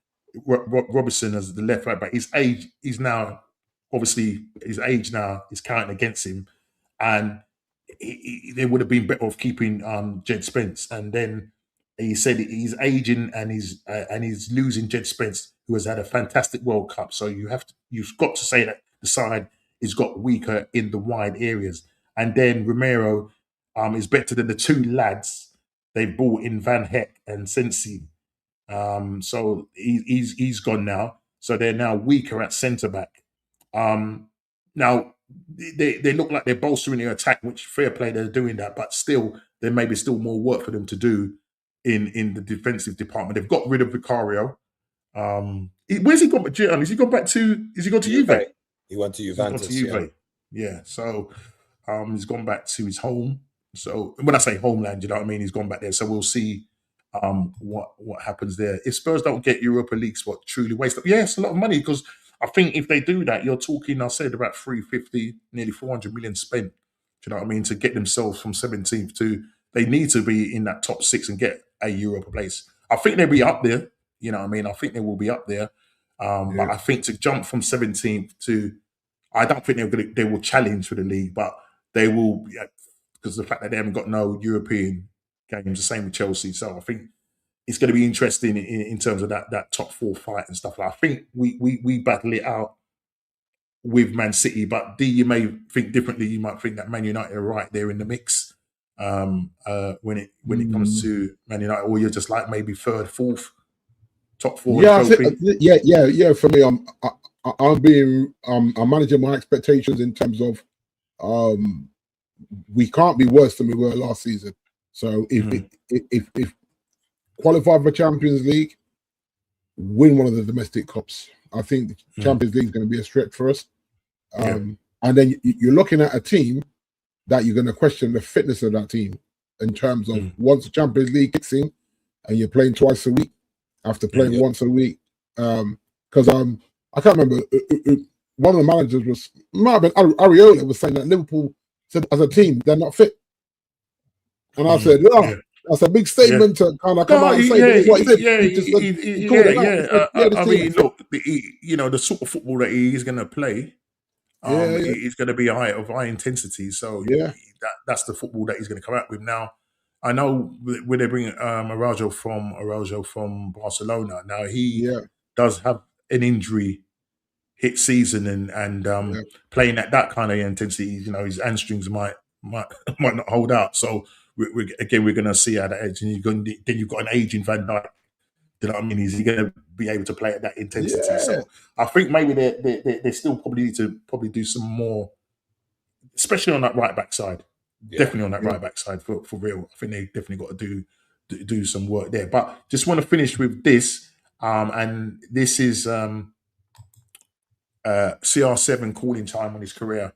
Robertson as the left right back. His age is now, obviously, his age now is counting against him, and they would have been better off keeping Jed Spence. And then he said he's aging and he's losing Jed Spence, who has had a fantastic World Cup. So you've got to say that the side has got weaker in the wide areas. And then Romero is better than the two lads they bought in Van Heck and Sensi. So he's gone now. So they're now weaker at centre back. Now they look like they're bolstering their attack, which fair play they're doing that, but still there may be still more work for them to do in the defensive department. They've got rid of Vicario. Where's he gone? Has he gone back to? Is he gone to Juve? He went to Juventus. Yeah. So he's gone back to his home. So when I say homeland, you know what I mean? He's gone back there. So we'll see what happens there. If Spurs don't get Europa League spot, truly waste. Yeah, it's a lot of money because I think if they do that, you're talking, I said, about 350, nearly 400 million spent. Do you know what I mean? To get themselves from 17th to, they need to be in that top 6 and get a Europa place. I think they'll be up there. You know what I mean? I think they will be up there. But I think to jump from 17th to, I don't think they will challenge for the league, but they will, because the fact that they haven't got no European games, the same with Chelsea. So I think it's going to be interesting in terms of that top 4 fight and stuff. Like, I think we battle it out with Man City, but D, you may think differently. You might think that Man United are right there in the mix when it comes to Man United, or you're just like maybe 3rd, 4th, top 4. Yeah. For me, I'm managing my expectations in terms of we can't be worse than we were last season. So if qualify for Champions League, win one of the domestic cups, I think the Champions League is going to be a stretch for us. And then you're looking at a team that you're going to question the fitness of that team in terms of once the Champions League kicks in and you're playing twice a week after playing once a week. Because I can't remember, one of the managers might have been Areola was saying that Liverpool said as a team they're not fit. And I said, that's a big statement to kind of come out and say. I mean, look, the sort of football that he's going to play, is going to be of high intensity. So that's the football that he's going to come out with. Now, I know when they bring Araujo from Barcelona. Now he does have an injury hit season and playing at that kind of intensity, his hamstrings might not hold out. So we're going to see how that edge. And then you've got an aging Van Dijk. You know what I mean? Is he going to be able to play at that intensity? Yeah. So I think maybe they still probably need to do some more, especially on that right back side. Yeah. Definitely on that right back side for real. I think they definitely got to do some work there. But just want to finish with this, and this is CR7 calling time on his career.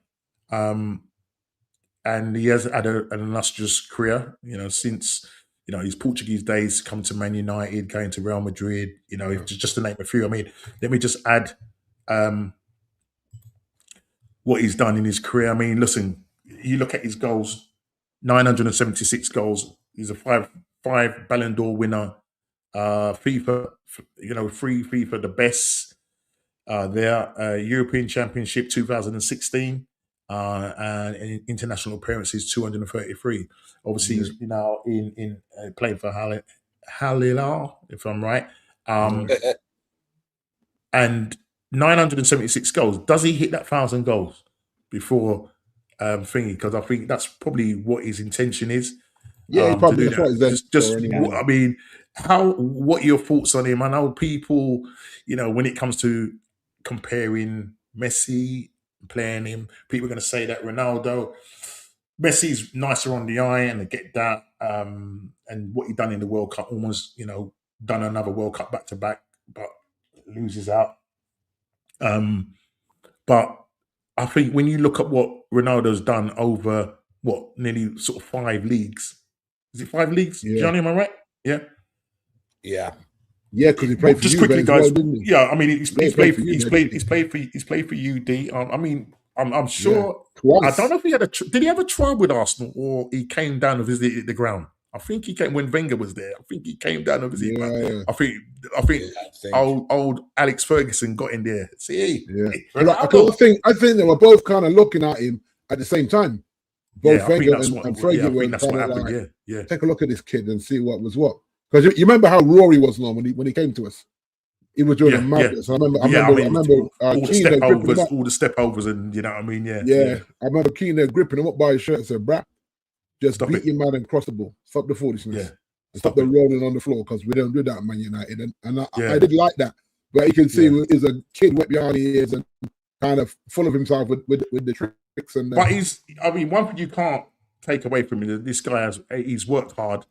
And he has had an illustrious career, since his Portuguese days, come to Man United, going to Real Madrid, just to name a few. I mean, let me just add what he's done in his career. I mean, listen, you look at his goals, 976 goals. He's a five Ballon d'Or winner. FIFA, free FIFA, the best there. European Championship 2016. And international appearances 233. Obviously, he's now in playing for Halilal, if I'm right. And 976 goals. Does he hit that 1,000 goals before thingy? Because I think that's probably what his intention is. Yeah, probably that's what he's I mean, what are your thoughts on him? I know people, when it comes to comparing Messi, playing him, people are going to say that Messi's nicer on the eye, and they get that. And what he done in the World Cup, almost, done another World Cup back to back, but loses out. But I think when you look at what Ronaldo's done over nearly sort of 5 leagues, is it 5 leagues? Yeah. Johnny, am I right? Yeah. Yeah. Yeah, because he played for just you, quickly, guys. well, didn't he? Yeah, I mean, he's played for UD. I mean, I'm sure. Twice. I don't know if he had did he have a trial with Arsenal, or he came down and visited the ground? I think he came when Wenger was there. I think he came down and visited. Yeah. I think old Alex Ferguson got in there. See, I think they were both kind of looking at him at the same time. Both Wenger and Fergie were kind of like, take a look at this kid and see what was what. Because you remember how Rory was when he came to us. He was doing a madness. I remember all the step overs, and you know what I mean. Yeah. I remember Keane gripping him up by his shirt and said, "Brad, just beat your man and cross the ball. Stop the foolishness. Yeah. And stop the rolling on the floor, because we don't do that at Man United." And I did like that. But you can see he's a kid wet behind the ears and kind of full of himself with the tricks. And but one thing you can't take away from him, this guy he's worked hard.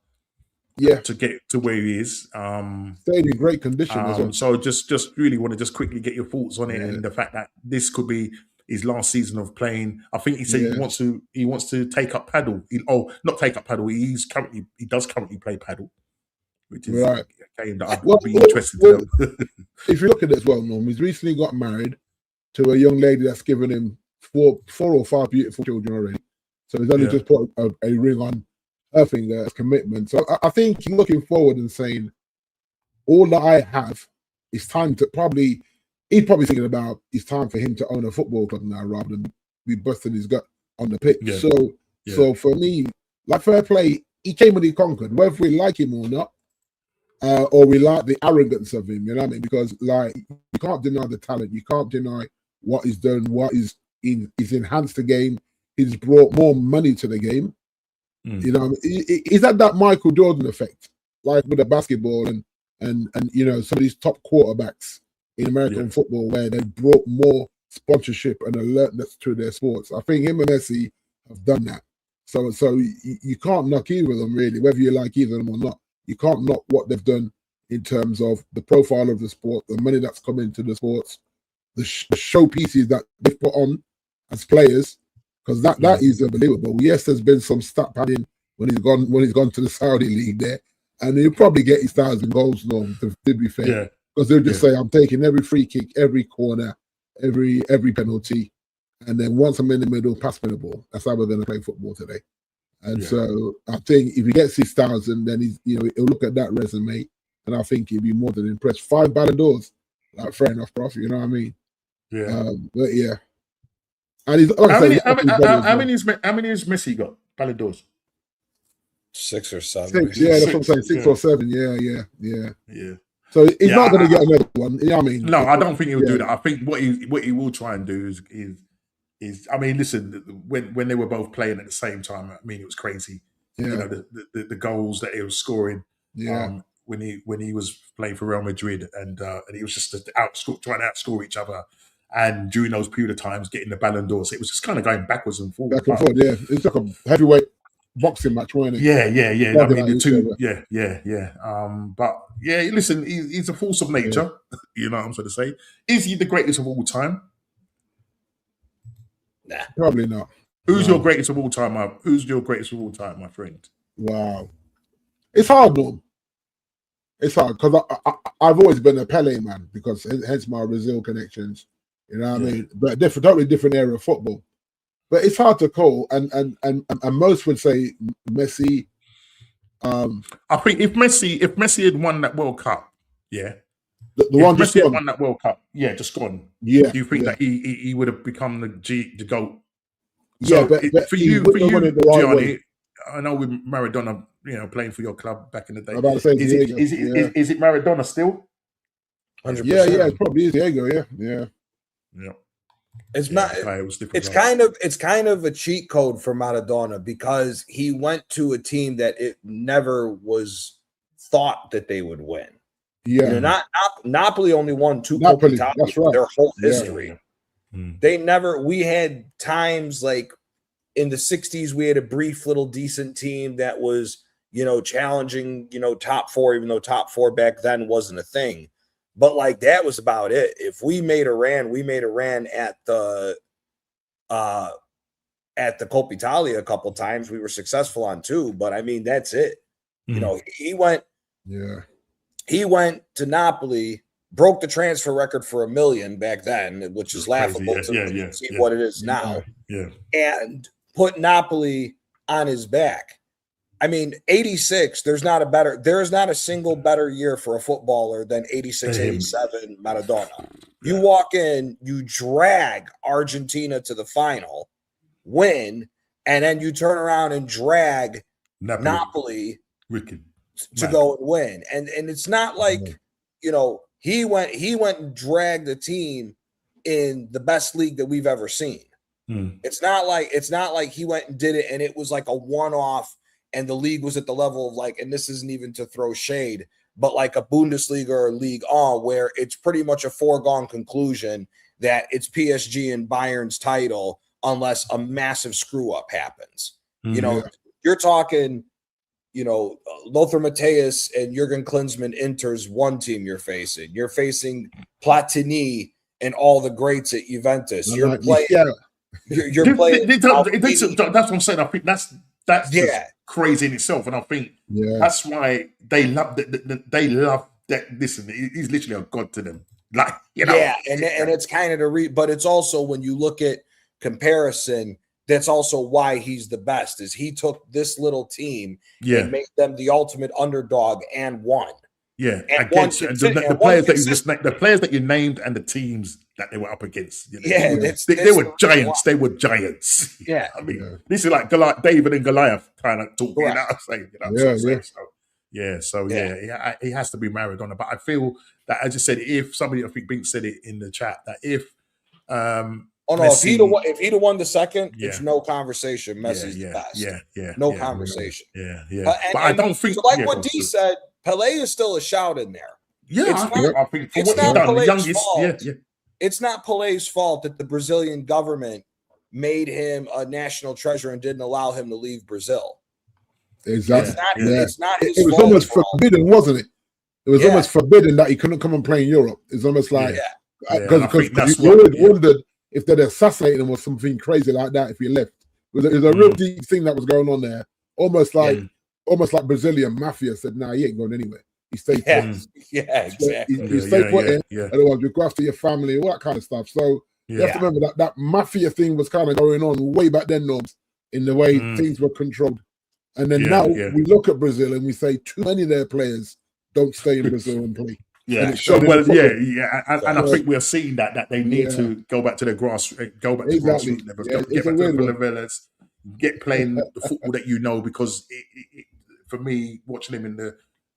To get to where he is. Stayed in great condition as well. So just really want to just quickly get your thoughts on it, and the fact that this could be his last season of playing. I think he said he wants to take up paddle. Not take up paddle. He does currently play paddle, which is a game that I'd be interested to know. If you look at it as well, Norm, he's recently got married to a young lady that's given him four or five beautiful children already. So he's only just put a ring on her finger as commitment. So I think he's looking forward and saying, all that I have is time to he's probably thinking about it's time for him to own a football club now, rather than be busting his gut on the pitch. Yeah. So for me, like, fair play, he came and he conquered, whether we like him or not, or we like the arrogance of him, you know what I mean? Because, like, you can't deny the talent, you can't deny what he's done, he's enhanced the game, he's brought more money to the game. You know, is that Michael Jordan effect, like with the basketball and you know, some of these top quarterbacks in American football, where they brought more sponsorship and alertness to their sports? I think him and Messi have done that. So you can't knock either of them, really, whether you like either of them or not. You can't knock what they've done in terms of the profile of the sport, the money that's come into the sports, the showpieces that they've put on as players. Because that is unbelievable. Yes, there's been some stat padding when he's gone to the Saudi league there, and he'll probably get his 1,000 goals, Norm, to be fair. Because they'll just say, I'm taking every free kick, every corner, every penalty, and then once I'm in the middle, pass me the ball. That's how we're going to play football today. And so I think if he gets his 1,000, then he'll look at that resume, and I think he'll be more than impressed. 5 Ballon d'Ors, like, fair enough, prof. You know what I mean? Yeah. But yeah. And he's, how many has Messi got? Ballon d'Ors? 6 or 7. 6, yeah, that's what I'm saying. 6 or 7. Yeah. So he's not going to get another one. You know what I mean? No, I don't think he'll do that. I think what he will try and do is I mean, listen, when they were both playing at the same time, I mean, it was crazy. Yeah. You know, the goals that he was scoring. Yeah. When he was playing for Real Madrid, and he was just trying to outscore each other. And during those period of times, getting the Ballon d'Or, so it was just kind of going backwards and forwards. Back and forth, yeah. It's like a heavyweight boxing match, weren't it? Yeah. I Nothing mean, like the each two. other. Yeah. But yeah, listen, he's a force of nature. You know what I'm trying to say? Is he the greatest of all time? Nah. Probably not. Who's No. your greatest of all time? Who's your greatest of all time, my friend? Wow. It's hard, Norm. It's hard because I've always been a Pele man because hence my Brazil connections. You know what I mean? But totally different area of football. But it's hard to call, and most would say Messi. I think if Messi had won that World Cup, the if one just Messi had gone. won that World Cup, just gone. Yeah. Do you think that he would have become the GOAT? Yeah, So but for he you, wouldn't have won it the right Gianni, way. I know with Maradona, playing for your club back in the day. I'm about to say Diego. Is it Maradona still? 100%. Yeah, it's probably Diego. Yeah. It's not. It's kind of a cheat code for Maradona because he went to a team that it never was thought that they would win. Yeah, not Napoli only won 2 Napoli, Coppa that's Italia right. their whole history. They never. We had times like in the 60s, we had a brief little decent team that was challenging top 4, even though top 4 back then wasn't a thing. But like that was about it. If we made a ran at the Coppa Italia a couple times. We were successful on 2, but I mean that's it. He went to Napoli, broke the transfer record for $1 million back then, which is laughable to see what it is now. And put Napoli on his back. I mean, 86, there is not a single better year for a footballer than 86, 87 Maradona. You walk in, you drag Argentina to the final, win, and then you turn around and drag Napoli to go and win. And it's not like, he went and dragged a team in the best league that we've ever seen. It's not like he went and did it and it was like a one-off and the league was at the level of like, and this isn't even to throw shade, but like a Bundesliga or Ligue 1 where it's pretty much a foregone conclusion that it's PSG and Bayern's title unless a massive screw up happens. You're talking, Lothar Matthäus and Jurgen Klinsmann Inter's one team you're facing. You're facing Platini and all the greats at Juventus. You're playing. You're playing. That's what I'm saying. I think that's just crazy in itself, and I think that's why they love that. Listen, he's literally a god to them. Like and it's kind of but it's also when you look at comparison, that's also why he's the best. Is he took this little team and made them the ultimate underdog and won. Yeah, against the players that you named and the teams that they were up against. They were giants. They were giants. Yeah, I mean, this is like David and Goliath kind of talking. You know what I'm saying? So he has to be Maradona. But I feel that, as you said, if somebody, I think Bink said it in the chat, that if Messi, if he'd have won the second, it's no conversation. Messi's the best. No conversation. But I don't think, what D said, Pele is still a shout in there. I think for what he's done, the youngest. It's not Pele's fault that the Brazilian government made him a national treasure and didn't allow him to leave Brazil. Exactly. It's not his fault. It was almost forbidden, wasn't it? It was almost forbidden that he couldn't come and play in Europe. It's almost like because you always wondered if they'd assassinate him or something crazy like that if he left. It was a real deep thing that was going on there. Almost like Brazilian mafia said, "Nah, he ain't going anywhere. He stayed put." Exactly. He stayed put in. Otherwise, you go after your family, all that kind of stuff. So you have to remember that mafia thing was kind of going on way back then, Norms, in the way things were controlled. And then now we look at Brazil and we say too many of their players don't stay in Brazil and play. And I think we're seeing that they need to go back to their grassroots levels, get back to the favelas, get playing the football that because for me, watching him in the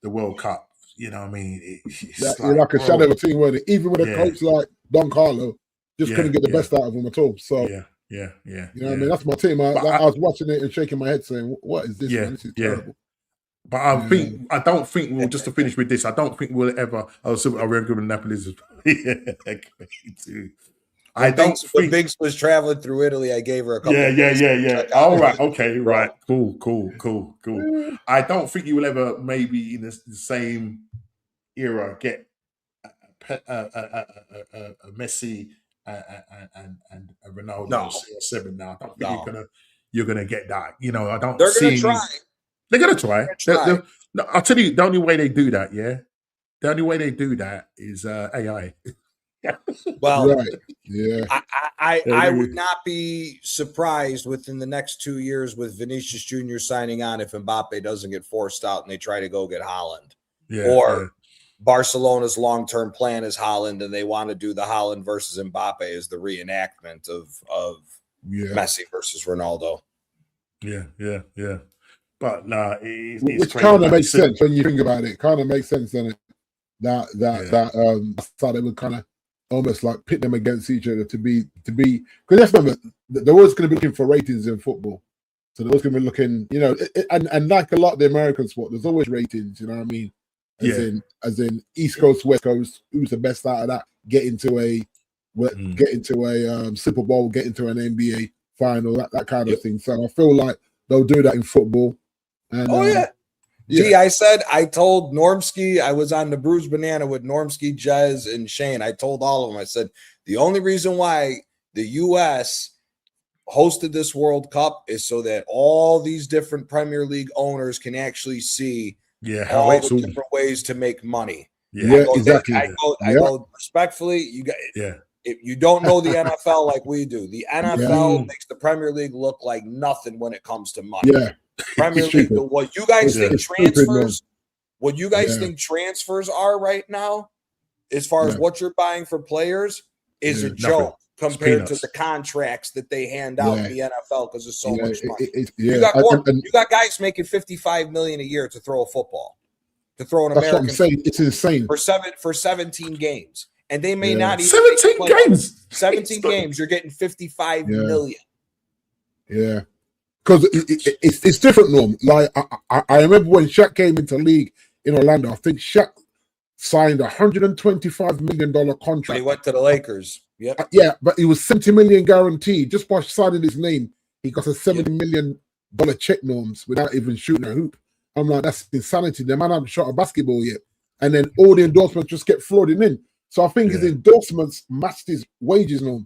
World Cup, you know what I mean? It's like a shadow of a team, weren't it? Even with a coach like Don Carlo, just couldn't get the best out of him at all. So you know what I mean? That's my team. I was watching it and shaking my head saying, what is this? Man? This is terrible. But I don't think we'll, just to finish with this, I don't think we'll ever, I remember Napoli's I don't when think. Binks was traveling through Italy, I gave her a couple. Yeah. All right. Okay. Right. Cool. I don't think you will ever, maybe in the same era, get a Messi and a Ronaldo No. CR7 now. I don't think No. you're gonna get that. You know, I don't They're see gonna any. try. They're gonna try. They're gonna try. No, I'll tell you, the only way they do that, the only way they do that is AI. Well, Right. Yeah. I would not be surprised within the next 2 years with Vinicius Jr. signing on if Mbappe doesn't get forced out and they try to go get Haaland. Or Barcelona's long-term plan is Haaland, and they want to do the Haaland versus Mbappe as the reenactment of Messi versus Ronaldo. Yeah. But nah, it's which crazy. kind of makes sense when you think about it. Kind of makes sense, doesn't it? That's how they would kind of almost like pit them against each other to be because let's remember they're always going to be looking for ratings in football. So they're always going to be looking, you know, and like a lot of the American sport, there's always ratings. You know what I mean? As in East Coast, West Coast, who's the best out of that? Get into a Super Bowl, get into an NBA final, that kind of thing. So I feel like they'll do that in football. And, Gee, I told Normski, I was on the Bruised Banana with Normski, Jez, and Shane. I told all of them, I said, the only reason why the U.S. hosted this World Cup is so that all these different Premier League owners can actually see all the different ways to make money. Exactly. I go respectfully, you got if you don't know the NFL like we do, the NFL makes the Premier League look like nothing when it comes to money. Yeah. Premier League, what you guys think transfers, think transfers are right now, as far as what you're buying for players, is a joke compared to the contracts that they hand out in the NFL because there's so much money. You got guys making $55 million a year to throw a football, to throw an American. That's what I'm saying. It's insane for 17 games, and they may not even 17 games. 17 games. You're getting $55 million. Yeah. Because it's different, Norm. Like I remember when Shaq came into league in Orlando. I think Shaq signed $125 million contract. But he went to the Lakers. Yep. Yeah, but he was $70 million guaranteed. Just by signing his name, he got a $70 million check, Norms, without even shooting a hoop. I'm like, that's insanity. The man hasn't shot a basketball yet, and then all the endorsements just get flooding in. So I think his endorsements matched his wages, Norm.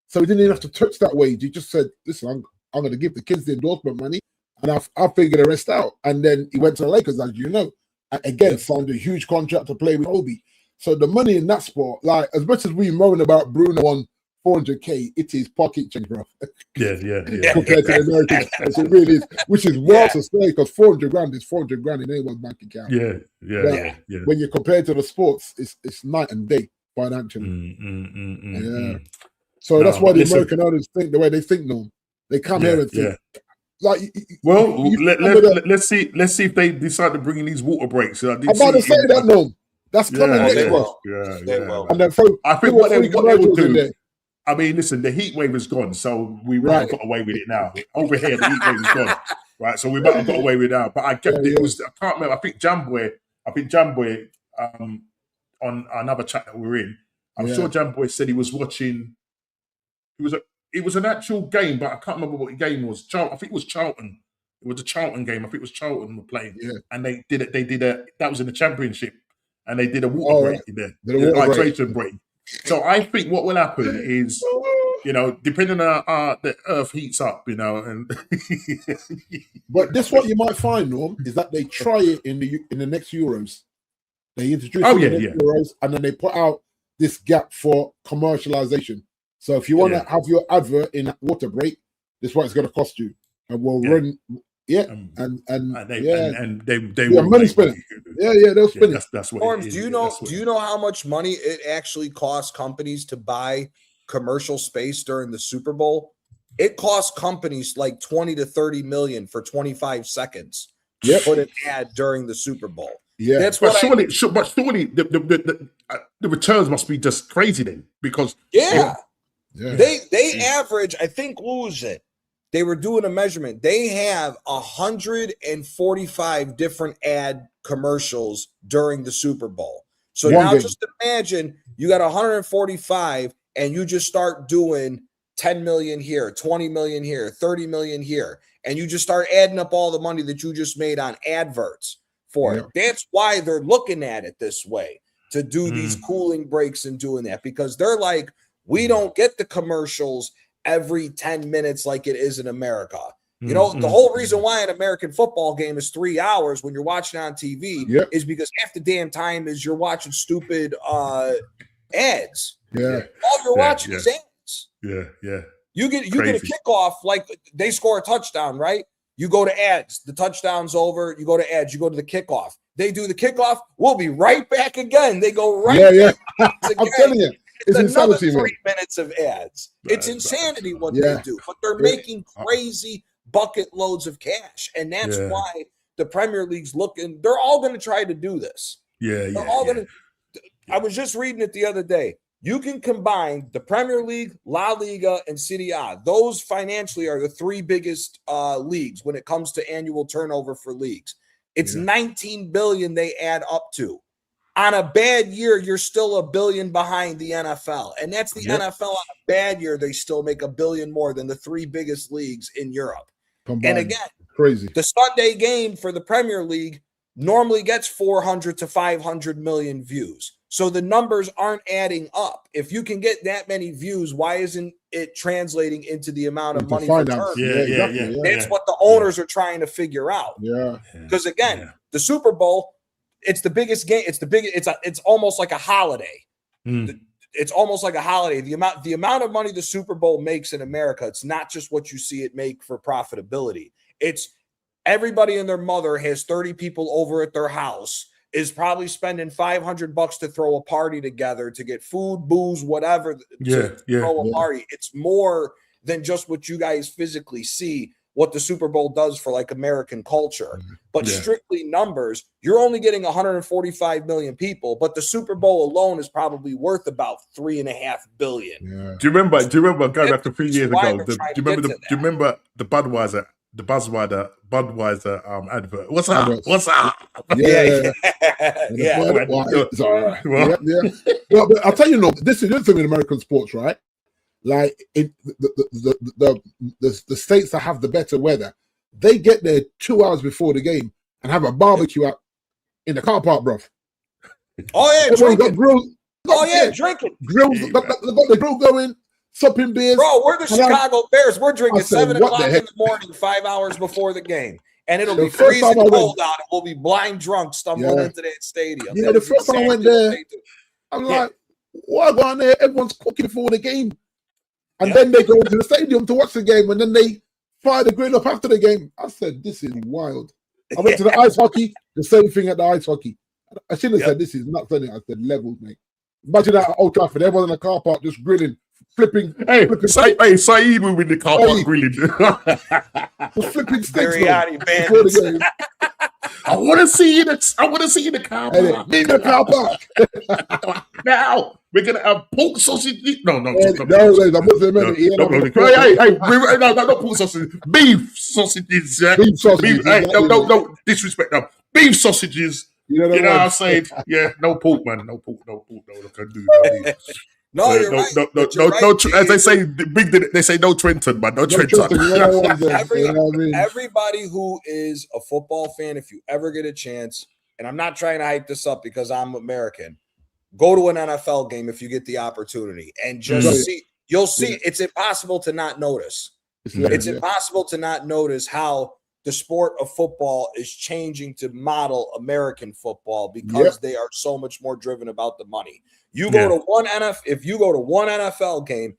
So he didn't even have to touch that wage. He just said, "Listen, I'm going to give the kids the endorsement money, and I'll figure the rest out." And then he went to the Lakers, as you know, and again signed a huge contract to play with Kobe. So the money in that sport, like as much as we moan about Bruno on 400K, it is pocket change, bro. Yeah. Compared to the American, it really is, which is wild to say because 400 grand is 400 grand in anyone's bank account. Yeah. When you compare to the sports, it's night and day financially. So that's why the American owners think the way they think, Norm. They come here and think. Like, let's see if they decide to bring in these water breaks. I'm about to say that, Norm. That's coming next month. Yeah. And then I think what they will do. I mean, listen, the heat wave is gone, so we might have got away with it now. Over here, the heat wave is gone, right? So we might have got away with it now. But I get it was. I can't remember. I think Jamboy, on another chat that we were in. I'm sure Jamboy said he was watching. It was an actual game, but I can't remember what the game was. I think it was Charlton. It was a Charlton game. I think it was Charlton were playing, and they did it. They did that was in the Championship, and they did a water break in there, the hydration break. So I think what will happen is, depending on the earth heats up, and but this what you might find, Norm, is that they try it in the next Euros. They introduce Euros, and then they put out this gap for commercialization. So if you want to have your advert in that water break, this is what it's going to cost you, and we'll run. And they will money spinning. They'll spin it. That's what. Norms, do you know how much money it actually costs companies to buy commercial space during the Super Bowl? It costs companies like 20 to 30 million for 25 seconds to put an ad during the Super Bowl. Yeah, that's but surely the returns must be just crazy then, because they average. I think what was it? They were doing a measurement. They have 145 different ad commercials during the Super Bowl. So now just imagine you got 145 and you just start doing 10 million here, 20 million here, 30 million here, and you just start adding up all the money that you just made on adverts for it. That's why they're looking at it this way, to do these cooling breaks and doing that, because they're like, we don't get the commercials every 10 minutes like it is in America. You know, the whole reason why an American football game is 3 hours when you're watching on TV is because half the damn time is you're watching stupid ads. All you're watching is ads. You get a kickoff, like they score a touchdown, right? You go to ads. The touchdown's over. You go to ads. You go to the kickoff. They do the kickoff. We'll be right back again. They go right back. I'm telling you. It's another 3 minutes of ads. It's insanity what they do, but they're making crazy bucket loads of cash, and that's why the Premier League's looking. They're all going to try to do this. They're all going to. I was just reading it the other day. You can combine the Premier League, La Liga, and Serie A. Those financially are the three biggest leagues when it comes to annual turnover for leagues. It's 19 billion they add up to. On a bad year, you're still $1 billion behind the NFL. And that's the NFL. On a bad year, they still make $1 billion more than the three biggest leagues in Europe. Combined. And again, crazy. The Sunday game for the Premier League normally gets 400 to 500 million views. So the numbers aren't adding up. If you can get that many views, why isn't it translating into the amount of money for turnovers? That's what the owners are trying to figure out. Because again, the Super Bowl, it's the biggest game. It's almost like a holiday. It's almost like a holiday. The amount of money the Super Bowl makes in America, it's not just what you see it make for profitability. It's everybody and their mother has 30 people over at their house, is probably spending $500 to throw a party together, to get food, booze, whatever, to throw a party. It's more than just what you guys physically see, what the Super Bowl does for like American culture. But strictly numbers, you're only getting 145 million people, but the Super Bowl alone is probably worth about $3.5 billion. Do you remember going back a few years ago? Do you remember the Budweiser advert? What's up? What's up? But I'll tell you, this is the thing in American sports, right? Like the states that have the better weather, they get there 2 hours before the game and have a barbecue out in the car park, bro. Drinking. Drinking. Grills, got the grill going, supping beers. Bro, we're the Chicago Bears. We're drinking 7 o'clock in the morning, 5 hours before the game. And it'll be freezing cold out, and we'll be blind drunk stumbling into that stadium. The first time I went there, I'm like, why go on there? Everyone's cooking for the game. And then they go into the stadium to watch the game, and then they fire the grill up after the game. I said, this is wild. I went to the ice hockey, the same thing at the ice hockey. I shouldn't have said this is nuts. I said levels, mate. Imagine that at Old Trafford, everyone in the car park just grilling, flipping. Saeed will be in the car park grilling. Flipping sticks. I want to see you in the car park. In the car park. Now we're gonna have pork sausage. No, not pork sausage. Beef sausages. Beef sausages. No disrespect. No beef sausages. You know what I'm saying? Yeah, no pork, man. No pork. No, I can do that. No, you're right. No, as they say, they say no Trenton, man. No Trenton. Everybody who is a football fan, if you ever get a chance, and I'm not trying to hype this up because I'm American, go to an NFL game if you get the opportunity and just see. You'll see it's impossible to not notice. It's impossible to not notice how the sport of football is changing to model American football because they are so much more driven about the money. You go to one if you go to one NFL game,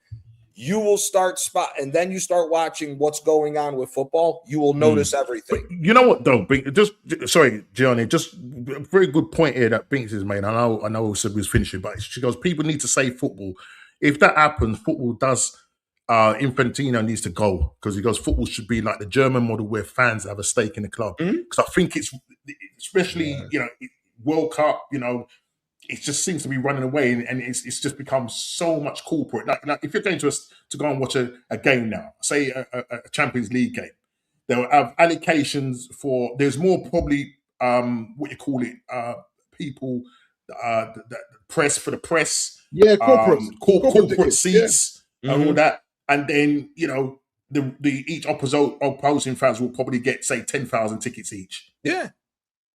you will start and then you start watching what's going on with football. You will notice everything. But you know what though? Sorry, Gianni, just a very good point here that Binks has made. I know Sib was finishing, but she goes, people need to save football. If that happens, football does. Infantino needs to go because he goes, football should be like the German model where fans have a stake in the club. Because I think it's especially World Cup, it just seems to be running away, and it's just become so much corporate. Like if you're going to go and watch a game now, say a Champions League game, they'll have allocations for. There's more probably people, the press for the press. Yeah, corporate corporate tickets, seats, and all Mhm. that. And then, you know, the each opposing fans will probably get, say, 10,000 tickets each. Yeah.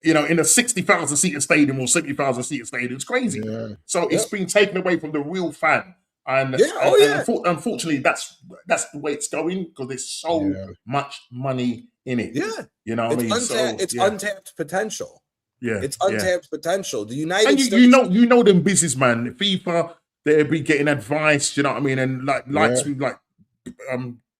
You know, in a 60,000 seater stadium or 70,000 seater stadium, it's crazy. Yeah. So it's been taken away from the real fan. And, Yeah, oh, and yeah. unfortunately, that's the way it's going, because there's so much money in it. Yeah. You know what I mean? It's untapped potential. Yeah. It's untapped potential. The United And States. you know them businessman, FIFA, they'll be getting advice, you know what I mean? And likes with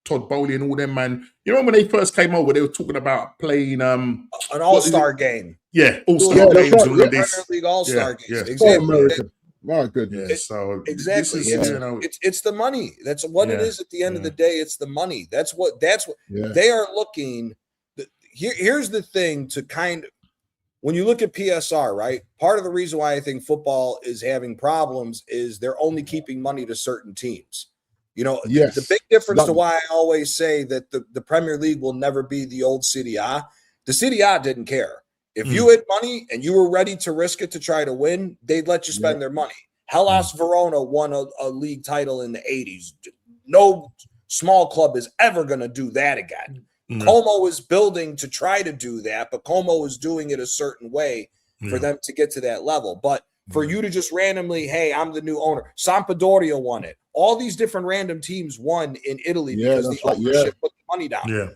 Todd Bowley and all them, man. You know when they first came over, they were talking about playing An all-star game. Yeah, all-star games. Right, all Premier League all-star games. Yeah. Exactly. American. My goodness. Yeah, so Exactly. It's the money. That's what it is at the end of the day. It's the money. That's what they are looking. Here's the thing to kind of, when you look at PSR, right? Part of the reason why I think football is having problems is they're only keeping money to certain teams. You know, the big difference to why I always say that the Premier League will never be the old Serie A. The Serie A didn't care. If you had money and you were ready to risk it to try to win, they'd let you spend their money. Hellas Verona won a league title in the 80s. No small club is ever going to do that again. Como is building to try to do that, but Como is doing it a certain way for them to get to that level. But for you to just randomly, hey, I'm the new owner. Sampdoria won it. All these different random teams won in Italy because the ownership put the money down. Yeah.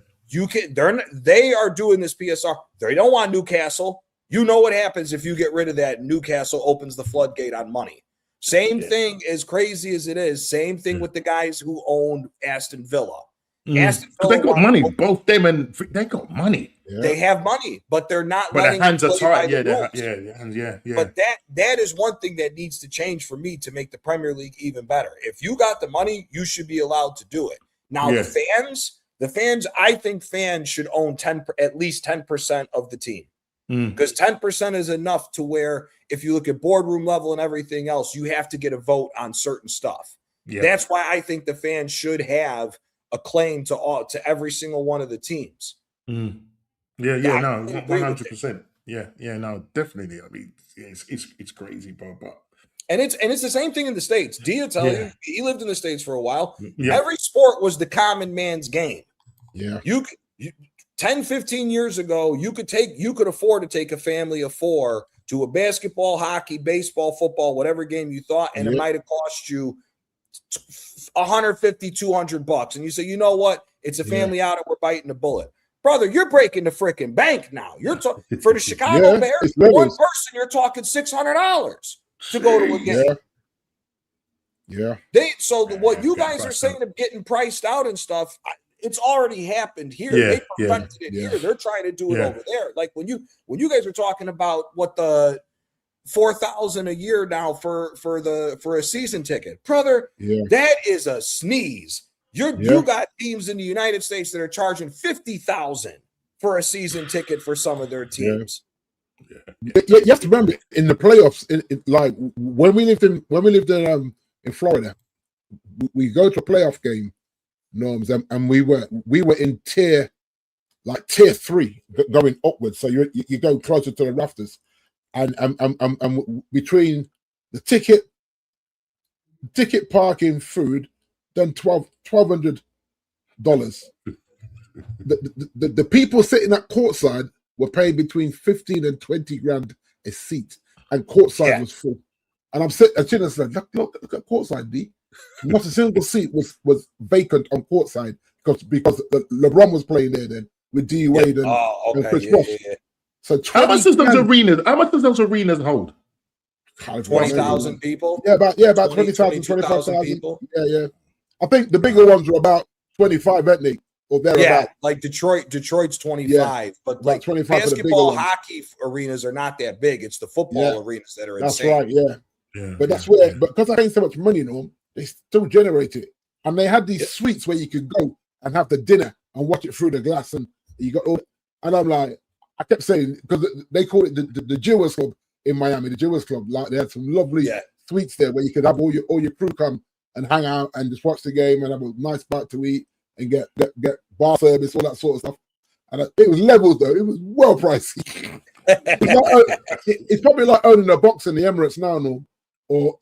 They are doing this PSR. They don't want Newcastle. You know what happens if you get rid of that. Newcastle opens the floodgate on money. Same thing, as crazy as it is. Same thing with the guys who owned Aston Villa. Aston Villa, they got money. Both them and they got money. Yeah. They have money, but they're not. But their hands are tied. Yeah. But that is one thing that needs to change for me to make the Premier League even better. If you got the money, you should be allowed to do it. Now the fans, I think fans should own at least 10% of the team, because 10% is enough to where if you look at boardroom level and everything else, you have to get a vote on certain stuff. Yeah. That's why I think the fans should have a claim to every single one of the teams. No, 100%. No, definitely. I mean, it's crazy, bro. But and it's the same thing in the States. Dia tell you, he lived in the States for a while. Yeah. Every sport was the common man's game. Yeah. 10, 15 years ago, you could afford to take a family of 4 to a basketball, hockey, baseball, football, whatever game you thought, and it might have cost you $150, $200. And you say, you know what? It's a family out and we're biting the bullet. Brother, you're breaking the freaking bank now. You're for the Chicago Bears, one person, you're talking $600 to go to a game. Yeah. What you guys are saying of getting priced out and stuff, it's already happened here. They perfected it here. They're trying to do it over there. Like when you guys are talking about what the $4,000 a year now for a season ticket, brother, that is a sneeze. You got teams in the United States that are charging $50,000 for a season ticket for some of their teams. You have to remember in the playoffs, like when we lived in Florida, we go to a playoff game, Norms, and we were in tier 3 going upwards. So you go closer to the rafters, and between the ticket, parking, food, done $1,200. The people sitting at courtside were paying between 15 and 20 grand a seat, and courtside was full. And I'm sitting and said, look at courtside, D. Not a single seat was vacant on courtside because LeBron was playing there then with D Wade and Chris Bosh. So how much does those arenas hold? 20,000 people. Yeah, about 20,000, 25,000 people. Yeah. I think the bigger ones were about 25, aren't they? Or thereabout. Yeah, like Detroit's 25, but like 25 basketball, hockey arenas are not that big. It's the football arenas that are insane. That's right, yeah. But that's where, because I paying so much money, they still generate it. And they had these suites where you could go and have the dinner and watch it through the glass, and you got all. And I'm like, I kept saying, because they call it the Jewels Club in Miami, the Jewels Club. Like they had some lovely suites there where you could have all your crew come and hang out and just watch the game and have a nice bite to eat and get bar service, all that sort of stuff. And it was levels though. It was well pricey. It's probably like owning a box in the Emirates now, Or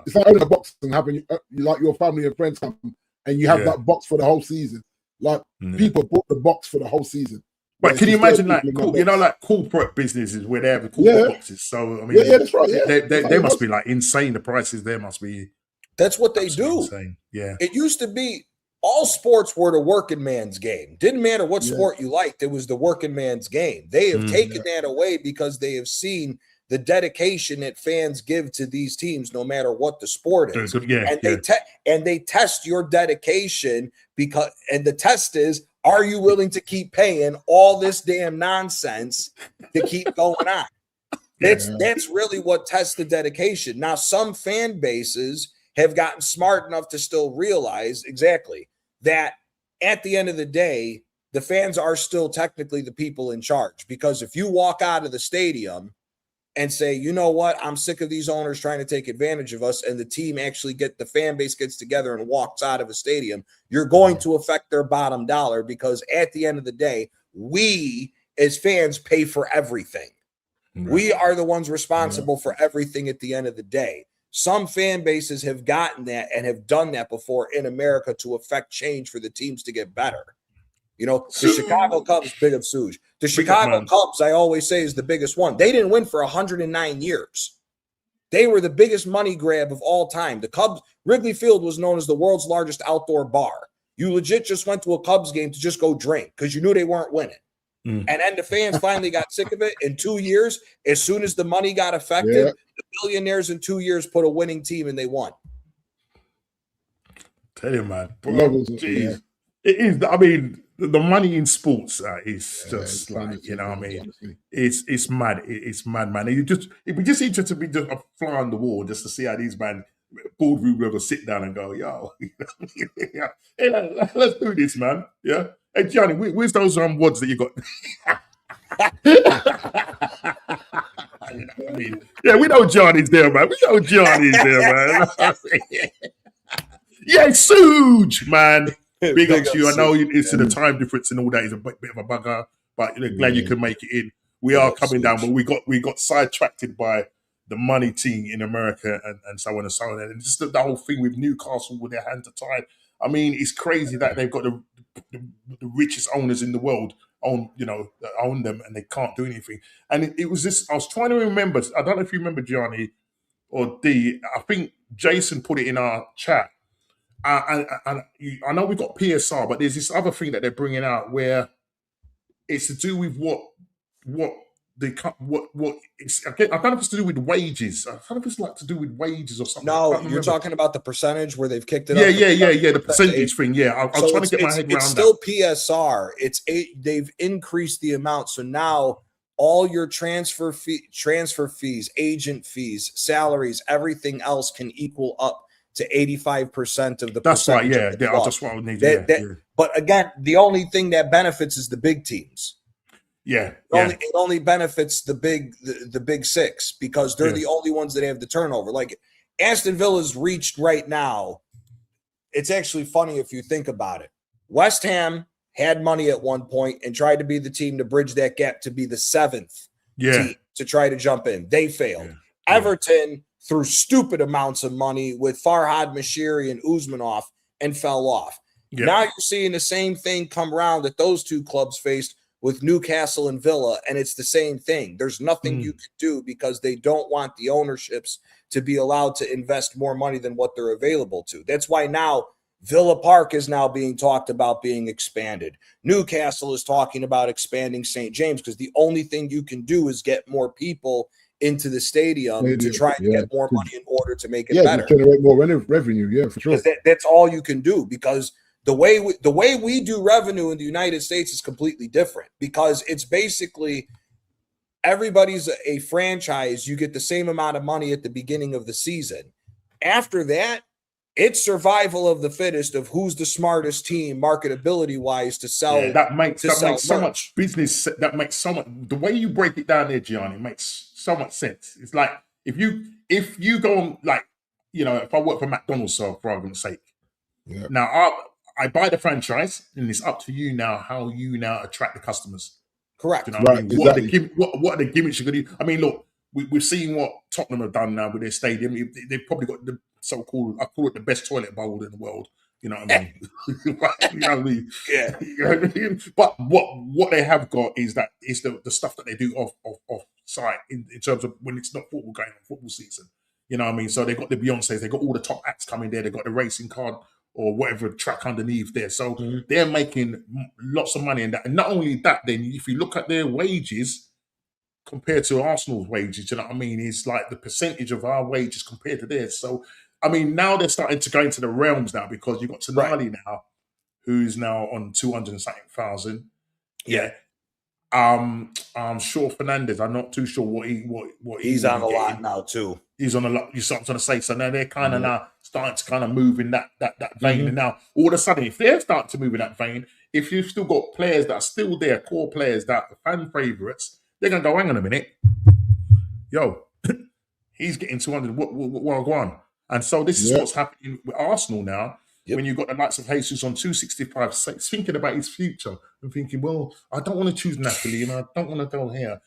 it's like owning a box and having like your family and friends come and you have that box for the whole season. Like people bought the box for the whole season. But can you imagine, like, like corporate businesses where they have the corporate boxes? So I mean, that's right. Yeah, they must be like insane. The prices there must be. That's what they do. Insane. Yeah, it used to be all sports were the working man's game. Didn't matter what sport you liked; it was the working man's game. They have taken that away because they have seen the dedication that fans give to these teams, no matter what the sport is. And they test your dedication and the test is, are you willing to keep paying all this damn nonsense to keep going on? That's really what tests the dedication. Now, some fan bases have gotten smart enough to still realize exactly that at the end of the day, the fans are still technically the people in charge. Because if you walk out of the stadium and say, you know what, I'm sick of these owners trying to take advantage of us, and the team actually the fan base gets together and walks out of a stadium, you're going to affect their bottom dollar, because at the end of the day, we as fans pay for everything. We are the ones responsible for everything at the end of the day. Some fan bases have gotten that and have done that before in America to affect change for the teams to get better. You know, the Chicago Cubs, big of Suge. The Chicago Cubs, I always say, is the biggest one. They didn't win for 109 years. They were the biggest money grab of all time. The Cubs, Wrigley Field was known as the world's largest outdoor bar. You legit just went to a Cubs game to just go drink because you knew they weren't winning. And then the fans finally got sick of it. In 2 years, as soon as the money got affected, the billionaires in 2 years put a winning team and they won. Tell you, man. It is. I mean, the money in sports is just like, you know what I mean? Honestly. It's mad. It's mad, man. It'd be just interesting to be just a fly on the wall just to see how these man boardroom will sit down and go, yo, hey, let's do this, man. Yeah. Hey, Johnny, where's those words that you got? I mean, we know Johnny's there, man. We know Johnny's there, man. Suge, man. Big up to you. I know it's the time difference and all that is a bit of a bugger, but glad you can make it in. We are coming down, but we got sidetracked by the money team in America and so on and so on. And just the whole thing with Newcastle with their hands tied. I mean, it's crazy that they've got the richest owners in the world own them and they can't do anything. And it was this. I was trying to remember. I don't know if you remember, Gianni or D. I think Jason put it in our chat. And I know we've got PSR, but there's this other thing that they're bringing out where it's to do with what it's. I don't know if it's to do with wages. I don't know if it's like to do with wages or something. No, you're talking about the percentage where they've kicked it up. Yeah, the percentage thing. Yeah, I was trying to get my head around that. It's still PSR. They've increased the amount, so now all your transfer fees, agent fees, salaries, everything else can equal up to 85% of the. That's right. Yeah. That's what I need. But again, the only thing that benefits is the big teams. It only benefits the big six because they're the only ones that have the turnover. Like Aston Villa's reached right now. It's actually funny if you think about it. West Ham had money at one point and tried to be the team to bridge that gap to be the seventh team to try to jump in. They failed. Everton threw stupid amounts of money with Farhad Mashiri and Usmanov and fell off. Now you're seeing the same thing come around that those two clubs faced with Newcastle and Villa, and it's the same thing. There's nothing you can do because they don't want the ownerships to be allowed to invest more money than what they're available to. That's why now Villa Park is now being talked about being expanded. Newcastle is talking about expanding St. James because the only thing you can do is get more people into the stadium to try and get more money in order to make it better. To generate more revenue, for sure. That's all you can do because the way we do revenue in the United States is completely different because it's basically everybody's a franchise. You get the same amount of money at the beginning of the season. After that, it's survival of the fittest of who's the smartest team marketability wise to sell. That makes so much business. That makes so much. The way you break it down there, Gianni, makes so much sense. It's like if you go on, like, if I work for McDonald's, for argument's sake, now I buy the franchise, and it's up to you now how you now attract the customers. Correct. You know what I mean? What are the gimmicks you're going to do? I mean, look, we've seen what Tottenham have done now with their stadium. They've probably got the so-called, I call it the best toilet bowl in the world. You know what I mean? Right? You know what I mean? Yeah. You know what I mean? But what they have got is the stuff that they do off site in terms of when it's not football going on, football season. You know what I mean? So they've got the Beyonces, they've got all the top acts coming there, they've got the racing card or whatever track underneath there. So they're making lots of money in that. And not only that, then if you look at their wages compared to Arsenal's wages, you know what I mean? It's like the percentage of our wages compared to theirs. So, I mean, now they're starting to go into the realms now because you've got Tonali now, who's now on 200 and something thousand. Yeah. I'm sure Fernandez. I'm not too sure what he's on a lot now too. He's on a lot. You're starting to say so now. They're kind of now starting to kind of move in that vein. And now all of a sudden, if they're starting to move in that vein, if you've still got players that are still there, core players that are fan favorites, they're gonna go. Hang on a minute, yo, he's getting 200. What go on? And so this is what's happening with Arsenal now. When you've got the likes of Jesus on 265, thinking about his future and thinking, well, I don't want to choose Napoli and I don't want to go here.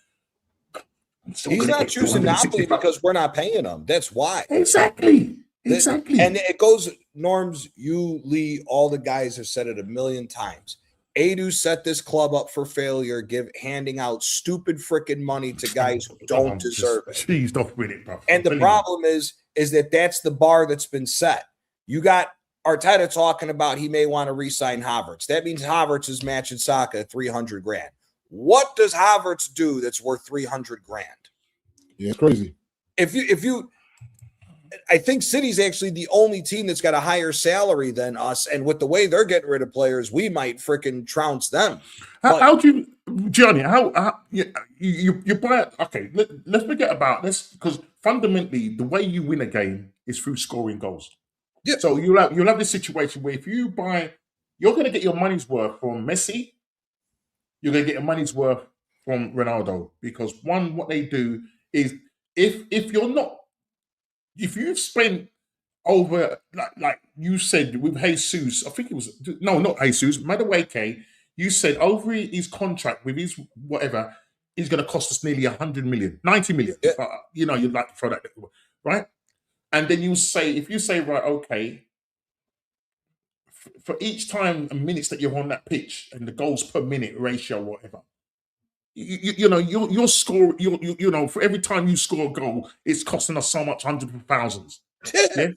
He's not choosing Napoli because we're not paying him. That's why. Exactly. And it goes, Norms, you, Lee, all the guys have said it a million times. Edu set this club up for failure, handing out stupid freaking money to guys who don't deserve it. Cheesed off with it, bro. And the problem is that that's the bar that's been set. You got Arteta talking about he may want to re-sign Havertz. That means Havertz is matching Saka at 300 grand. What does Havertz do that's worth 300 grand? Yeah, it's crazy. If you, I think City's actually the only team that's got a higher salary than us, and with the way they're getting rid of players, we might freaking trounce them. How do you, Johnny? How you buy it? Okay, let's forget about this because fundamentally, the way you win a game is through scoring goals. Yeah. So you'll have this situation where if you buy, you're going to get your money's worth from Messi. You're going to get your money's worth from Ronaldo because what they do is if you've spent over like you said with Jesus, I think it was not Jesus, Madueke. You said over his contract with his whatever is going to cost us nearly 100 million, 90 million. Yeah. You'd like to throw that right. And then if you say, right, okay, for each time and minutes that you're on that pitch and the goals per minute ratio, whatever, your score, for every time you score a goal, it's costing us so much, hundreds of thousands. Yeah.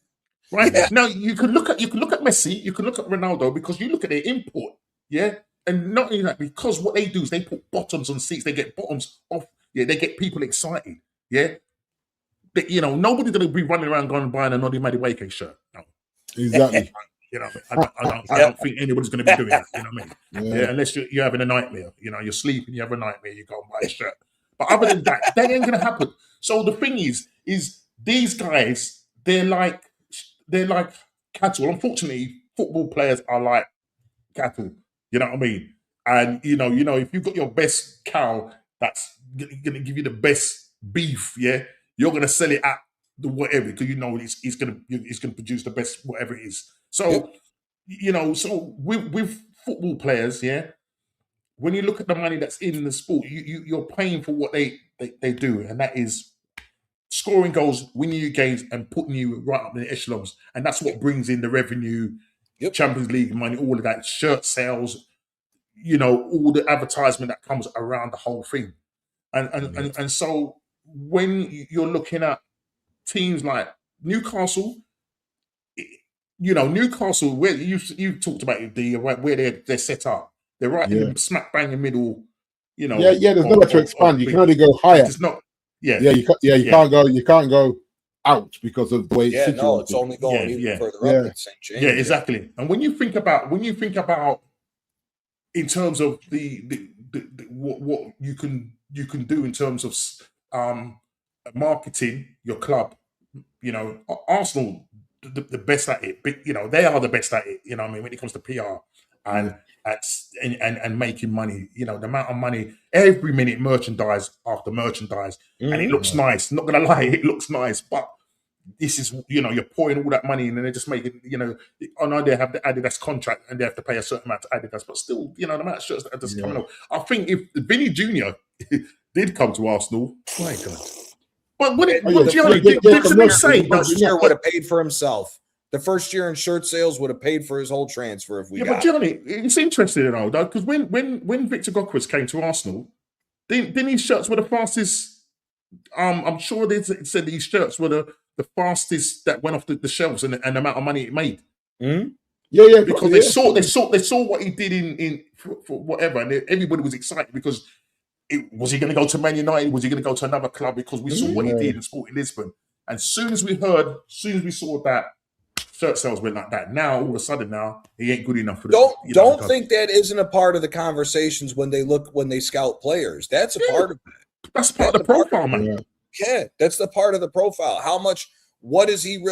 Right. Yeah. Now you can look at Messi, you can look at Ronaldo because you look at their import. Yeah. And not only that, because what they do is they put bottoms on seats, they get bottoms off. Yeah. They get people excited. Yeah. Nobody's going to be running around going and buying a Noddy Madueke shirt. No. Exactly. I don't think anybody's going to be doing that. You know what I mean? Yeah. Unless you're having a nightmare. You're sleeping, you have a nightmare, you go and buy a shirt. But other than that, that ain't going to happen. So the thing is these guys, they're like cattle. Unfortunately, football players are like cattle. You know what I mean? And if you've got your best cow that's going to give you the best beef, yeah, you're going to sell it at the whatever because he's going to produce the best whatever it is. So so with football players, yeah, when you look at the money that's in the sport, you're paying for what they do, and that is scoring goals, winning you games, and putting you right up in the echelons, and that's what brings in the revenue, Champions League money, all of that, shirt sales, all the advertisement that comes around the whole thing, and so when you're looking at teams like Newcastle, Newcastle, where you talked about it, where they're set up, they're right in the smack bang in the middle. There's nowhere to expand. You can only go higher. It's not. You can't go out because of the way it's situated. No, it's only going even further up at St. James. Yeah, exactly. And when you think about in terms of the what you can do in terms of marketing your club, Arsenal the best at it. But, they are the best at it. When it comes to PR and making money. The amount of money every minute, merchandise after merchandise, and it looks nice. Not gonna lie, it looks nice, but this is you're pouring all that money in and they're just making I know they have the Adidas contract and they have to pay a certain amount to Adidas, but still the amount of shirts that are just coming up. I think if Vinny Jr. did come to Arsenal, my God, But what The Gianni, yeah, didn't they say the that? first year would have paid for himself. The first year in shirt sales would have paid for his whole transfer if we got but Gianni, it's interesting, you know, though, because when Victor Gokras came to Arsenal, didn't his shirts were the fastest? I'm sure they said these shirts were the fastest that went off the shelves and the amount of money it made. Mm-hmm. Yeah, because they saw what he did in for whatever, and everybody was excited because was he going to go to Man United? Was he going to go to another club? Because we saw what he did in Sporting Lisbon. And as soon as we saw that shirt sales went like that, now all of a sudden now he ain't good enough for the. Don't think that isn't a part of the conversations when they scout players. That's a part of it. That's part of the profile, man. Yeah, that's the part of the profile. How much? What is he?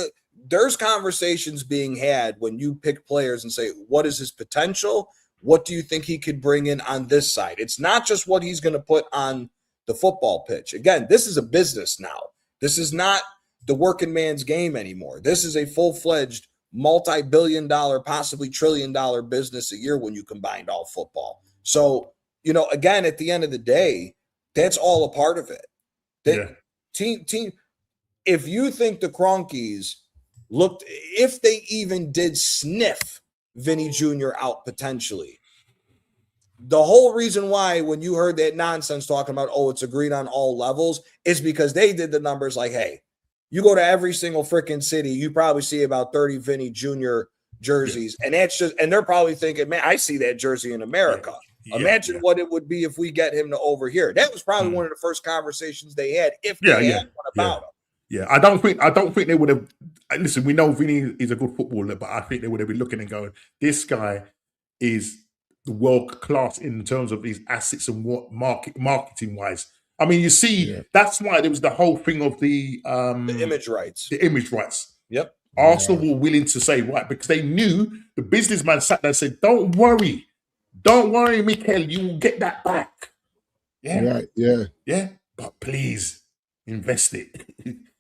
There's conversations being had when you pick players and say, what is his potential? What do you think he could bring in on this side? It's not just what he's going to put on the football pitch. Again, this is a business now. This is not the working man's game anymore. This is a full-fledged multi-billion-dollar, possibly trillion-dollar business a year when you combined all football. So, again, at the end of the day, that's all a part of it. Team. If you think the Cronkies looked, if they even did sniff Vinny Jr. out potentially, the whole reason why when you heard that nonsense talking about, it's agreed on all levels, is because they did the numbers like, hey, you go to every single freaking city, you probably see about 30 Vinny Jr. jerseys. And they're probably thinking, man, I see that jersey in America. Imagine what it would be if we get him to over here. That was probably one of the first conversations they had, if they had one about him. Yeah, I don't think they would have. Listen, we know Vinny is a good footballer, but I think they would have been looking and going, this guy is world class in terms of his assets and what marketing wise. I mean, you see, that's why there was the whole thing of the image rights. The image rights. Yep. Arsenal were willing to say, right, because they knew the businessman sat there and said, don't worry, Mikel, you will get that back. Yeah. Right, yeah. But please invest it.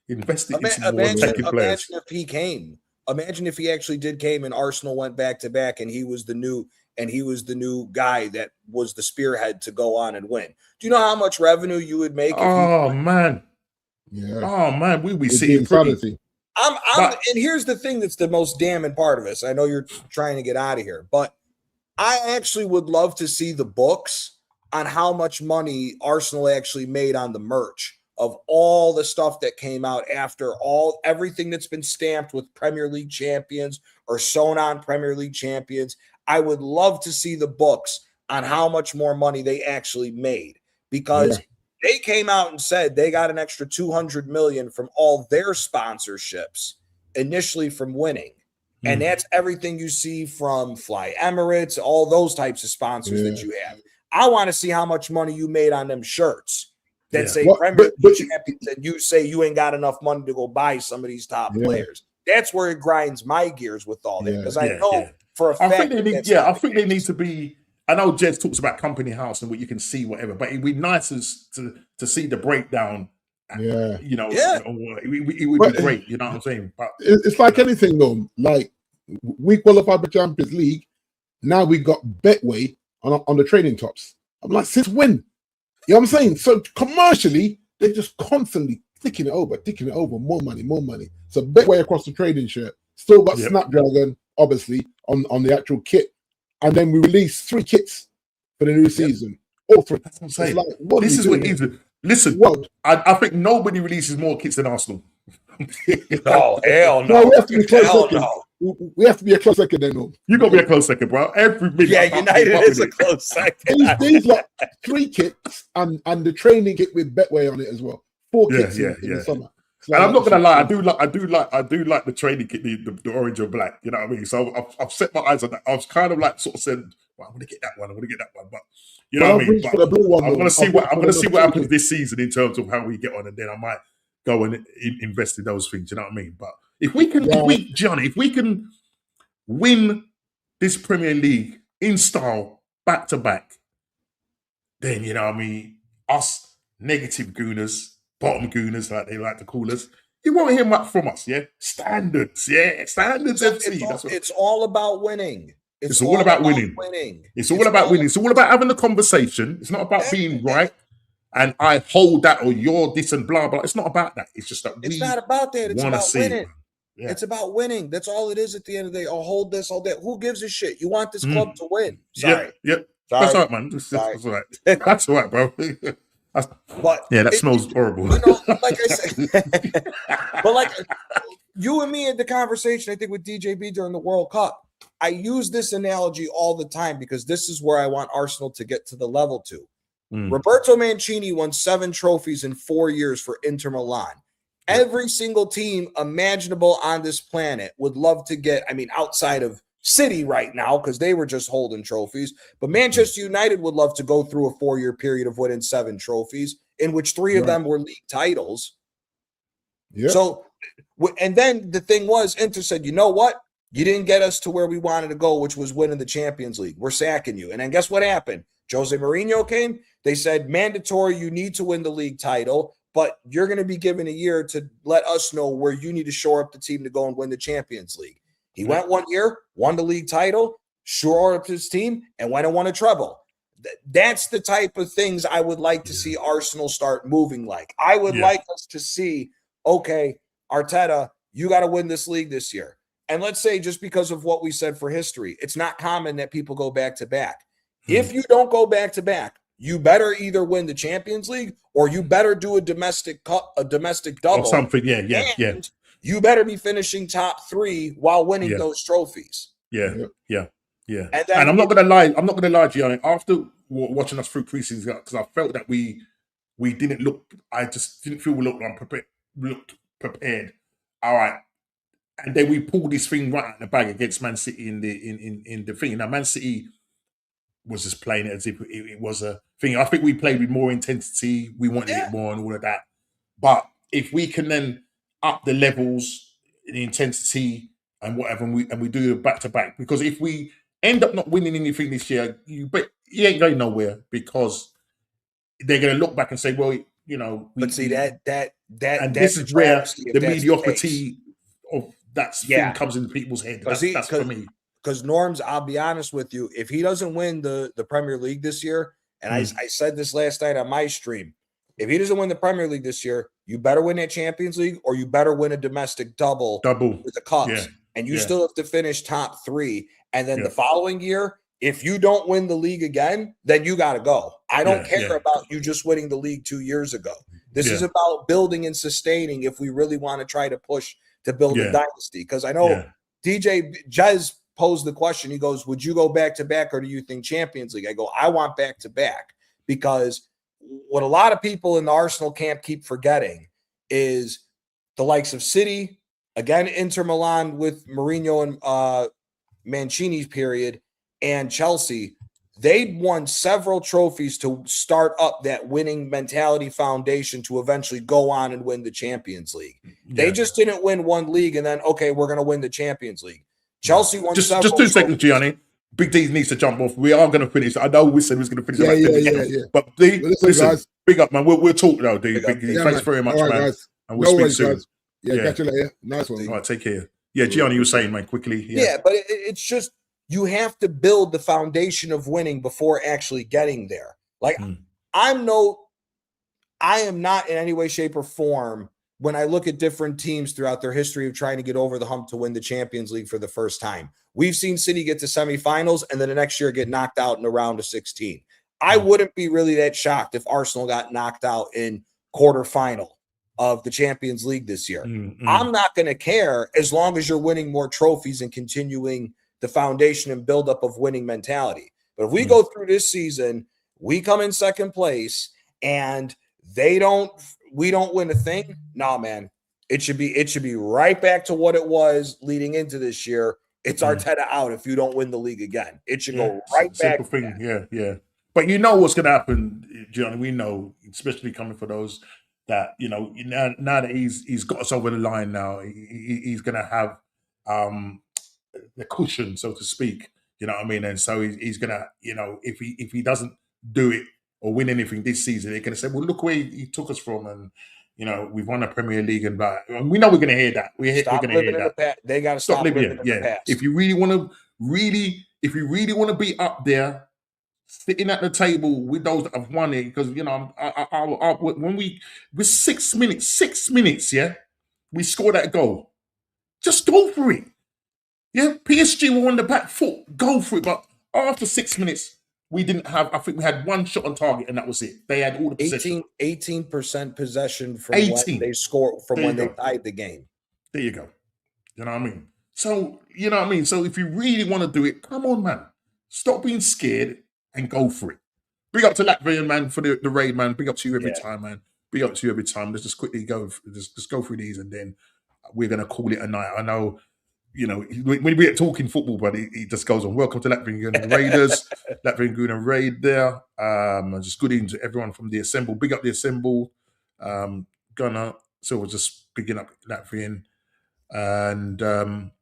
Invest it in some imagine players. if he came. Imagine if he actually did came and Arsenal went back to back and he was the new guy that was the spearhead to go on and win. Do you know how much revenue you would make? Man. Yeah. Oh man, we be seeing pretty. And here's the thing that's the most damning part of this. I know you're trying to get out of here, but I actually would love to see the books on how much money Arsenal actually made on the merch of all the stuff that came out after everything that's been stamped with Premier League champions or sewn on Premier League champions. I would love to see the books on how much more money they actually made, because they came out and said they got an extra $200 million from all their sponsorships initially from winning. And that's everything you see from Fly Emirates, all those types of sponsors that you have. I want to see how much money you made on them shirts that say Premier League champions, and you say you ain't got enough money to go buy some of these top players. That's where it grinds my gears with all that, because I know for a fact I think they need to be. I know Jez talks about company house and what you can see, whatever, but it'd be nice to see the breakdown. It would be great. You know what I'm saying? But it's like anything, though. Like we qualified for Champions League. Now we got Betway on the trading tops. I'm like, since when? You know what I'm saying? So commercially, they're just constantly ticking it over, more money. So Betway across the trading shirt. Still got Snapdragon, obviously, on the actual kit. And then we released 3 kits for the new season. All 3. That's what I'm saying. Like, this is what it is. Listen, I think nobody releases more kits than Arsenal. Oh, hell no. No, we have to be close second. No. We have to be a close second then. No. You got to be a close second, bro. United is a close second. These like 3 kits and the training kit with Betway on it as well. 4 kits in the summer. And I'm not gonna lie, I do like the training kit, the orange and black. You know what I mean? So I've set my eyes on that. I was kind of like sort of saying, well, I'm gonna get that one. But you know what I mean? But I'm gonna see what happens this season in terms of how we get on, and then I might go and invest in those things. You know what I mean? But if we can, if we can win this Premier League in style back to back, then you know what I mean, us negative gooners. Bottom gooners, like they like to call us. You won't hear much from us, Standards, Standards FC. It's all about winning. It's all about winning. It's all about winning. It's all about having the conversation. It's not about being right. and I hold that, or you're this and blah blah. It's not about that. It's just that It's we not about that. It's want to about see winning. it. Yeah. It's about winning. That's all it is at the end of the day. Oh, hold this, hold that. Who gives a shit? You want this club to win. Sorry. Yep. Sorry. That's all right, man. That's all right. That's all right, bro. But yeah, that smells horrible. You know, like I said, but like you and me had the conversation, I think, with DJB during the World Cup. I use this analogy all the time because this is where I want Arsenal to get to the level to. Roberto Mancini won 7 trophies in 4 years for Inter Milan. Every single team imaginable on this planet would love to get, I mean, outside of City right now, because they were just holding trophies, but Manchester United would love to go through a 4-year period of winning 7 trophies, in which 3 of them were league titles. So, and then the thing was, Inter said, you know what? You didn't get us to where we wanted to go, which was winning the Champions League. We're sacking you. And then guess what happened? Jose Mourinho came. They said, mandatory, you need to win the league title, but you're going to be given a year to let us know where you need to shore up the team to go and win the Champions League. He went 1 year, won the league title, shore up his team, and went and won a treble. That's the type of things I would like to see Arsenal start moving like. I would like us to see, okay, Arteta, you got to win this league this year. And let's say, just because of what we said for history, it's not common that people go back to back. If you don't go back to back, you better either win the Champions League or you better do a domestic double or something. Yeah. You better be finishing top 3 while winning those trophies. Yeah. And I'm not gonna lie. To you. After watching us through preseason, because I felt that we didn't look. I just didn't feel we looked prepared. All right. And then we pulled this thing right out of the bag against Man City in the thing. Now, Man City was just playing it as if it was a thing. I think we played with more intensity. We wanted it more and all of that. But if we can then up the levels, the intensity and whatever, and we do it back to back, because if we end up not winning anything this year, you ain't going nowhere, because they're going to look back and say, well, you know. This is where the mediocrity of that thing comes into people's head. That's for me. Because Norms, I'll be honest with you, if he doesn't win the Premier League this year, and I said this last night on my stream, if he doesn't win the Premier League this year, you better win that Champions League, or you better win a domestic double with the Cups, and you still have to finish top 3. And then the following year, if you don't win the league again, then you got to go. I don't care about you just winning the league 2 years ago. This is about building and sustaining if we really want to try to push to build a dynasty. Because I know DJ Jez posed the question. He goes, would you go back to back, or do you think Champions League? I go, I want back to back, because what a lot of people in the Arsenal camp keep forgetting is the likes of City, again, Inter Milan with Mourinho and Mancini's period, and Chelsea. They won several trophies to start up that winning mentality foundation to eventually go on and win the Champions League. They just didn't win one league and then, okay, we're going to win the Champions League. Chelsea won just 2 seconds, Gianni. Big D needs to jump off. We are going to finish. I know we said we was going to finish. But D, listen, big up, man. We'll talk now, D. Thanks very much, man. Guys. And we'll speak soon. Guys. Catch you later. Nice one. All right, take care. Yeah, Gianni, you were saying, man, quickly. Yeah, but it's just, you have to build the foundation of winning before actually getting there. Like, I am not in any way, shape, or form, when I look at different teams throughout their history of trying to get over the hump to win the Champions League for the first time. We've seen City get to semifinals and then the next year get knocked out in a round of 16. I wouldn't be really that shocked if Arsenal got knocked out in quarterfinal of the Champions League this year. I'm not going to care as long as you're winning more trophies and continuing the foundation and buildup of winning mentality. But if we go through this season, we come in second place and we don't win a thing. Nah, man, it should be right back to what it was leading into this year. It's Arteta out if you don't win the league again. It should go right back. Simple thing. Yeah. But you know what's going to happen, Johnny. We know, especially coming for those that, you know, now that he's got us over the line now, he's going to have the cushion, so to speak. You know what I mean? And so he's going to, you know, if he doesn't do it or win anything this season, they're going to say, well, look where he took us from, and you know, we've won a Premier League, and we know we're going to hear that. We're going to hear that. They got to stop living in the past. If you really want to be up there, sitting at the table with those that have won it, because when we're 6 minutes, yeah, we scored that goal. Just go for it. Yeah, PSG were on the back foot. Go for it. But after 6 minutes, we didn't have. I think we had one shot on target, and that was it. They had all the possession. 18% possession from 18. when they scored when they tied the game. There you go. You know what I mean? So you know what I mean. So if you really want to do it, come on, man. Stop being scared and go for it. Big up to Latvian, man, for the raid, man. Big up to you every time, man. Big up to you every time. Let's just quickly go. Just go through these, and then we're gonna call it a night. I know. You know, when we get talking football, but he just goes on. Welcome to Latvian Raiders, Latvian Raid there. Just good evening to everyone from the Assemble. Big up the Assemble. Gunner, so we're just picking up Latvian and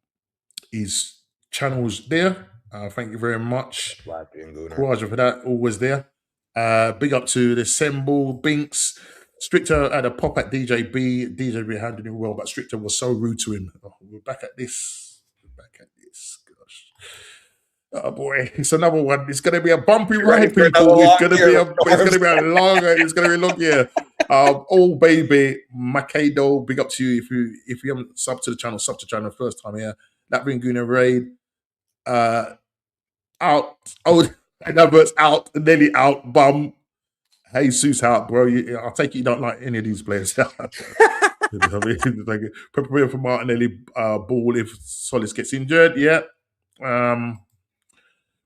his channels there. Thank you very much. Courage for that, always there. Big up to the Assemble, Binks. Stricter had a pop at DJ B. DJ B handled him well, but Stricter was so rude to him. Oh, we're back at this. Gosh. Oh boy, it's another one. It's going to be a bumpy ride, people. It's going to be a long year. Oh baby, Makado, big up to you. If you haven't subbed to the channel, first time here. That Ringuna raid. Out. Oh, Advert's out. Nelly out. Bum. Jesus out, bro. I'll take it you don't like any of these players. Prepare for Martinelli ball if Solis gets injured. Yeah.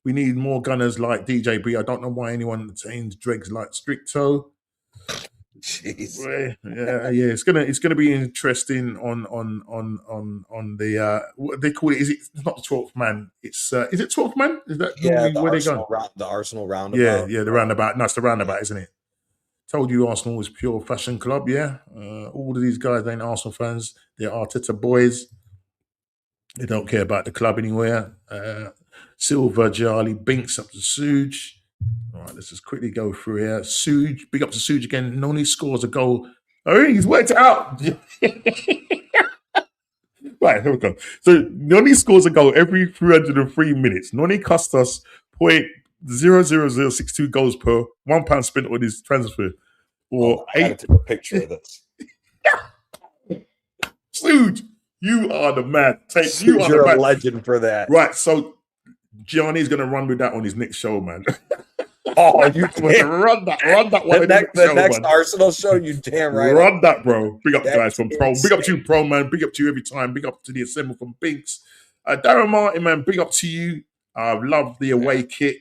We need more gunners like DJB. I don't know why anyone saying dregs like Stricto. Jeez. Yeah. It's gonna be interesting on the what they call it. It's not the 12th man. It's is it 12th man? Is that the Arsenal roundabout? Yeah, the roundabout. No, it's the roundabout, isn't it? Told you Arsenal was pure fashion club, yeah. All of these guys ain't Arsenal fans. They're Arteta boys. They don't care about the club anywhere. Silver, Charlie, Binks up to Suge. All right, let's just quickly go through here. Suge, big up to Suge again. Noni scores a goal. Oh, he's worked it out. Right, here we go. So Noni scores a goal every 303 minutes. Noni cost us 0.00062 goals per £1 spent on his transfer. Or I gotta take a picture of this. Suge, you are the man. You're a legend for that. Right, so Gianni's gonna run with that on his next show, man. Oh, you run that one. The next Arsenal show, you damn right. Run that, bro. Big up guys from Pro. Big up to you, Pro, man. Big up to you every time. Big up to the Assemble from Binks. Darren Martin, man, big up to you. I love the away kit.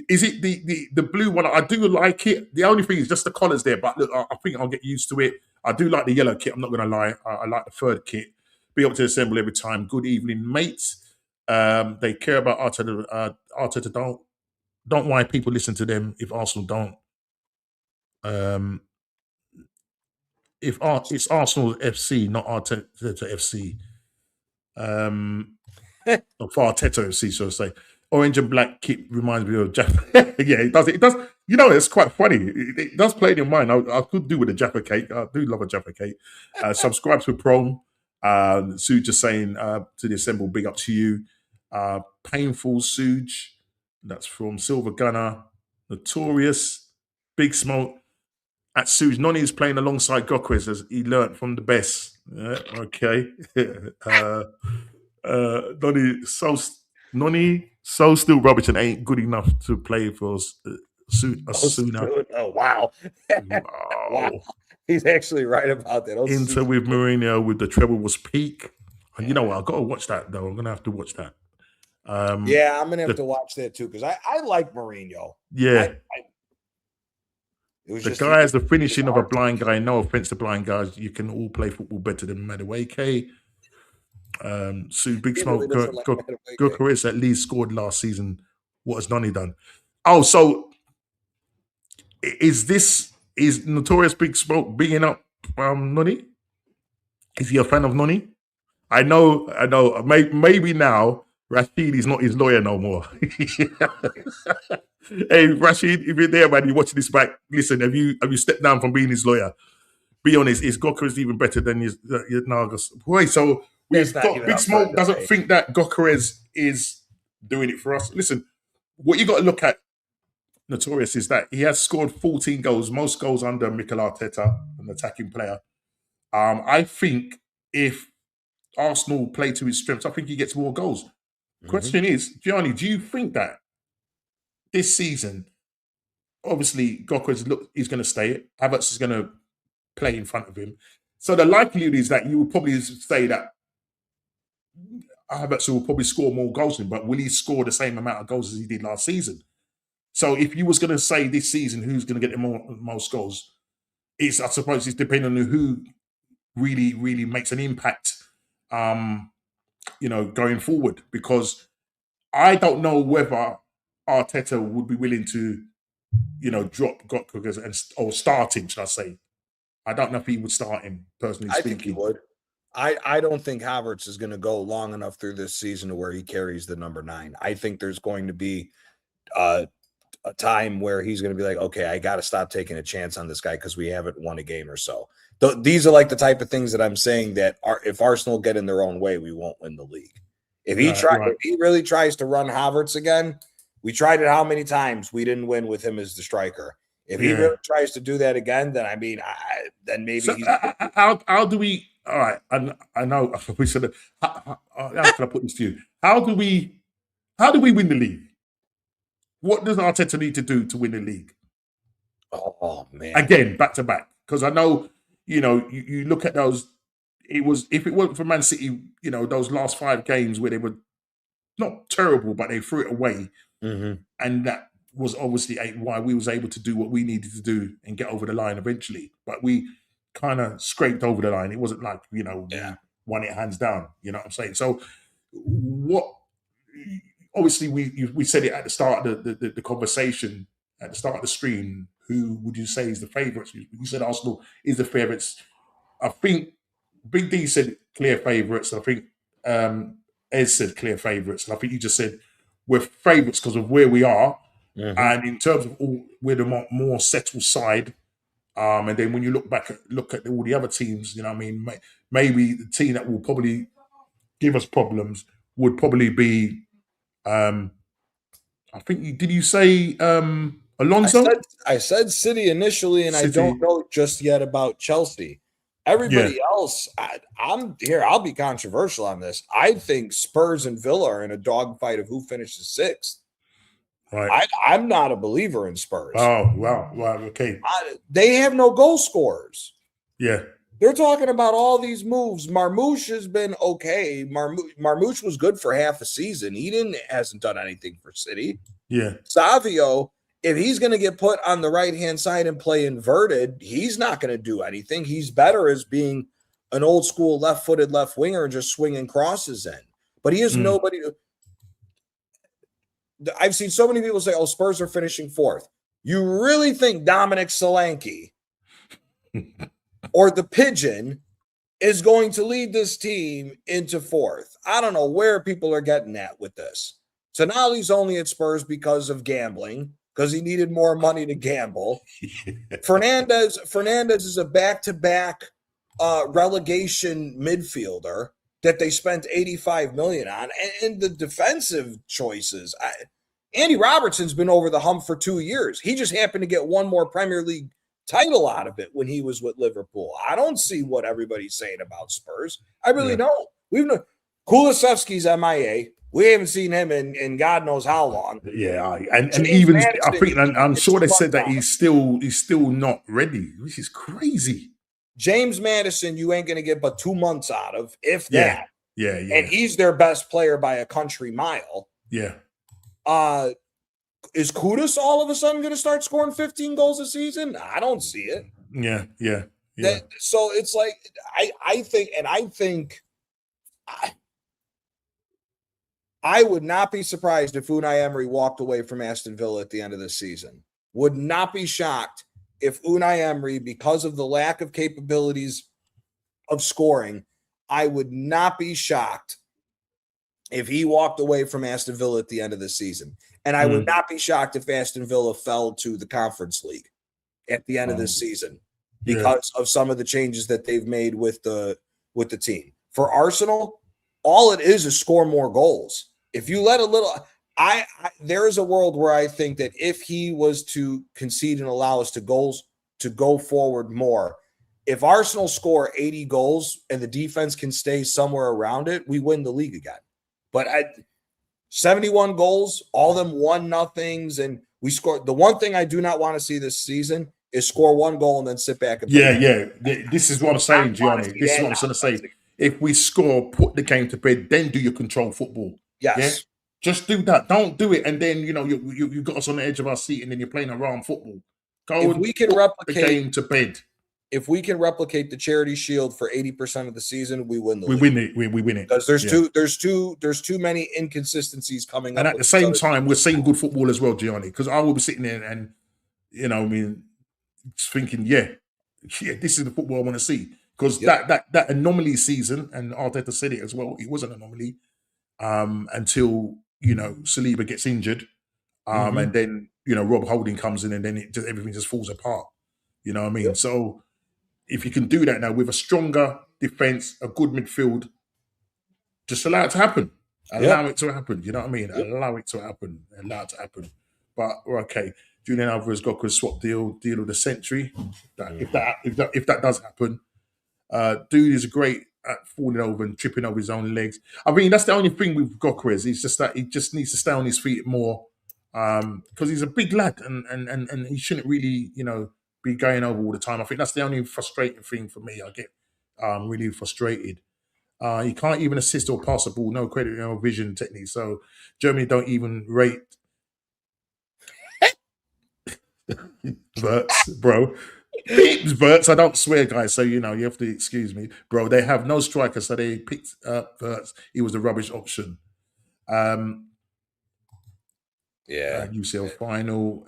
Is it the blue one? I do like it. The only thing is just the colours there, but look, I think I'll get used to it. I do like the yellow kit. I'm not going to lie. I like the third kit. Big up to Assemble every time. Good evening, mates. They care about Arteta. Arteta don't why people listen to them if Arsenal don't. If it's Arsenal FC, not Arteta FC. Or Arteta FC, so to say. Orange and black kit reminds me of Jaffa. Yeah, it does. It does. You know, it's quite funny. It does play in your mind. I could do with a Jaffa cake. I do love a Jaffa cake. Subscribe to Prom. Suge just saying to the Assemble, big up to you. Painful Suge. That's from Silver Gunner. Notorious. Big Smoke. At Suge. Noni is playing alongside Gokwes as he learnt from the best. Okay. Noni so still rubbish and ain't good enough to play for Osuna. Oh wow. Wow. He's actually right about that. Inter with Mourinho with the treble was peak. And you know what? I've got to watch that though. I'm gonna have to watch that. Yeah, I'm gonna have to watch that too because I like Mourinho. Yeah. The guy has the finishing of a blind guy. No offense to blind guys. You can all play football better than Madueke. Big Smoke, Gokaris at least scored last season. What has Noni done? Oh, so is Notorious Big Smoke bigging up Noni? Is he a fan of Noni? I know. Maybe now Rashid is not his lawyer no more. Hey, Rashid, if you're there, man, you're watching this back. Listen, have you stepped down from being his lawyer? Be honest, is Gokaris even better than his Nagas? Wait, so we've got Big Smoke doesn't think that Gokares is doing it for us. Listen, what you got to look at notorious is that he has scored 14 goals, most goals under Mikel Arteta, an attacking player. I think if Arsenal play to his strengths, I think he gets more goals. Question is, Gianni, do you think that this season, obviously, Gokras he's going to stay. Havertz is going to play in front of him. So the likelihood is that you would probably say that Havertz will probably score more goals than him, but will he score the same amount of goals as he did last season? So if you was going to say this season who's going to get the most goals, I suppose it's depending on who really, really makes an impact, going forward. Because I don't know whether Arteta would be willing to, drop Gokras or start him, should I say. I don't know if he would start him, personally speaking. I think he would. I don't think Havertz is going to go long enough through this season to where he carries the number 9. I think there's going to be a time where he's going to be like, okay, I got to stop taking a chance on this guy because we haven't won a game or so. These are like the type of things that I'm saying that if Arsenal get in their own way, we won't win the league. If he really tries to run Havertz again, we tried it how many times? We didn't win with him as the striker. If he really tries to do that again, then then maybe. So how do we? All right, I know we said. How can I put this to you? How do we win the league? What does Arteta need to do to win the league? Oh man! Again, back to back, because I know you look at those. If it weren't for Man City, those last 5 games where they were not terrible, but they threw it away, and that was obviously why we was able to do what we needed to do and get over the line eventually. But we kind of scraped over the line. It wasn't like, we won it hands down. You know what I'm saying? So obviously we said it at the start of the conversation, at the start of the stream, who would you say is the favourites? You said Arsenal is the favourites. I think Big D said clear favourites. I think Ed said clear favourites. And I think you just said we're favourites because of where we are. And in terms of we're the more settled side, and then when you look at all the other teams, maybe the team that will probably give us problems would probably be, I think did you say Alonso? I said City initially, and City. I don't know just yet about Chelsea. Everybody else, I'm here. I'll be controversial on this. I think Spurs and Villa are in a dogfight of who finishes 6th. Right. I'm not a believer in Spurs. Oh, wow. Okay. They have no goal scorers. Yeah. They're talking about all these moves. Marmoush has been okay. Marmoush was good for half a season. He hasn't done anything for City. Yeah. Savio, if he's going to get put on the right-hand side and play inverted, he's not going to do anything. He's better as being an old school left-footed left winger and just swinging crosses in. But he has nobody to. I've seen so many people say, oh, Spurs are finishing 4th. You really think Dominic Solanke or the Pigeon is going to lead this team into 4th? I don't know where people are getting at with this. Tonali's only at Spurs because of gambling, because he needed more money to gamble. Fernandez is a back-to-back relegation midfielder that they spent $85 million on, and the defensive choices. Andy Robertson's been over the hump for 2 years. He just happened to get one more Premier League title out of it when he was with Liverpool. I don't see what everybody's saying about Spurs. I really don't. Kulusevski's MIA. We haven't seen him in God knows how long. Yeah, and even Madison, I think I'm sure they said that he's still not ready, which is crazy. James Madison, you ain't going to get but 2 months out of, if that. Yeah. And he's their best player by a country mile. Yeah. Is Kudus all of a sudden going to start scoring 15 goals a season? I don't see it. Yeah. So it's like, I think I would not be surprised if Unai Emery walked away from Aston Villa at the end of the season. Would not be shocked if Unai Emery, because of the lack of capabilities of scoring, I would not be shocked if he walked away from Aston Villa at the end of the season. And I would not be shocked if Aston Villa fell to the Conference League at the end of this season because of some of the changes that they've made with the team. For Arsenal, all it is score more goals. If you let There is a world where I think that if he was to concede and allow us to go forward more, if Arsenal score 80 goals and the defense can stay somewhere around it, we win the league again. But 71 goals, all them 1-0s, and we scored. The one thing I do not want to see this season is score 1 goal and then sit back and play. Yeah. This is what I'm saying, Gianni. This is what I'm trying to say. If we score, put the game to bed, then do your control football. Yes. Yeah? Just do that. Don't do it, and then you got us on the edge of our seat, and then you're playing around football. Go if we can replicate the game to bed. If we can replicate the Charity Shield for 80% of the season, we win the league. Win it. We win it because there's too many inconsistencies coming up. And at the same time, we're seeing good football as well, Gianni. Because I will be sitting there and thinking, yeah, this is the football I want to see. Because that anomaly season, and Arteta said it as well, it was an anomaly until Saliba gets injured, and then Rob Holding comes in, and then everything just falls apart. You know what I mean? Yep. So if you can do that now with a stronger defense, a good midfield, just allow it to happen. Allow it to happen. You know what I mean? Yep. Allow it to happen. Allow it to happen. But okay, Julian Alvarez got a swap deal of the century. If that does happen, dude is great at falling over and tripping over his own legs. I mean, that's the only thing with Gokres. It's just that he just needs to stay on his feet more because he's a big lad and he shouldn't really, be going over all the time. I think that's the only frustrating thing for me. I get really frustrated. He can't even assist or pass the ball. No credit, no vision technique. So Germany don't even rate Verts, bro. Beeps Verts. I don't swear, guys. So you have to excuse me, bro. They have no striker, so they picked up Verts. He was the rubbish option. UCL final.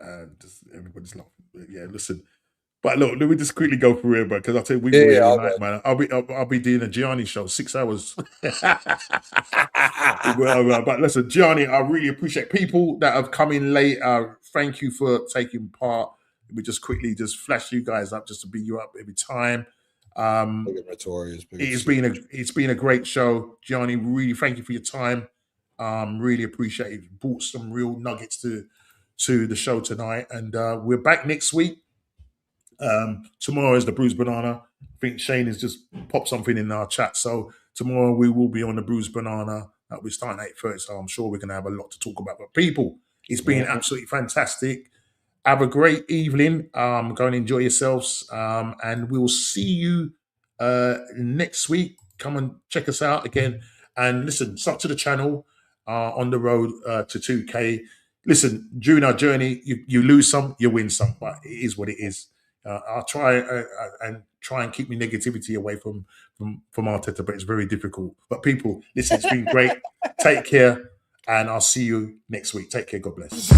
Everybody's laughing. Yeah, listen. But look, let me just quickly go through it, because I'll tell you, we were all night, man. I'll be doing a Gianni show, 6 hours. But listen, Gianni, I really appreciate people that have come in late. Thank you for taking part. We just quickly flash you guys up just to beat you up every time. It's been a great show, Gianni. Really, thank you for your time. Really appreciate it. You brought some real nuggets to the show tonight, and we're back next week. Tomorrow is the Bruised Banana. I think Shane has just popped something in our chat. So tomorrow we will be on the Bruised Banana. We're starting at 8:30, so I'm sure we're going to have a lot to talk about. But people, it's been absolutely fantastic. Have a great evening. Go and enjoy yourselves. And we'll see you next week. Come and check us out again. And listen, sub to the channel on the road to 2K. Listen, during our journey, you lose some, you win some. But it is what it is. I'll try and keep my negativity away from Arteta, but it's very difficult. But people, listen, it's been great. Take care, and I'll see you next week. Take care. God bless.